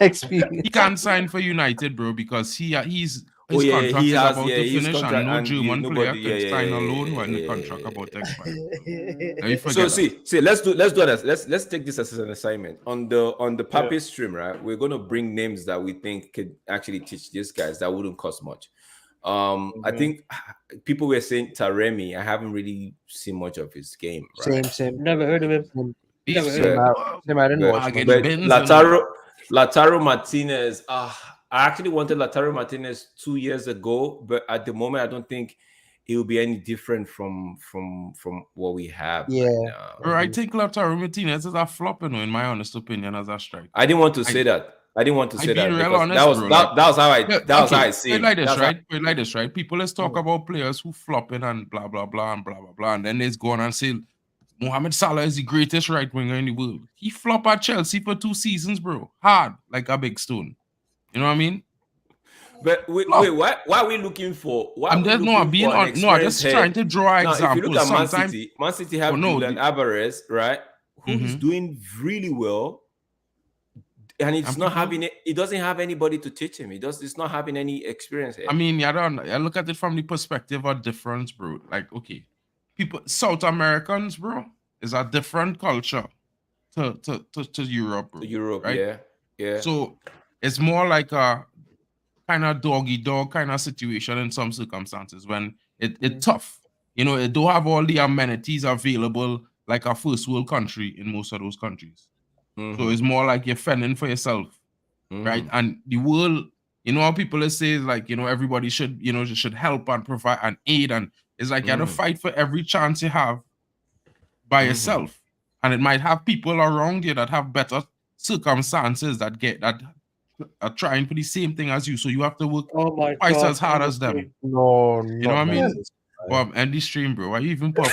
experience. He can't sign for United, bro, because his contract is about to finish, and no German player can sign a loan when the contract about to expire. So see, let's do this. Let's take this as an assignment on the Papi stream, right? We're gonna bring names that we think could actually teach these guys that wouldn't cost much. I think people were saying Taremi. I haven't really seen much of his game. Right? Same. Never heard of him. He's Same. I didn't watch much. but Lautaro Martinez. I actually wanted Lautaro Martinez 2 years ago, but at the moment, I don't think it will be any different from what we have. Yeah. Right now. Bro, I think Lautaro Martinez is a flop, in my honest opinion, as a striker. I didn't want to say that. I didn't want to say that real because honest, that was how I see it. Like this, right? People let's talk about players who flopping and blah blah blah and blah blah blah, and then they go on and say Mohamed Salah is the greatest right winger in the world. He flopped at Chelsea for 2 seasons, bro. Hard like a big stone. You know what I mean? But wait, why are we looking for? I'm just trying to draw examples. Now, if you look at Sometimes Man City have Julian Alvarez, right? Who is doing really well. And it's not having it. He doesn't have anybody to teach him. It's not having any experience here. I mean, I look at it from the perspective of difference, bro. Like, okay, South Americans, bro, is a different culture to Europe, bro. To Europe, right? Yeah. So it's more like a kind of dog-eat-dog kind of situation in some circumstances when it's tough. You know, it don't have all the amenities available like a first world country in most of those countries. So it's more like you're fending for yourself, right? And the world, you know, how people say like, you know, everybody should help and provide and aid, and it's like you have to fight for every chance you have by yourself, and it might have people around you that have better circumstances that are trying for the same thing as you, so you have to work twice as hard as them. No, you know what I mean? Bob, end the stream, bro. Why you even popping?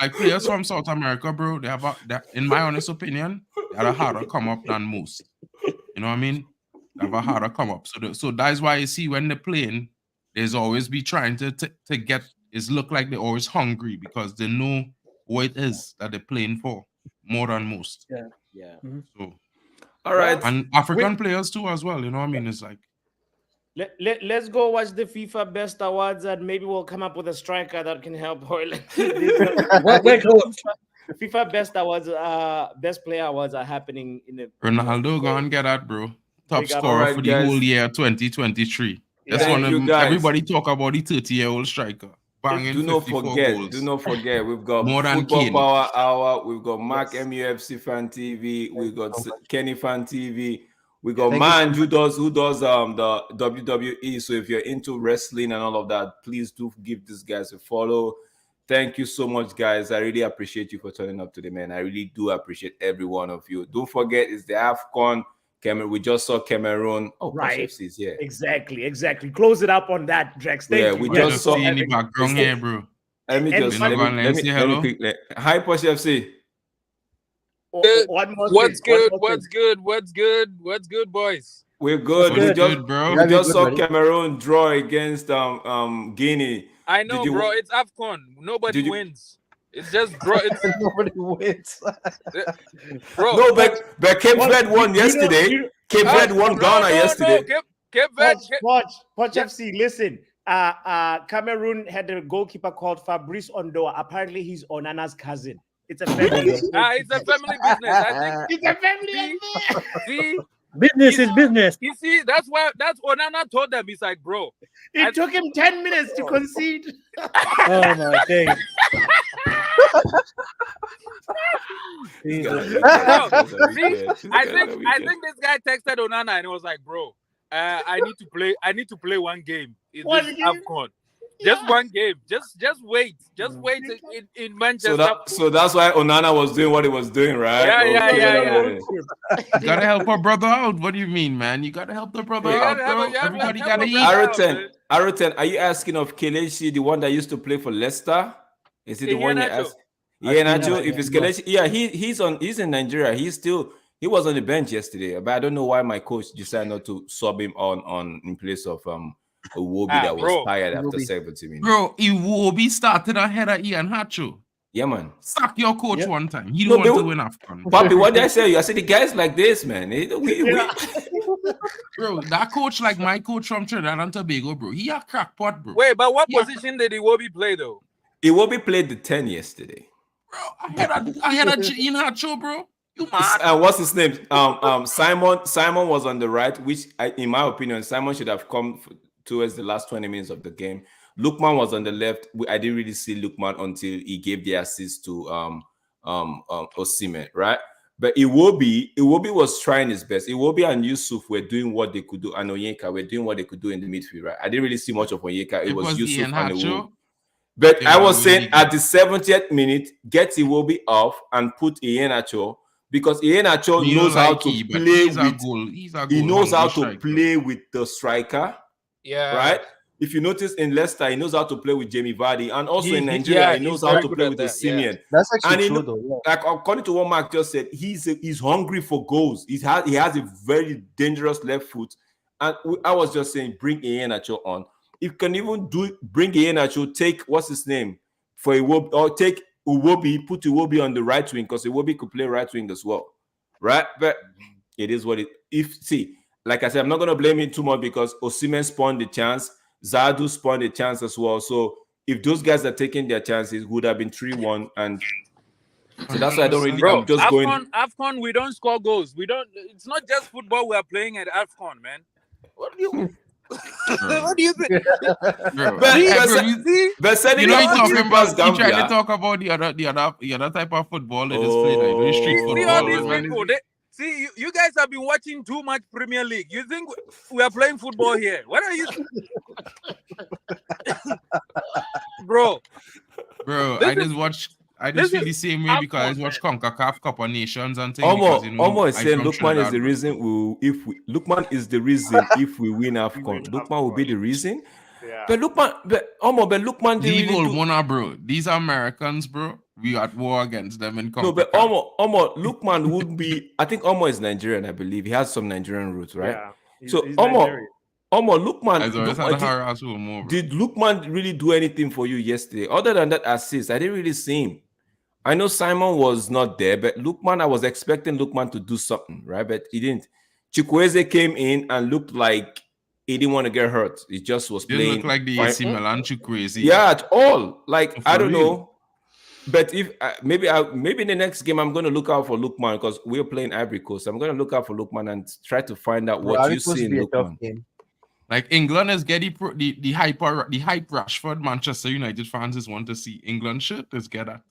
Like players from South America, bro, they have in my honest opinion, they have a harder come up than most. You know what I mean? They have a harder come up. So that's why you see when they're playing, there's always be trying to get it look like they're always hungry because they know what it is that they're playing for more than most. Yeah. So, all right, and African players too as well. You know what I mean? It's like let's go watch the FIFA Best Awards, and maybe we'll come up with a striker that can help Haaland. FIFA Best Awards, Best Player Awards are happening in the Ronaldo. Go and get that, bro. Top scorer for the whole year 2023. That's one of everybody talk about the 30-year-old striker. Do not forget, we've got more than Football Power Hour, we've got Mark MUFC Fan TV, we've got Kenny Fan TV, we got Man who does the WWE. So if you're into wrestling and all of that, please do give these guys a follow. Thank you so much, guys. I really appreciate you for turning up today, man. I really do appreciate every one of you. Don't forget, it's the AFCON. Cameroon. We just saw Cameroon. Oh, right. FC's here. Exactly. Close it up on that, Drex. Thank you. We just saw in the background here, bro. Let me quickly. Hi, Posh FC. What's good, boys? We're good. Bro. We just saw Cameroon draw against Guinea. I know, bro. It's AFCON. Nobody wins. It's just draw. Nobody wins. Bro. No, but Cape Verde won yesterday. Cape Verde won Ghana yesterday. Cape Verde. Watch FC. Listen, Cameroon had a goalkeeper called Fabrice Ondoa. Apparently, he's Onana's cousin. It's a family. It's a family business. I think it's a family. See, business is business. You see, that's Onana told them. He's like, bro. It took him 10 minutes to concede. Oh my God. I think this guy texted Onana and he was like, bro, I need to play one game. AFCON. Just one game. Just wait. Just wait in Manchester. So that's why Onana was doing what he was doing, right? Yeah. You gotta help our brother out. What do you mean, man? You gotta help the brother out, bro. Everybody gotta eat. Aruthen, are you asking of Kelechi, the one that used to play for Leicester? Is it the one you asked? Yeah, Nacho. If it's Kelechi, yeah, he's in Nigeria. He was on the bench yesterday, but I don't know why my coach decided not to sub him on in place of Iwobi that was tired after 70 minutes. Bro, Iwobi started ahead of Ian Hacho. Yeah, man. Sack your coach one time. He don't want to win AFCON. Papi, what did I say? I said the guys like this, man. Bro, that coach like my coach from Trinidad and Tobago, bro. He a crackpot, bro. Wait, but what position did Iwobi play though? Iwobi played the 10 yesterday. Bro, I had a Iheanacho, bro. You mad? What's his name? Simon was on the right, which in my opinion, Simon should have come towards the last 20 minutes of the game. Lookman was on the left. I didn't really see Lookman until he gave the assist to Osimhen, right? But Iwobi was trying his best. Iwobi and Yusuf were doing what they could do, and Onyeka were doing what they could do in the midfield, right? I didn't really see much of Onyeka. It was Yusuf and Iwobi. But I was saying at the 70th minute, get Iwobi off and put Iheanacho, because Iheanacho knows how to play with. He knows how to play with the striker. Yeah. Right. If you notice in Leicester, he knows how to play with Jamie Vardy, and also in Nigeria, he knows how to play with Osimhen. Yeah. That's actually true, though. Yeah. Like according to what Mark just said, he's hungry for goals. He has a very dangerous left foot, and I was just saying, bring Iheanacho on. You can even bring Iheanacho, take what's his name for Iwobi, or take Iwobi, put Iwobi on the right wing, because Iwobi could play right wing as well, right? But it is what it. Like I said, I'm not going to blame him too much because Osimhen spawned the chance. Zadu spawned a chance as well. So if those guys are taking their chances, it would have been 3-1. And so that's why I don't really. Bro, I'm just AFCON, we don't score goals. We don't. It's not just football we are playing at AFCON, man. What do you? What do you think? But you know, he trying to talk about the other type of football that is played, like very street football. See, you guys have been watching too much Premier League. You think we are playing football here? What are you, bro? I just feel the same way because I watch CONCACAF Cup of Nations and things. Almost saying Lookman is the reason Lookman is the reason if we win AFCON. Lookman will be the reason. Yeah. But Lookman didn't really bro. These are Americans, bro. We are at war against them in CONCACAF. No, but Lookman would be. I think is Nigerian. I believe he has some Nigerian roots, right? Yeah. He's Lookman. Did Lookman really do anything for you yesterday? Other than that assist, I didn't really see him. I know Simon was not there, but Lookman, I was expecting Lookman to do something, right? But he didn't. Chukwueze came in and looked like he didn't want to get hurt. He just was playing. Didn't look like the AC Milan Chukwueze. Yeah, at all. Like, I don't know. But if maybe in the next game I'm going to look out for Lookman because we're playing Ivory Coast. I'm going to look out for Lookman and try to find out what you see in Lookman. Like England is getting the hype Rashford Manchester United fans just want to see England shirt is get that.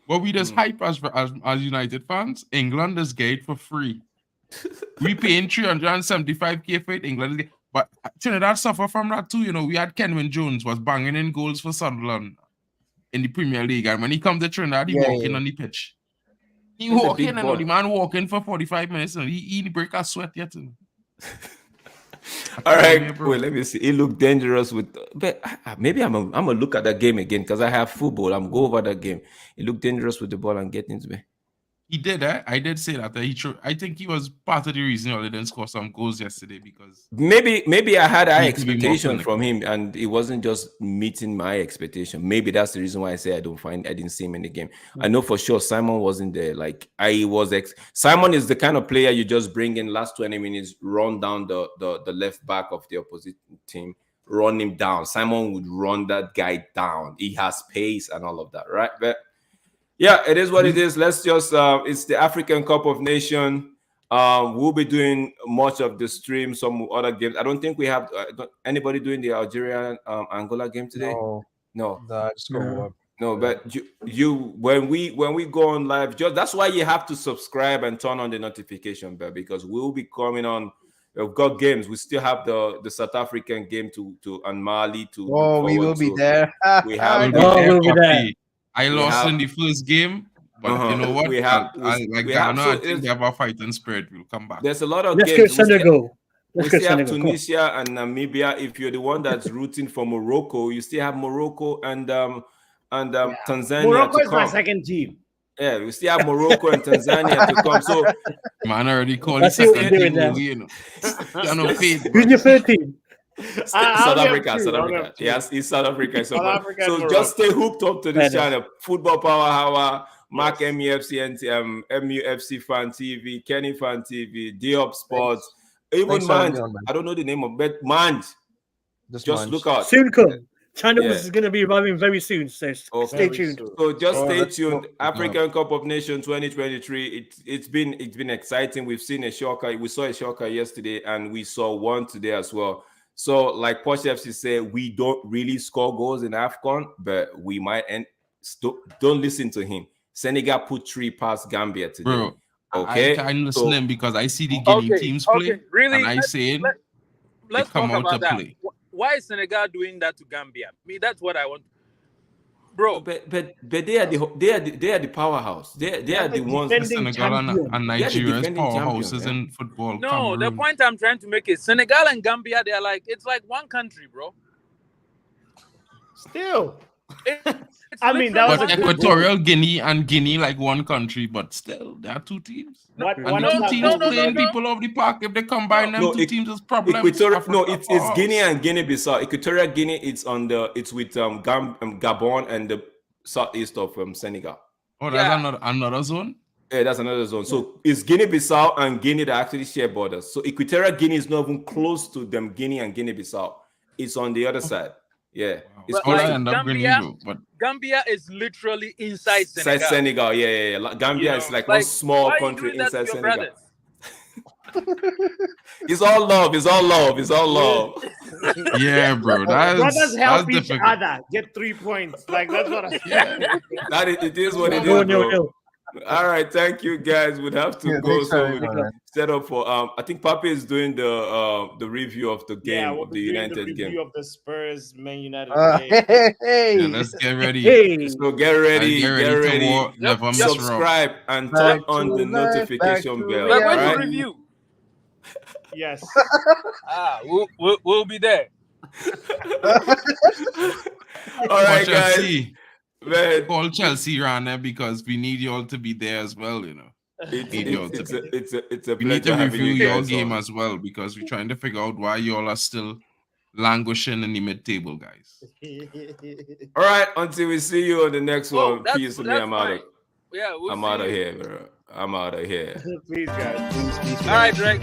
But we just hype as United fans. England is get for free. We paying 375k for it. England is but Trinidad suffer from that too. You know, we had Kenwin Jones was banging in goals for Sunderland in the Premier League, and when he comes to Trinidad, he walking on the pitch. He walking, and the man walking for 45 minutes, and he break a sweat yet. All right, wait, let me see. It looked dangerous but maybe I'm gonna look at that game again because I have football. I'm go over that game. It looked dangerous with the ball and getting to me. He did, I did say that. I think he was part of the reason why they didn't score some goals yesterday because maybe I had high expectation from him and it wasn't just meeting my expectation. Maybe that's the reason why I say I didn't see him in the game. I know for sure Simon wasn't there. Like Simon is the kind of player you just bring in last 20 minutes, run down the left back of the opposite team, run him down. Simon would run that guy down. He has pace and all of that, right? But yeah, it is what it is. Let's just, it's the African Cup of Nations. We'll be doing much of the stream, some other games. I don't think we have anybody doing the Algeria Angola game today. No. That's cool. No, but you when we go on live, that's why you have to subscribe and turn on the notification bell because we'll be coming on. We've got games. We still have the South African game to and Mali to. Oh, we will be there. We have. We'll be there. I lost in the first game, but you know what? I think they have a fighting spirit. We'll come back. There's a lot of games. Let's go Senegal. We still have Tunisia and Namibia. If you're the one that's rooting for Morocco, you still have Morocco and Tanzania. Morocco is my second team. Yeah, we still have Morocco and Tanzania to come. So, man, already called it second team. You know, who's your third team? South Africa. Yes, it's South Africa. So just stay hooked up to this channel. Football Powerhour, Mark MUFC and MUFC Fan TV, Kenny Fan TV, Diop Sports, even Manj. I don't know the name of, but Manj. Just look out. Soon come. China was going to be arriving very soon, so stay tuned. So just stay tuned. African Cup of Nations 2023. It's been exciting. We've seen a shocker. We saw a shocker yesterday, and we saw one today as well. So, like Posh FC said, we don't really score goals in AFCON, but we might end. Don't listen to him. Senegal put 3 past Gambia today. Bro, okay, I can't listen to him because I see the Guinea teams play, really, and I say let's come talk out about to that. play. Why is Senegal doing that to Gambia? I mean, that's what I want, bro. But they are the powerhouse. They are the ones. Senegal and Nigeria's powerhouses in football. No, Cameroon. the point I'm trying to make is Senegal and Gambia. They're like it's like one country, bro. Still, I mean, that was but Equatorial Guinea and Guinea like one country, but still there are 2 teams. One the 2 teams playing people off the park. If they combine them 2 teams, is problems. It's Guinea and Guinea-Bissau. Equatorial Guinea, it's with Gabon and the southeast of Senegal. Oh, that's another zone. Yeah, that's another zone. So it's Guinea-Bissau and Guinea that actually share borders. So Equatorial Guinea is not even close to them. Guinea and Guinea-Bissau. It's on the other side. Yeah, it's all I end up bringing, but Gambia is literally inside Senegal. Inside Senegal, yeah. Like, Gambia is like one small country inside Senegal. It's all love. It's all love. It's all love. Yeah, bro. Brothers help each difficult. other get 3 points. Like that's what I It is what it is, bro. All right, thank you guys. We'd have to go. So we set up for I think Papi is doing the review of the game, of the United game. Review of the Spurs Man United game. Yeah, let's get ready. So get ready. Never subscribe and turn on the notification bell. We're going to review. Yes. We'll be there. All right, guys. Man. Call Chelsea around there because we need you all to be there as well, you know. We need to review your game as well because we're trying to figure out why you all are still languishing in the mid-table, guys. All right, until we see you on the next one. Peace to me. I'm out of I'm out of here, bro. I'm out of here. Please, guys. All right, Drake.